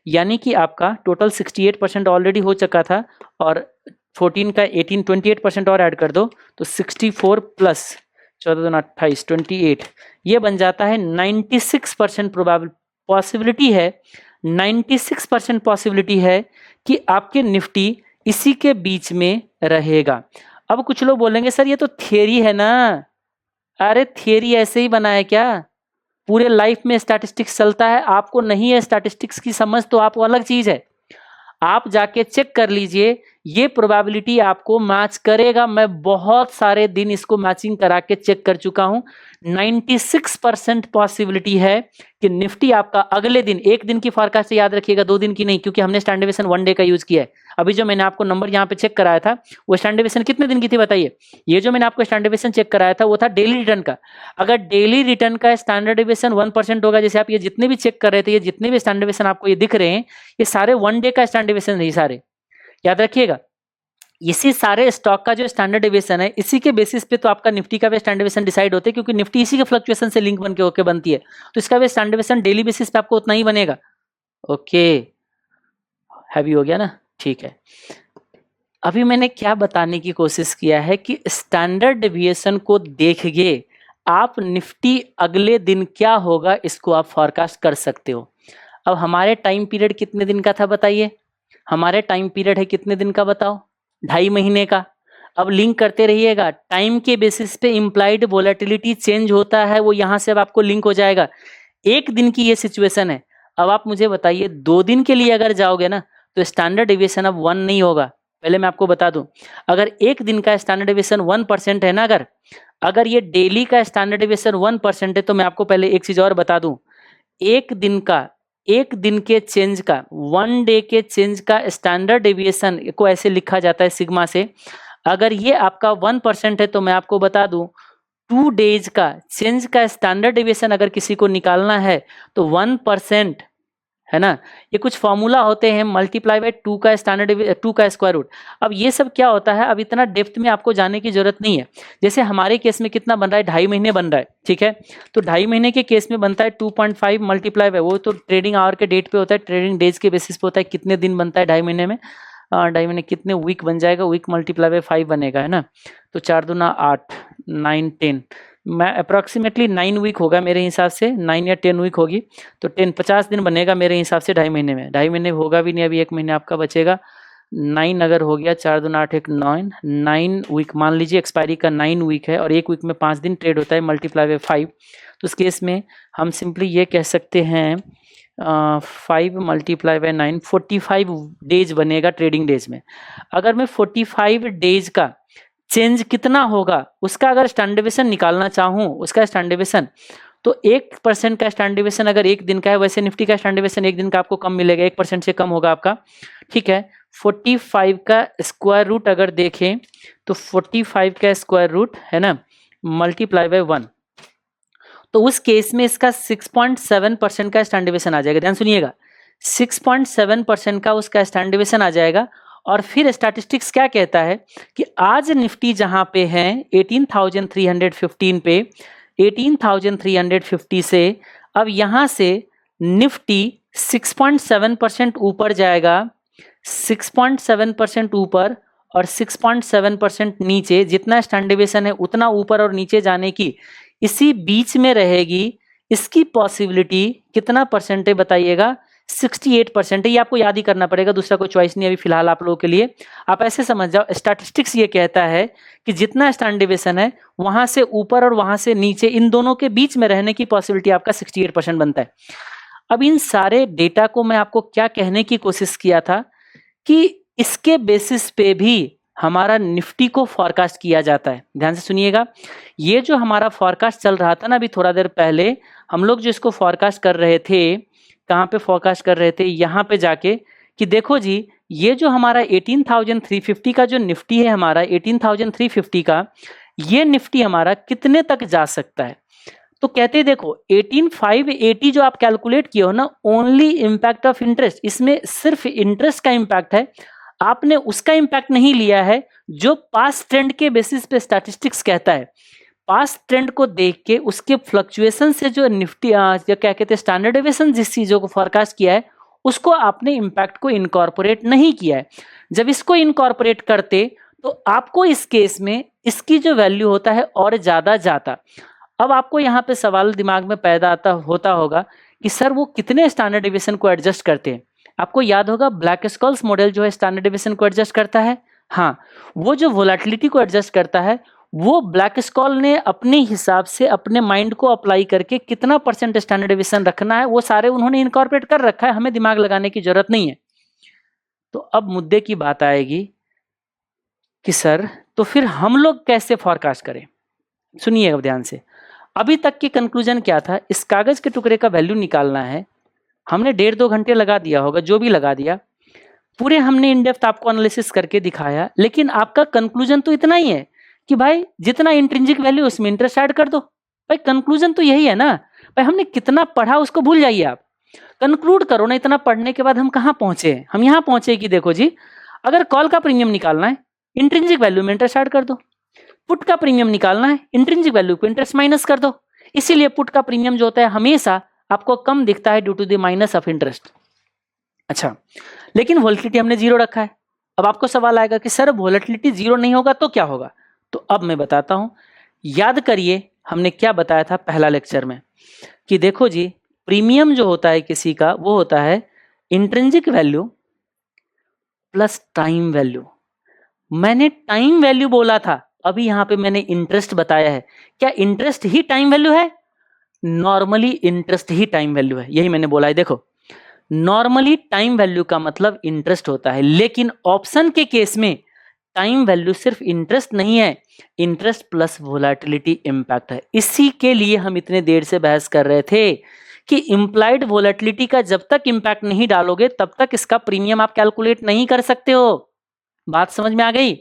यानी कि आपका टोटल 68% ऑलरेडी हो चुका था, और 14 का 28% और ऐड कर दो तो 64 प्लस 14 28 28, ये बन जाता है 96% पॉसिबिलिटी है, 96% पॉसिबिलिटी है कि आपके निफ्टी इसी के बीच में रहेगा। अब कुछ लोग बोलेंगे सर ये तो थियरी है ना। अरे थियरी ऐसे ही बना है क्या? पूरे लाइफ में स्टैटिस्टिक्स चलता है, आपको नहीं है स्टैटिस्टिक्स की समझ तो आपको अलग चीज है। आप जाके चेक कर लीजिए, ये प्रोबेबिलिटी आपको मैच करेगा। मैं बहुत सारे दिन इसको मैचिंग करा के चेक कर चुका हूं। 96% पॉसिबिलिटी है कि निफ्टी आपका अगले दिन, एक दिन की फोरकास्ट याद रखिएगा, 2 दिन की नहीं, क्योंकि हमने स्टैंडर्ड डेविएशन 1 डे का यूज किया है। अभी जो मैंने आपको नंबर यहाँ पे चेक कराया था वो स्टैंडर्ड डेविएशन कितने दिन की थी बताइए? ये जो मैंने आपको स्टैंडर्ड डेविएशन चेक कराया था वो था डेली रिटर्न का। अगर डेली रिटर्न का स्टैंडर्ड डेविएशन 1% होगा, जैसे आप ये जितने भी चेक कर रहे थे, ये जितने भी स्टैंडर्ड डेविएशन आपको ये दिख रहे हैं, ये सारे 1 डे का स्टैंडर्ड डेविएशन नहीं, सारे याद रखिएगा। इसी सारे स्टॉक का जो स्टैंडर्ड डेविएशन है, इसी के बेसिस पे तो आपका निफ्टी का भी स्टैंडर्ड डेविएशन डिसाइड होते हैं, क्योंकि निफ्टी इसी के फ्लक्चुएशन से लिंक बन के होके बनती है, तो इसका भी स्टैंडर्ड डेविएशन डेली बेसिस पे आपको उतना ही बनेगा। ओके, हैवी हो गया ना? ठीक है। अभी मैंने क्या बताने की कोशिश किया है कि स्टैंडर्ड डेविएशन को देखिए आप निफ्टी अगले दिन क्या होगा इसको आप फॉरकास्ट कर सकते हो। अब हमारे टाइम पीरियड कितने दिन का था बताइए? हमारे टाइम पीरियड है कितने दिन का बताओ? 2.5 महीने का। अब लिंक करते रहिएगा, टाइम के बेसिस पे इम्प्लाइड वोलेटिलिटी चेंज होता है, वो यहां से अब आपको लिंक हो जाएगा। 1 दिन की ये सिचुएशन है। अब आप मुझे बताइए 2 दिन के लिए अगर जाओगे ना तो स्टैंडर्ड डेविएशन अब 1 नहीं होगा। पहले मैं आपको बता दूं, अगर 1 दिन का स्टैंडर्ड डेविएशन 1% है ना, अगर ये डेली का स्टैंडर्ड डेविएशन 1% है, तो मैं आपको पहले एक चीज और बता दूं, एक दिन के चेंज का, 1 डे के चेंज का स्टैंडर्ड डेविएशन को ऐसे लिखा जाता है सिग्मा से। अगर ये आपका 1% है तो मैं आपको बता दूं 2 डेज का चेंज का स्टैंडर्ड डेविएशन अगर किसी को निकालना है तो 1%, है ना, ये कुछ फॉर्मूला होते हैं, मल्टीप्लाई बाय 2 का स्टैंडर्ड 2 का स्क्वायर रूट। अब ये सब क्या होता है, अब इतना डेप्थ में आपको जाने की जरूरत नहीं है। जैसे हमारे केस में कितना बन रहा है, 2.5 महीने बन रहा है, ठीक है, तो 2.5 महीने के केस में बनता है 2.5 मल्टीप्लाई बाय, वो तो ट्रेडिंग आवर के डेट पे होता है, ट्रेडिंग डेज के बेसिस पे होता है, कितने दिन बनता है 2.5 महीने में, 2.5 महीने कितने वीक बन जाएगा, वीक मल्टीप्लाई बाय 5 बनेगा, है ना, तो 4 दूना 8, 9 10, मैं अप्रॉक्सीमेटली 9 वीक होगा मेरे हिसाब से, 9 या 10 वीक होगी, तो 50 दिन बनेगा मेरे हिसाब से 2.5 महीने में। 2.5 महीने होगा भी नहीं, अभी 1 महीने आपका बचेगा। 9 अगर हो गया, 4 दूना 8 1 9 वीक मान लीजिए, एक्सपायरी का 9 वीक है और 1 वीक में 5 दिन ट्रेड होता है, मल्टीप्लाई बाय 5, तो उस केस में हम सिंपली ये कह सकते हैं 5 मल्टीप्लाई बाय 9, 45 डेज बनेगा ट्रेडिंग डेज में। अगर मैं 45 डेज का चेंज कितना होगा उसका अगर स्टैंडर्ड डेविएशन निकालना चाहूँ, उसका स्टैंडर्ड डेविएशन, तो 1% का स्टैंडर्ड डेविएशन अगर 1 दिन का है, वैसे निफ्टी का स्टैंडर्ड डेविएशन 1 दिन का आपको कम मिलेगा, 1% से कम होगा आपका, ठीक है। 45 का स्क्वायर रूट अगर देखें तो 45 का स्क्वायर रूट, है ना, मल्टीप्लाई बाय 1, तो उस केस में इसका 6.7% का स्टैंडर्ड डेविएशन आ जाएगा। ध्यान सुनिएगा, 6.7% का उसका स्टैंडर्ड डेविएशन आ जाएगा। और फिर स्टैटिस्टिक्स क्या कहता है कि आज निफ्टी जहां पे है 18,315 पे, 18,350 से अब यहां से निफ्टी 6.7% ऊपर जाएगा, 6.7% ऊपर और 6.7% नीचे, जितना स्टैंडर्ड डेविएशन है उतना ऊपर और नीचे जाने की इसी बीच में रहेगी। इसकी पॉसिबिलिटी कितना परसेंट है बताइएगा? 68% है। ये आपको याद ही करना पड़ेगा, दूसरा कोई चॉइस नहीं अभी फिलहाल आप लोगों के लिए। आप ऐसे समझ जाओ, स्टैटिस्टिक्स ये कहता है कि जितना स्टैंडर्ड डेविएशन है वहां से ऊपर और वहां से नीचे, इन दोनों के बीच में रहने की पॉसिबिलिटी आपका 68% बनता है। अब इन सारे डेटा को मैं आपको क्या कहने की कोशिश किया था कि इसके बेसिस पे भी हमारा निफ्टी को फॉरकास्ट किया जाता है। ध्यान से सुनिएगा, ये जो हमारा फॉरकास्ट चल रहा था ना अभी थोड़ा देर पहले, हम लोग जो इसको फॉरकास्ट कर रहे थे, कहाँ पे फोरकास्ट कर रहे थे, यहाँ पे जाके कि देखो जी ये जो हमारा 18,350 का जो निफ्टी है, हमारा 18,350 का ये निफ्टी हमारा कितने तक जा सकता है। तो कहते हैं देखो 18,580 जो आप कैलकुलेट किए हो ना, ओनली इम्पैक्ट ऑफ इंटरेस्ट, इसमें सिर्फ इंटरेस्ट का इम्पैक्ट है, आपने उसका इम्पैक्ट नहीं लिया है जो पास्ट ट्रेंड के बेसिस पे स्टैटिस्टिक्स कहता है। पास्ट ट्रेंड को देख के उसके फ्लक्चुएशन से जो निफ्टी क्या कहते हैं स्टैंडर्ड डेविएशन जिस चीजों को फोरकास्ट किया है उसको आपने इम्पैक्ट को इनकॉर्पोरेट नहीं किया है। जब इसको इनकॉर्पोरेट करते तो आपको इस केस में इसकी जो वैल्यू होता है और ज्यादा जाता। अब आपको यहाँ पे सवाल दिमाग में पैदा होता होगा कि सर वो कितने स्टैंडर्ड डेविएशन को एडजस्ट करते हैं। आपको याद होगा ब्लैक स्कॉल्स मॉडल जो है स्टैंडर्ड डेविएशन को एडजस्ट करता है, हाँ, वो जो वोलेटिलिटी को एडजस्ट करता है वो ब्लैक स्कॉल ने अपने हिसाब से अपने माइंड को अप्लाई करके कितना परसेंट स्टैंडर्ड डेविएशन रखना है वो सारे उन्होंने इनकॉर्पोरेट कर रखा है, हमें दिमाग लगाने की जरूरत नहीं है। तो अब मुद्दे की बात आएगी कि सर तो फिर हम लोग कैसे फॉरकास्ट करें। सुनिए ध्यान से, अभी तक की कंक्लूजन क्या था, इस कागज के टुकड़े का वैल्यू निकालना है, हमने 1.5-2 घंटे लगा दिया होगा, जो भी लगा दिया, पूरे हमने इन डेप्थ आपको एनालिसिस करके दिखाया, लेकिन आपका कंक्लूजन तो इतना ही है कि भाई जितना इंट्रिंसिक वैल्यू उसमें इंटरेस्ट ऐड कर दो। भाई कंक्लूजन तो यही है ना, भाई हमने कितना पढ़ा उसको भूल जाइए, आप कंक्लूड करो ना। इतना पढ़ने के बाद हम कहाँ पहुंचे, हम यहाँ पहुंचे कि देखो जी, अगर कॉल का प्रीमियम निकालना है इंट्रिंसिक वैल्यू में इंटरेस्ट ऐड कर दो, पुट का प्रीमियम निकालना है इंट्रिंसिक वैल्यू को इंटरेस्ट माइनस कर दो। इसीलिए पुट का प्रीमियम जो होता है हमेशा आपको कम दिखता है due to the minus of interest. अच्छा, लेकिन वोलेटिलिटी हमने जीरो रखा है। अब आपको सवाल आएगा कि सर वोलेटिलिटी जीरो नहीं होगा तो क्या होगा, तो अब मैं बताता हूं। याद करिए हमने क्या बताया था पहला लेक्चर में कि देखो जी, प्रीमियम जो होता है किसी का वो होता है intrinsic value plus time value. मैंने टाइम वैल्यू बोला था, अभी यहां पे मैंने इंटरेस्ट बताया है। क्या इंटरेस्ट ही टाइम वैल्यू है? नॉर्मली इंटरेस्ट ही टाइम वैल्यू है, यही मैंने बोला है। देखो नॉर्मली टाइम वैल्यू का मतलब इंटरेस्ट होता है, लेकिन ऑप्शन के केस में टाइम वैल्यू सिर्फ इंटरेस्ट नहीं है, इंटरेस्ट प्लस वोलेटिलिटी इंपैक्ट है। इसी के लिए हम इतने देर से बहस कर रहे थे कि इंप्लाइड वोलेटिलिटी का जब तक इंपैक्ट नहीं डालोगे तब तक इसका प्रीमियम आप कैलकुलेट नहीं कर सकते हो। बात समझ में आ गई?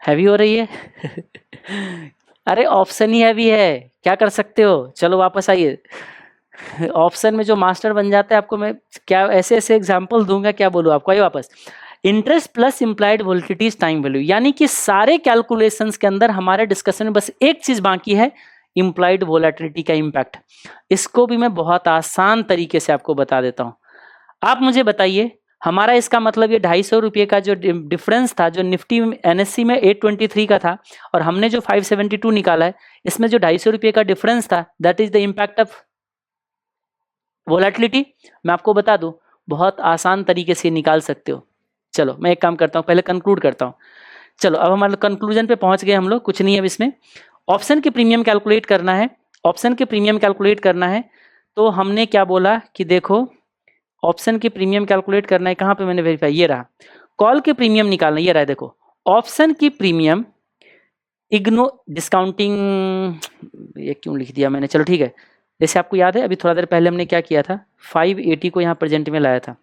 हैवी हो रही है? अरे ऑप्शन ही हैवी है, क्या कर सकते हो। चलो वापस आइए, ऑप्शन में जो मास्टर बन जाता है आपको मैं क्या ऐसे ऐसे एग्जांपल दूंगा, क्या बोलूं आपको। आइए वापस, interest plus implied volatility time value, यानी कि सारे कैलकुलेशंस के अंदर हमारे डिस्कशन में बस एक चीज बाकी है, इंप्लाइड वोलेटिलिटी का इंपैक्ट। इसको भी मैं बहुत आसान तरीके से आपको बता देता हूं। आप मुझे बताइए, हमारा इसका मतलब ये 250 रुपये का जो डिफरेंस था, जो निफ्टी एनएससी में 823 का था और हमने जो 572 निकाला है, इसमें जो 250 रुपये का डिफरेंस था, that is the impact of volatility. मैं आपको बता दूं, बहुत आसान तरीके से निकाल सकते हो। चलो मैं एक काम करता हूं, पहले कंक्लूड करता हूं। चलो अब हमारे कंक्लूजन पे पहुंच गए हम लोग, कुछ नहीं है अब इसमें। ऑप्शन के प्रीमियम कैलकुलेट करना है, ऑप्शन के प्रीमियम कैलकुलेट करना है, तो हमने क्या बोला कि देखो ऑप्शन के प्रीमियम कैलकुलेट करना है, कहां पे मैंने वेरीफाई, ये रहा। कॉल के प्रीमियम निकालना, ये रहा। देखो ऑप्शन की प्रीमियम इग्नो डिस्काउंटिंग, ये क्यों लिख दिया मैंने, चलो ठीक है। जैसे आपको याद है अभी थोड़ा देर पहले हमने क्या किया था, 580 को यहाँ प्रेजेंट में लाया था,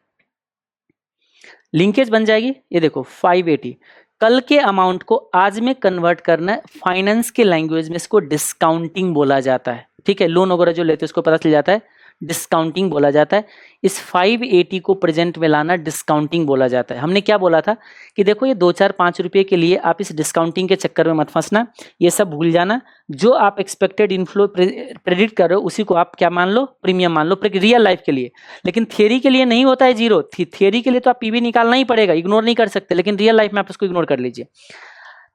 लिंकेज बन जाएगी। ये देखो 580 कल के अमाउंट को आज में कन्वर्ट करना है, फाइनेंस के लैंग्वेज में इसको डिस्काउंटिंग बोला जाता है। ठीक है, लोन वगैरह जो लेते हैं उसको पता चल जाता है, डिस्काउंटिंग बोला जाता है। इस 580 को प्रेजेंट में लाना डिस्काउंटिंग बोला जाता है। हमने क्या बोला था कि देखो ये 2-4-5 रुपए के लिए आप इस डिस्काउंटिंग के चक्कर में मत फंसना, ये सब भूल जाना। जो आप एक्सपेक्टेड इनफ्लो प्रेडिक्ट कर रहे हो उसी को आप क्या मान लो, प्रीमियम मान लो रियल लाइफ के लिए। लेकिन थियरी के लिए नहीं होता है जीरो, थियरी के लिए तो आप पीवी निकालना ही पड़ेगा, इग्नोर नहीं कर सकते, लेकिन रियल लाइफ में आप उसको इग्नोर कर लीजिए।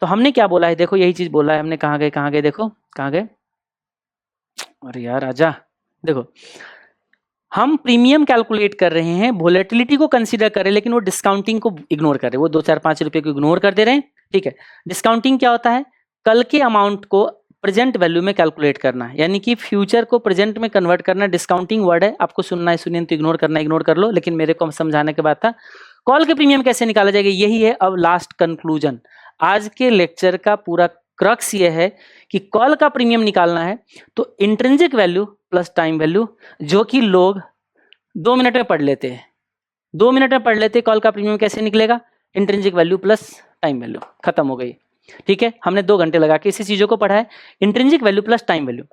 तो हमने क्या बोला है, देखो यही चीज बोला है हमने, कहाँ गए देखो कहाँ गए, अरे यार आजा। देखो हम प्रीमियम कैलकुलेट कर रहे हैं, वोलेटिलिटी को कंसीडर कर रहे हैं, लेकिन वो डिस्काउंटिंग को इग्नोर कर रहे हैं, वो 2-4-5 रुपए को इग्नोर कर दे रहे हैं। ठीक है, डिस्काउंटिंग क्या होता है, कल के अमाउंट को प्रेजेंट वैल्यू में कैलकुलेट करना है, यानी कि फ्यूचर को प्रेजेंट में कन्वर्ट करना। डिस्काउंटिंग वर्ड है, आपको सुनना है सुनिए, तो इग्नोर करना इग्नोर कर लो, लेकिन मेरे को समझाने के बाद था। कॉल के प्रीमियम कैसे निकाला जाएगा, यही है अब लास्ट कंक्लूजन। आज के लेक्चर का पूरा क्रक्स ये है कि कॉल का प्रीमियम निकालना है तो intrinsic value plus time value, जो कि लोग 2 मिनट में पढ़ लेते हैं, 2 मिनट में पढ़ लेते हैं। कॉल का प्रीमियम कैसे निकलेगा, intrinsic value plus time value, खत्म हो गई। ठीक है, हमने 2 घंटे लगा के इसी चीजों को पढ़ा है, intrinsic value plus time value.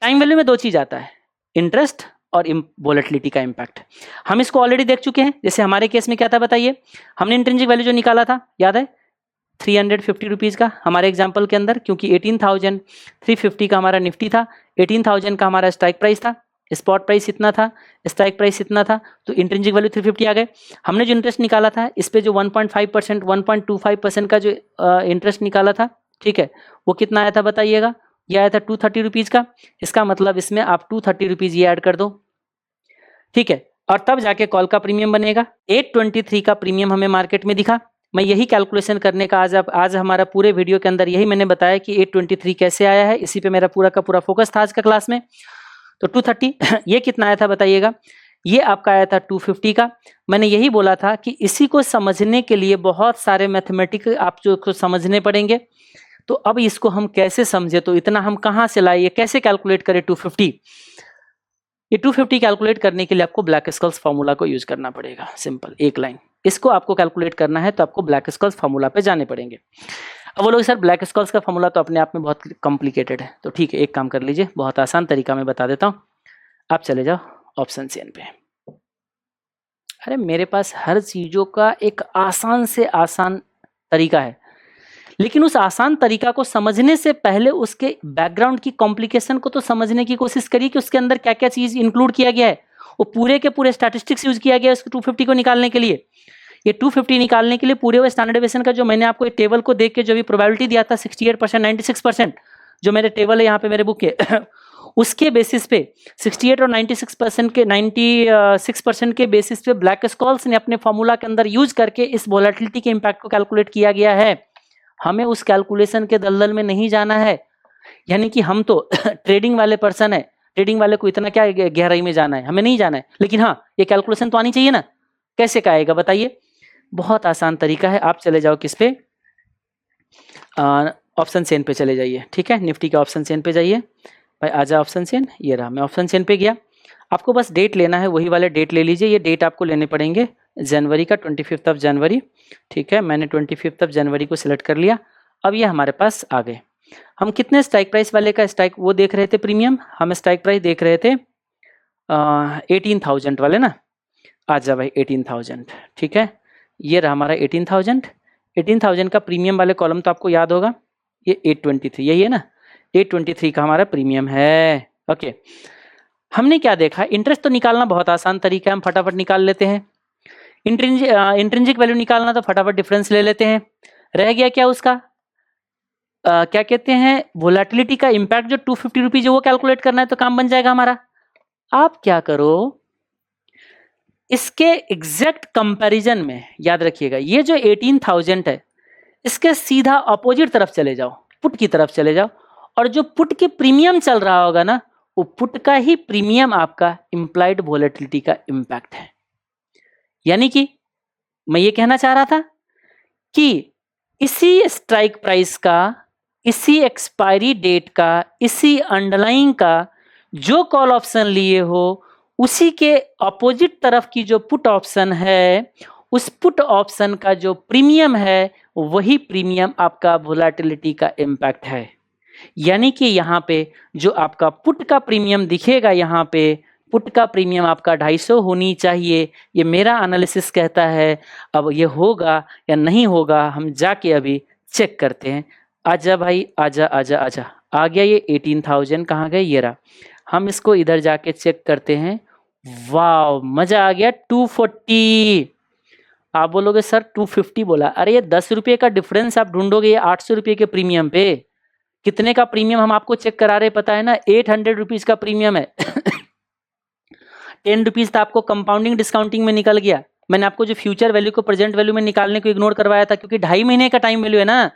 Time value में 2 चीज आता है, इंटरेस्ट और वोलेटिलिटी का इंपैक्ट। हम इसको ऑलरेडी देख चुके हैं। जैसे हमारे केस में क्या था बताइए, हमने इंट्रिंसिक वैल्यू जो निकाला था याद है, 350 रुपीज का हमारे एग्जाम्पल के अंदर, क्योंकि 18,350 का हमारा निफ्टी था, 18,000 का हमारा स्ट्राइक प्राइस था, स्पॉट प्राइस इतना था, स्ट्राइक प्राइस इतना था, तो इंट्रिंसिक वैल्यू 350 आ गए। हमने जो इंटरेस्ट निकाला था इस पे जो 1.5% 1.25% का जो इंटरेस्ट निकाला था, ठीक है, वो कितना आया था बताइएगा, ये आया था 230 रुपीज का। इसका मतलब इसमें आप 230 रुपीज ये ऐड कर दो। ठीक है, और तब जाके कॉल का प्रीमियम बनेगा। 823 का प्रीमियम हमें मार्केट में दिखा, मैं यही कैलकुलेशन करने का आज हमारा पूरे वीडियो के अंदर यही मैंने बताया कि 823 कैसे आया है, इसी पे मेरा पूरा का पूरा फोकस था आज का क्लास में। तो 230 ये कितना आया था बताइएगा, ये आपका आया था 250 का। मैंने यही बोला था कि इसी को समझने के लिए बहुत सारे मैथमेटिक्स आप जो को समझने पड़ेंगे। तो अब इसको हम कैसे समझे, तो इतना हम कहाँ से लाए, ये कैसे कैलकुलेट करें 250। ये 250 कैलकुलेट करने के लिए आपको ब्लैक स्कल्स फार्मूला को यूज करना पड़ेगा। सिंपल एक लाइन, इसको आपको कैलकुलेट करना है तो आपको ब्लैक स्कल्स फार्मूला पे जाने पड़ेंगे। अब बोलोगे सर ब्लैक स्कल्स का फार्मूला तो अपने आप में बहुत कॉम्प्लिकेटेड है, तो ठीक है एक काम कर लीजिए, बहुत आसान तरीका मैं बता देता हूँ। आप चले जाओ ऑप्शन सी पे। अरे मेरे पास हर चीजों का एक आसान से आसान तरीका है, लेकिन उस आसान तरीका को समझने से पहले उसके बैकग्राउंड की कॉम्प्लिकेशन को तो समझने की कोशिश करिए कि उसके अंदर क्या क्या चीज इंक्लूड किया गया है। वो पूरे के पूरे स्टैटिस्टिक्स यूज किया गया है उसको 250 को निकालने के लिए। ये 250 निकालने के लिए पूरे वो स्टैंडर्ड डेविएशन का जो मैंने आपको एक टेबल को देख के जो भी प्रोबेबिलिटी दिया था 68%, 96%, जो मेरे टेबल है यहाँ पे मेरे बुक के उसके बेसिस पे 68 और 96% के 96% के बेसिस पे ब्लैक स्कॉल्स ने अपने फॉर्मूला के अंदर यूज करके इस वोलेटिलिटी के इम्पैक्ट को कैलकुलेट किया गया है। हमें उस कैलकुलेशन के दलदल में नहीं जाना है, यानी कि हम तो ट्रेडिंग वाले पर्सन है, ट्रेडिंग वाले को इतना क्या गहराई में जाना है, हमें नहीं जाना है। लेकिन हाँ ये कैलकुलेशन तो आनी चाहिए ना, कैसे का आएगा बताइए। बहुत आसान तरीका है, आप चले जाओ किस पे, ऑप्शन चेन पे चले जाइए। ठीक है, निफ्टी के ऑप्शन चेन पे जाइए भाई, आ जाओ ऑप्शन चेन। ये रहा, मैं ऑप्शन चेन पे गया। आपको बस डेट लेना है, वही वाले डेट ले लीजिए। ये डेट आपको लेने पड़ेंगे जनवरी का, 25 ऑफ जनवरी। ठीक है, मैंने 25 ऑफ जनवरी को सिलेक्ट कर लिया। अब ये हमारे पास आ गए। हम कितने स्ट्राइक प्राइस वाले का स्ट्राइक वो देख रहे थे प्रीमियम, हम स्ट्राइक प्राइस देख रहे थे 18,000 वाले ना। आ जा भाई 18,000। ठीक है, ये रहा हमारा 18,000। 18,000 का प्रीमियम वाले कॉलम तो आपको याद होगा, ये 823 यही है ना, 823 का हमारा प्रीमियम है। ओके, हमने क्या देखा, इंटरेस्ट तो निकालना बहुत आसान तरीका है, हम फटाफट निकाल लेते हैं। इंट्रिंसिक वैल्यू निकालना तो फटाफट डिफरेंस ले लेते हैं। रह गया क्या उसका क्या कहते हैं, वोलेटिलिटी का इम्पैक्ट जो 250 रुपीज वो कैलकुलेट करना है, तो काम बन जाएगा हमारा। आप क्या करो, इसके एग्जैक्ट कंपैरिजन में याद रखिएगा, ये जो 18,000 है इसके सीधा अपोजिट तरफ चले जाओ, पुट की तरफ चले जाओ, और जो पुट के प्रीमियम चल रहा होगा ना, वो पुट का ही प्रीमियम आपका इंप्लाइड वोलेटिलिटी का इंपैक्ट है। यानी कि मैं ये कहना चाह रहा था कि इसी स्ट्राइक प्राइस का, इसी एक्सपायरी डेट का, इसी अंडरलाइंग का जो कॉल ऑप्शन लिए हो, उसी के अपोजिट तरफ की जो पुट ऑप्शन है, उस पुट ऑप्शन का जो प्रीमियम है, वही प्रीमियम आपका वोलेटिलिटी का इंपैक्ट है। यानी कि यहाँ पे जो आपका पुट का प्रीमियम दिखेगा, यहाँ पे पुट का प्रीमियम आपका 250 होनी चाहिए, ये मेरा एनालिसिस कहता है। अब ये होगा या नहीं होगा, हम जाके अभी चेक करते हैं। आजा भाई, आजा आजा आजा, आ गया ये 18,000, कहाँ गए, ये रहा। हम इसको इधर जाके चेक करते हैं। वाह, मजा आ गया, 240। आप बोलोगे सर 250 बोला, अरे ये 10 रुपये का डिफरेंस आप ढूंढोगे, ये 800 रुपये के प्रीमियम पे। कितने का प्रीमियम हम आपको चेक करा रहे पता है ना, 800 रुपीज का प्रीमियम है। 10 रुपीज तो आपको कंपाउंडिंग डिस्काउंटिंग में निकल गया। मैंने आपको जो फ्यूचर वैल्यू को प्रेजेंट वैल्यू में निकालने को इग्नोर करवाया था, क्योंकि 2.5 महीने का टाइम वैल्यू है ना,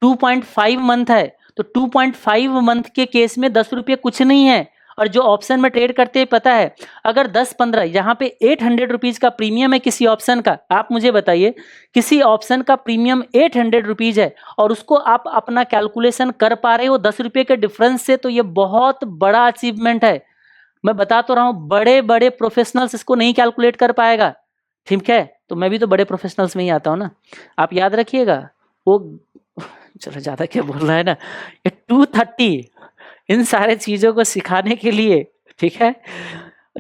2.5 मंथ है, तो 2.5 मंथ के केस में 10 रुपये कुछ नहीं है। और जो ऑप्शन में ट्रेड करते हैं पता है, अगर 10-15 यहाँ पे 800 रुपीज का प्रीमियम है किसी ऑप्शन का, आप मुझे बताइए किसी ऑप्शन का प्रीमियम 800 रुपीज है और उसको आप अपना कैलकुलेशन कर पा रहे हो 10 रुपये के डिफरेंस से, तो ये बहुत बड़ा अचीवमेंट है। मैं बता तो रहा हूँ, बड़े बड़े प्रोफेशनल्स इसको नहीं कैलकुलेट कर पाएगा। ठीक है, तो मैं भी तो बड़े प्रोफेशनल्स में ही आता हूँ ना, आप याद रखिएगा। वो चलो ज्यादा क्या बोल रहा है ना, ये 230 इन सारे चीजों को सिखाने के लिए, ठीक है,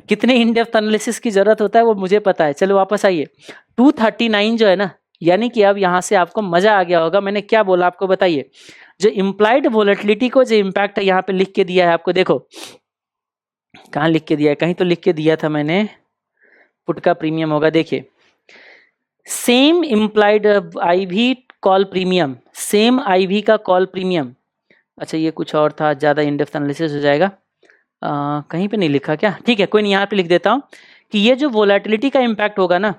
कितने इन डेप्थ एनालिसिस की जरूरत होता है वो मुझे पता है। चलो वापस आइए, 239 जो है ना, यानी कि अब यहां से आपको मजा आ गया होगा। मैंने क्या बोला आपको बताइए, जो इंप्लाइड वोलेटिलिटी को जो इंपैक्ट है यहाँ पे लिख के दिया है आपको, देखो कहाँ लिख के दिया है, कहीं तो लिख के दिया था मैंने, पुट का प्रीमियम होगा, देखिए same implied IV call premium, same IV का कॉल प्रीमियम। अच्छा ये कुछ और था, ज्यादा इन डेप्थ एनालिसिस हो जाएगा, कहीं पे नहीं लिखा क्या, ठीक है कोई नहीं, यहाँ पे लिख देता हूँ कि ये जो वोलेटिलिटी का इम्पैक्ट होगा ना,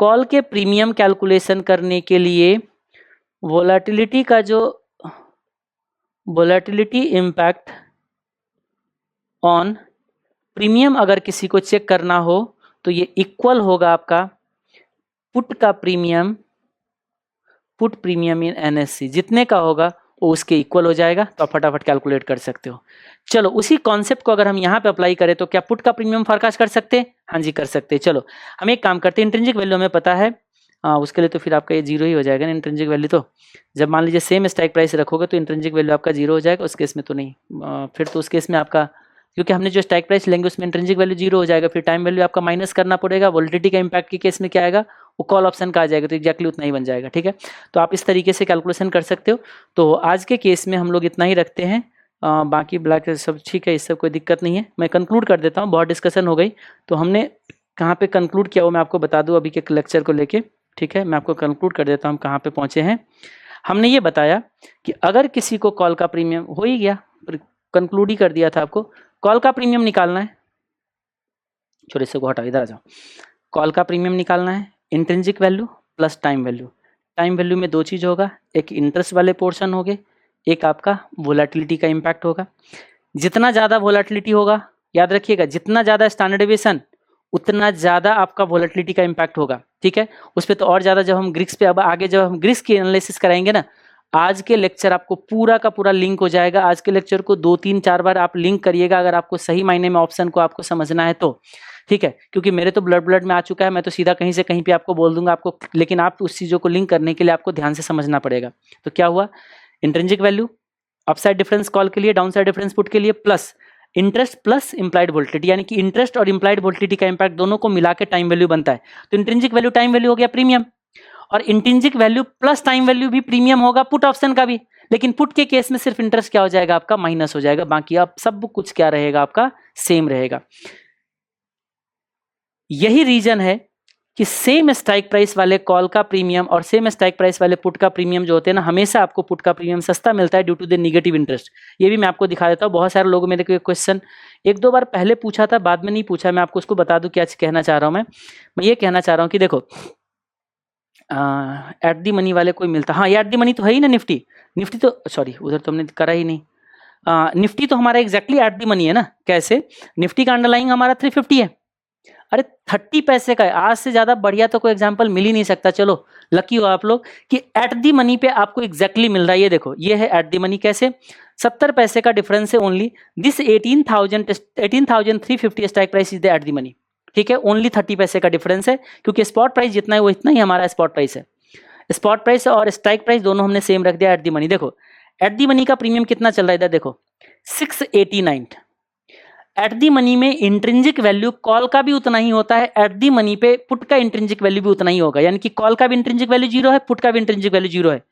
कॉल के प्रीमियम कैलकुलेशन करने के लिए वोलेटिलिटी का जो वोलेटिलिटी इम्पैक्ट ऑन प्रीमियम अगर किसी को चेक करना हो तो ये इक्वल होगा आपका पुट का प्रीमियम, पुट प्रीमियम इन एनएससी जितने का होगा वो उसके इक्वल हो जाएगा, तो आप फटाफट कैलकुलेट कर सकते हो। चलो उसी कॉन्सेप्ट को अगर हम यहाँ पे अप्लाई करें तो क्या पुट का प्रीमियम फोरकास्ट कर सकते हैं? हाँ जी कर सकते हैं। चलो हम एक काम करते हैं, इंट्रिंसिक वैल्यू हमें पता है, उसके लिए तो फिर आपका ये जीरो ही हो जाएगा ना इंट्रिंसिक वैल्यू। तो जब मान लीजिए सेम स्ट्राइक प्राइस रखोगे तो इंट्रिंसिक वैल्यू आपका जीरो हो जाएगा, उस केस में तो नहीं, फिर तो उस केस में आपका, क्योंकि हमने जो स्ट्राइक प्राइस लेंगे उसमें इंट्रिंसिक वैल्यू जीरो हो जाएगा, फिर टाइम वैल्यू आपका माइनस करना पड़ेगा, वोलेटिलिटी का इंपैक्ट के केस में क्या आएगा, वो कॉल ऑप्शन का आ जाएगा, तो एक्जैक्टली उतना ही बन जाएगा। ठीक है, तो आप इस तरीके से कैलकुलेशन कर सकते हो। तो आज के केस में हम लोग इतना ही रखते हैं, बाकी ब्लैक सब ठीक है, इस सब कोई दिक्कत नहीं है। मैं कंक्लूड कर देता हूँ, बहुत डिस्कशन हो गई, तो हमने कहाँ पे कंक्लूड किया वो मैं आपको बता दूँ अभी के लेक्चर को लेके। ठीक है, मैं आपको कंक्लूड कर देता हूँ हम कहाँ पे पहुँचे हैं। हमने ये बताया कि अगर किसी को कॉल का प्रीमियम हो ही गया, कंक्लूड ही कर दिया था आपको, कॉल का प्रीमियम निकालना है, छोटे से को हटा, इधर आ जाओ। कॉल का प्रीमियम निकालना है, intrinsic value plus time value. Time value में दो चीज़ होगा, एक इंटरेस्ट वाले पोर्शन होंगे, एक आपका वोलेटिलिटी का इम्पैक्ट होगा। जितना ज़्यादा वोलेटिलिटी होगा, याद रखिएगा, जितना ज़्यादा स्टैंडर्ड डेविएशन उतना ज़्यादा आपका वोलेटिलिटी का इम्पैक्ट होगा। ठीक है, उस पर तो और ज़्यादा जब हम ग्रिक्स पे, अब आगे जब हम ग्रिक्स की एनालिसिस कराएंगे ना, आज के लेक्चर आपको पूरा का पूरा लिंक हो जाएगा। आज के लेक्चर को 2-3-4 बार आप लिंक करिएगा अगर आपको सही मायने में ऑप्शन को आपको समझना है तो। ठीक है, क्योंकि मेरे तो ब्लड में आ चुका है, मैं तो सीधा कहीं से कहीं पे आपको बोल दूंगा आपको, लेकिन आप उस चीज़ों को लिंक करने के लिए आपको ध्यान से समझना पड़ेगा। तो क्या हुआ, intrinsic value upside difference call के लिए, डाउन साइड डिफरेंस पुट के लिए, plus interest plus implied volatility, यानी कि इंटरेस्ट और इंप्लाइड वोलेटिलिटी का इंपैक्ट दोनों को मिला के टाइम वैल्यू बनता है। तो इंट्रिंसिक वैल्यू टाइम वैल्यू हो गया प्रीमियम, और intrinsic value plus time value भी प्रीमियम होगा पुट ऑप्शन का भी, लेकिन पुट के केस में सिर्फ इंटरेस्ट क्या हो जाएगा आपका, माइनस हो जाएगा, बाकी अब सब कुछ क्या रहेगा आपका, सेम रहेगा। यही रीजन है कि सेम स्ट्राइक प्राइस वाले कॉल का प्रीमियम और सेम स्ट्राइक प्राइस वाले पुट का प्रीमियम जो होते हैं ना, हमेशा आपको पुट का प्रीमियम सस्ता मिलता है due to the negative interest. ये भी मैं आपको दिखा देता हूँ, बहुत सारे लोगों मेरे को क्वेश्चन 1-2 बार पहले पूछा था, बाद में नहीं पूछा, मैं आपको उसको बता दूं क्या कहना चाह रहा हूँ। मैं ये कहना चाह रहा हूँ कि देखो, एट दी मनी वाले कोई मिलता, हाँ एट दी मनी तो है ही ना, निफ्टी तो सॉरी उधर तो हमने करा ही नहीं, निफ्टी तो हमारा एग्जैक्टली एट दी मनी है ना। कैसे, निफ्टी का अंडरलाइंग हमारा 350 है, अरे 30 पैसे का है, आज से ज्यादा बढ़िया तो कोई एग्जांपल मिल ही नहीं सकता। चलो लकी हो आप लोग कि एट दी मनी पे आपको एग्जैक्टली मिल रहा है। ये देखो, ये है एट दी मनी, कैसे 70 पैसे का डिफरेंस है only, this 18,350 strike price is the at the money. ठीक है, ओनली 30 पैसे का डिफरेंस है, क्योंकि स्पॉट प्राइस जितना है वो इतना ही हमारा स्पॉट प्राइस है। स्पॉट प्राइस और स्ट्राइक प्राइस दोनों हमने सेम रख दिया एट दी मनी। देखो एट दी मनी का प्रीमियम कितना चल रहा है, इधर देखो 689। एट दी मनी में इंट्रिंसिक वैल्यू कॉल का भी उतना ही होता है, एट दी मनी पे पुट का इंट्रिंसिक वैल्यू भी उतना ही होगा, यानी कि कॉल का भी इंट्रिंसिक वैल्यू जीरो है, पुट का भी इंट्रिंसिक वैल्यू जीरो है।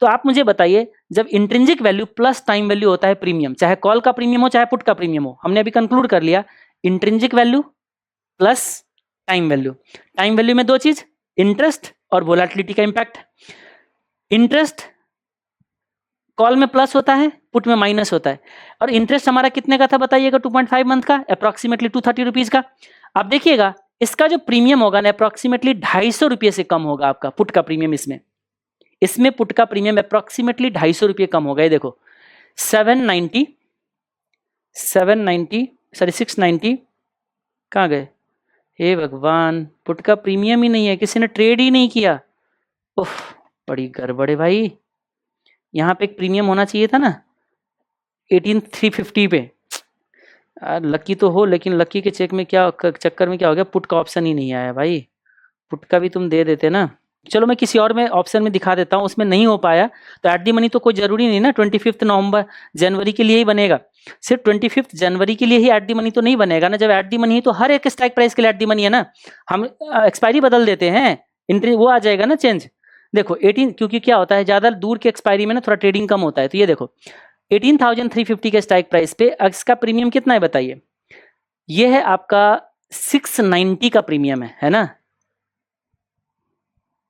तो आप मुझे बताइए, जब intrinsic value plus time value होता है प्रीमियम, चाहे कॉल का प्रीमियम हो चाहे पुट का प्रीमियम हो, हमने अभी कंक्लूड कर लिया, intrinsic value plus time value. Time value में दो चीज, इंटरेस्ट और वोलेटिलिटी का इंपैक्ट। इंटरेस्ट कॉल में प्लस होता है, पुट में माइनस होता है, और इंटरेस्ट हमारा कितने का था बताइएगा, 2.5 मंथ का, अप्रोक्सीमेटली 230 रुपीज का। अब देखिएगा इसका जो प्रीमियम होगा ना, अप्रोक्सीमेटली 250 रुपये से कम होगा आपका पुट का प्रीमियम। इसमें पुट का प्रीमियम अप्रोक्सीमेटली 250 रुपये कम होगा। ये देखो 690 कहाँ गए, हे भगवान, पुट का प्रीमियम ही नहीं है, किसी ने ट्रेड ही नहीं किया। उफ, बड़ी गड़बड़ है भाई, यहाँ पे एक प्रीमियम होना चाहिए था ना 18,350 पे। लकी तो हो, लेकिन लकी के चेक में क्या, चक्कर में क्या हो गया, पुट का ऑप्शन ही नहीं आया भाई, पुट का भी तुम दे देते ना। चलो मैं किसी और में ऑप्शन में दिखा देता हूँ, उसमें नहीं हो पाया तो एट दी मनी तो कोई जरूरी नहीं ना 25 नवंबर जनवरी के लिए ही बनेगा, सिर्फ 25 जनवरी के लिए ही एट दी मनी तो नहीं बनेगा ना। जब एट दी मनी है तो हर एक स्ट्राइक प्राइस के लिए एट दी मनी है ना, हम एक्सपायरी बदल देते हैं, एंट्री वो आ जाएगा ना चेंज। देखो 18, क्योंकि क्या होता है ज्यादा दूर के एक्सपायरी में ना थोड़ा ट्रेडिंग कम होता है। तो ये देखो 18,350 के स्ट्राइक प्राइस पे इसका प्रीमियम कितना है बताइए, ये है आपका 690 का प्रीमियम है ना,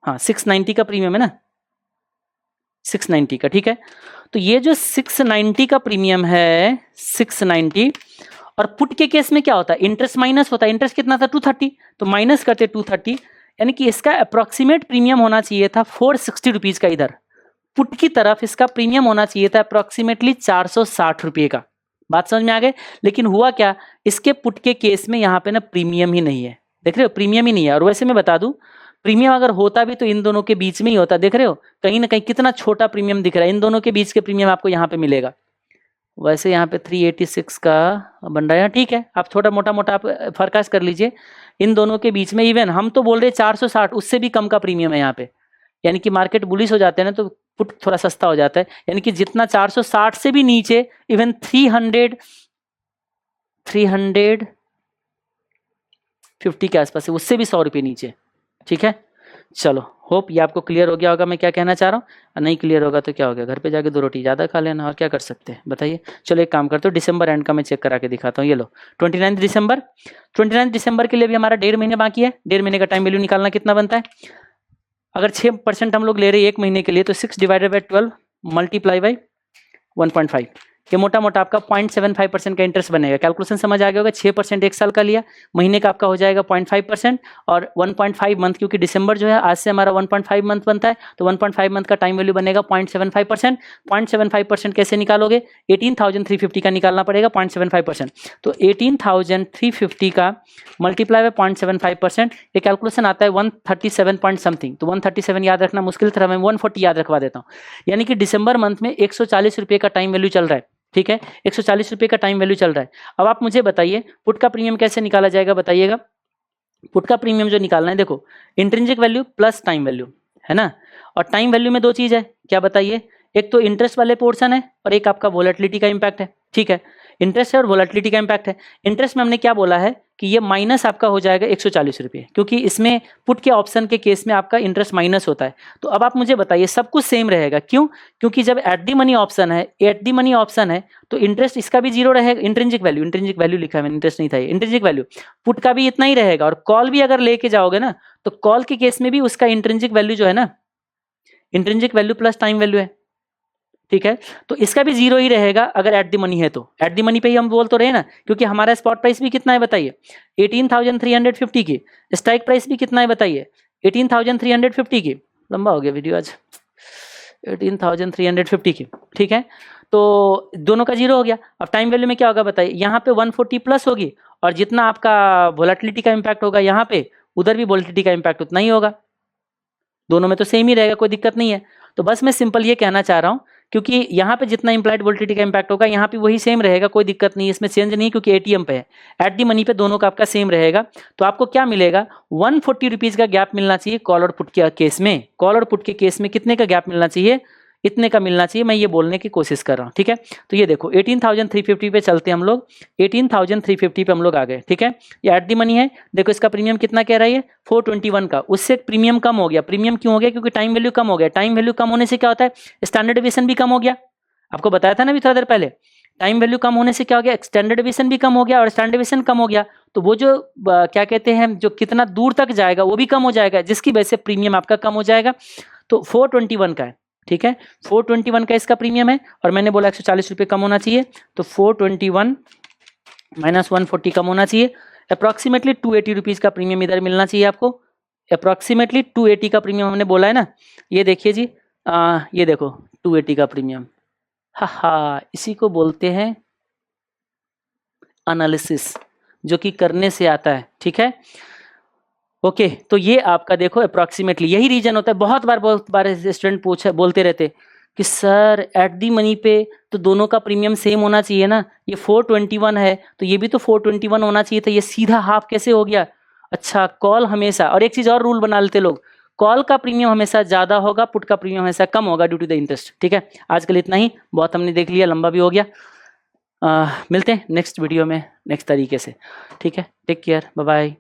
हाँ 690 का प्रीमियम है ना, 690 का। ठीक है, तो ये जो 690 का प्रीमियम है 690, और पुट के केस में क्या होता है, इंटरेस्ट माइनस होता है, इंटरेस्ट कितना था 230, तो माइनस करते 230, यानी कि इसका अप्रॉक्सीमेट प्रीमियम होना चाहिए था 460 रुपीज का, इधर पुट की तरफ इसका प्रीमियम होना चाहिए था अप्रॉक्सीमेटली 460 रुपये का। बात समझ में आ गई? लेकिन हुआ क्या, इसके पुट के केस में यहाँ पे ना प्रीमियम ही नहीं है, देख रहे हो, प्रीमियम ही नहीं है। और वैसे मैं बता दूं, प्रीमियम अगर होता भी तो इन दोनों के बीच में ही होता, देख रहे हो कहीं ना कहीं कितना छोटा प्रीमियम दिख रहा है, इन दोनों के बीच के प्रीमियम आपको यहाँ पे मिलेगा। वैसे यहाँ पे 386 का बन रहा है, ठीक है, आप छोटा मोटा आप फोरकास्ट कर लीजिए इन दोनों के बीच में। इवन हम तो बोल रहे 460, उससे भी कम का प्रीमियम है यहाँ पे, यानी कि मार्केट बुलिश हो जाते हैं ना तो पुट थोड़ा सस्ता हो जाता है। यानी कि जितना 460 से भी नीचे, इवन 350 के आसपास है, उससे भी 100 रुपये नीचे। ठीक है, चलो होप ये आपको क्लियर हो गया होगा मैं क्या कहना चाह रहा हूँ। नहीं क्लियर होगा तो क्या हो गया, घर पे जाके 2 रोटी ज़्यादा खा लेना, और क्या कर सकते हैं बताइए। चलो एक काम करते हो, दिसंबर एंड का मैं चेक करा के दिखाता हूँ। ये लो 29 दिसंबर के लिए भी हमारा 1.5 महीने बाकी है। 1.5 महीने का टाइम वैल्यू निकालना कितना बनता है, अगर 6% हम लोग ले रहे हैं 1 महीने के लिए तो 6 डिवाइडेड बाई 12 मल्टीप्लाई बाई 1.5, ये मोटा मोटा आपका 0.75% का इंटरेस्ट बनेगा। कैलकुलेशन समझ आ गया होगा। 6% 1 साल का लिया, महीने का आपका हो जाएगा 0.5% और 1.5 मंथ, क्योंकि दिसंबर जो है आज से हमारा 1.5 मंथ बनता है, तो 1.5 मंथ का टाइम वैल्यू बनेगा 0.75%। 0.75% कैसे निकालोगे, 18,350 का निकालना पड़ेगा 0.75%। तो 18,350 का मल्टीप्लाई बाय 0.75%, ये कैलकुलेशन आता है 137 पॉइंट समथिंग। तो 137 याद रखना मुश्किल था, मैं 140 याद रखवा देता हूँ। यानी कि दिसंबर मंथ में 140 रुपये का टाइम वैल्यू चल रहा है। ठीक है, 140 रुपये का टाइम वैल्यू चल रहा है। अब आप मुझे बताइए पुट का प्रीमियम कैसे निकाला जाएगा, बताइएगा। पुट का प्रीमियम जो निकालना है, देखो intrinsic value plus time value है ना, और टाइम वैल्यू में 2 चीज है, क्या बताइए, एक तो इंटरेस्ट वाले पोर्शन है और एक आपका वोलेटिलिटी का इंपैक्ट है। ठीक है, इंटरेस्ट है और वोलेटिलिटी का इंपैक्ट है। इंटरेस्ट में हमने क्या बोला है कि ये माइनस आपका हो जाएगा 140 रुपये, क्योंकि इसमें पुट के ऑप्शन के केस में आपका इंटरेस्ट माइनस होता है। तो अब आप मुझे बताइए सब कुछ सेम रहेगा, क्यों, क्योंकि जब एट दी मनी ऑप्शन है, तो इंटरेस्ट इसका भी 0 रहेगा। इंट्रिंसिक वैल्यू लिखा है मैंने, इंटरेस्ट नहीं था, इंट्रिंसिक वैल्यू पुट का भी इतना ही रहेगा। और कॉल भी अगर लेके जाओगे ना, तो कॉल के केस में भी उसका इंट्रिंसिक वैल्यू जो है ना, intrinsic value plus time value है। ठीक है, तो इसका भी 0 ही रहेगा अगर एट द मनी है तो। एट द मनी पे ही हम बोल तो रहे ना, क्योंकि हमारा स्पॉट प्राइस भी कितना है बताइए, 18,350 की। स्ट्राइक प्राइस भी कितना है बताइए, 18,350 की। लंबा हो गया वीडियो आज, 18,350 की। ठीक है, तो दोनों का 0 हो गया। अब टाइम वैल्यू में क्या होगा बताइए, यहाँ पे 140 प्लस होगी, और जितना आपका वोलेटिलिटी का इंपैक्ट होगा यहाँ पे, उधर भी वोलेटिलिटी का इंपैक्ट उतना ही होगा। दोनों में तो सेम ही रहेगा, कोई दिक्कत नहीं है। तो बस मैं सिंपल ये कहना चाह रहा हूँ, क्योंकि यहाँ पे जितना इंप्लाइड वोलेटिलिटी का इंपैक्ट होगा यहाँ पे वही सेम रहेगा, कोई दिक्कत नहीं, इसमें चेंज नहीं, क्योंकि एटीएम पे है। एट दी मनी पे दोनों का आपका सेम रहेगा। तो आपको क्या मिलेगा, 140 रुपीज का गैप मिलना चाहिए कॉल और पुट के केस में। कॉल और पुट के केस में कितने का गैप मिलना चाहिए, इतने का मिलना चाहिए, मैं ये बोलने की कोशिश कर रहा हूँ। ठीक है, तो ये देखो 18,350 पे चलते हैं हम लोग, 18,350 पे हम लोग आ गए। ठीक है, ये एट दी मनी है। देखो इसका प्रीमियम कितना कह रहा है, 421 का, उससे प्रीमियम कम हो गया। प्रीमियम क्यों हो गया, क्योंकि टाइम वैल्यू कम हो गया। टाइम वैल्यू कम होने से क्या होता है, स्टैंडर्ड डेविएशन भी कम हो गया। आपको बताया था ना अभी थोड़ा देर पहले, टाइम वैल्यू कम होने से क्या हो गया, स्टैंडर्ड डेविएशन भी कम हो गया, और स्टैंडर्ड डेविएशन कम हो गया तो वो जो क्या कहते हैं, जो कितना दूर तक जाएगा वो भी कम हो जाएगा, जिसकी वजह से प्रीमियम आपका कम हो जाएगा। तो 421 का है। ठीक है, 421 का इसका प्रीमियम है, और मैंने बोला 140 रुपये कम होना चाहिए, तो 421 माइनस 140 कम होना चाहिए। अप्रॉक्सीमेटली 280 रुपीज का प्रीमियम इधर मिलना चाहिए आपको। अप्रॉक्सीमेटली 280 का प्रीमियम हमने बोला है ना, ये देखिए जी, ये देखो 280 का प्रीमियम। हा, इसी को बोलते हैं एनालिसिस, जो कि करने से आता है। ठीक है, ओके, तो ये आपका देखो अप्रॉक्सीमेटली यही रीजन होता है। बहुत बार स्टूडेंट बोलते रहते कि सर एट दी मनी पे तो दोनों का प्रीमियम सेम होना चाहिए ना, ये 421 है तो ये भी तो 421 होना चाहिए था, ये सीधा हाफ कैसे हो गया। अच्छा, कॉल हमेशा, और एक चीज और रूल बना लेते लोग, कॉल का प्रीमियम हमेशा ज्यादा होगा, पुट का प्रीमियम हमेशा कम होगा ड्यू टू द इंटरेस्ट। ठीक है, आज के लिए इतना ही, बहुत हमने देख लिया, लंबा भी हो गया। मिलते हैं नेक्स्ट वीडियो में नेक्स्ट तरीके से। ठीक है, टेक केयर, बाय बाय।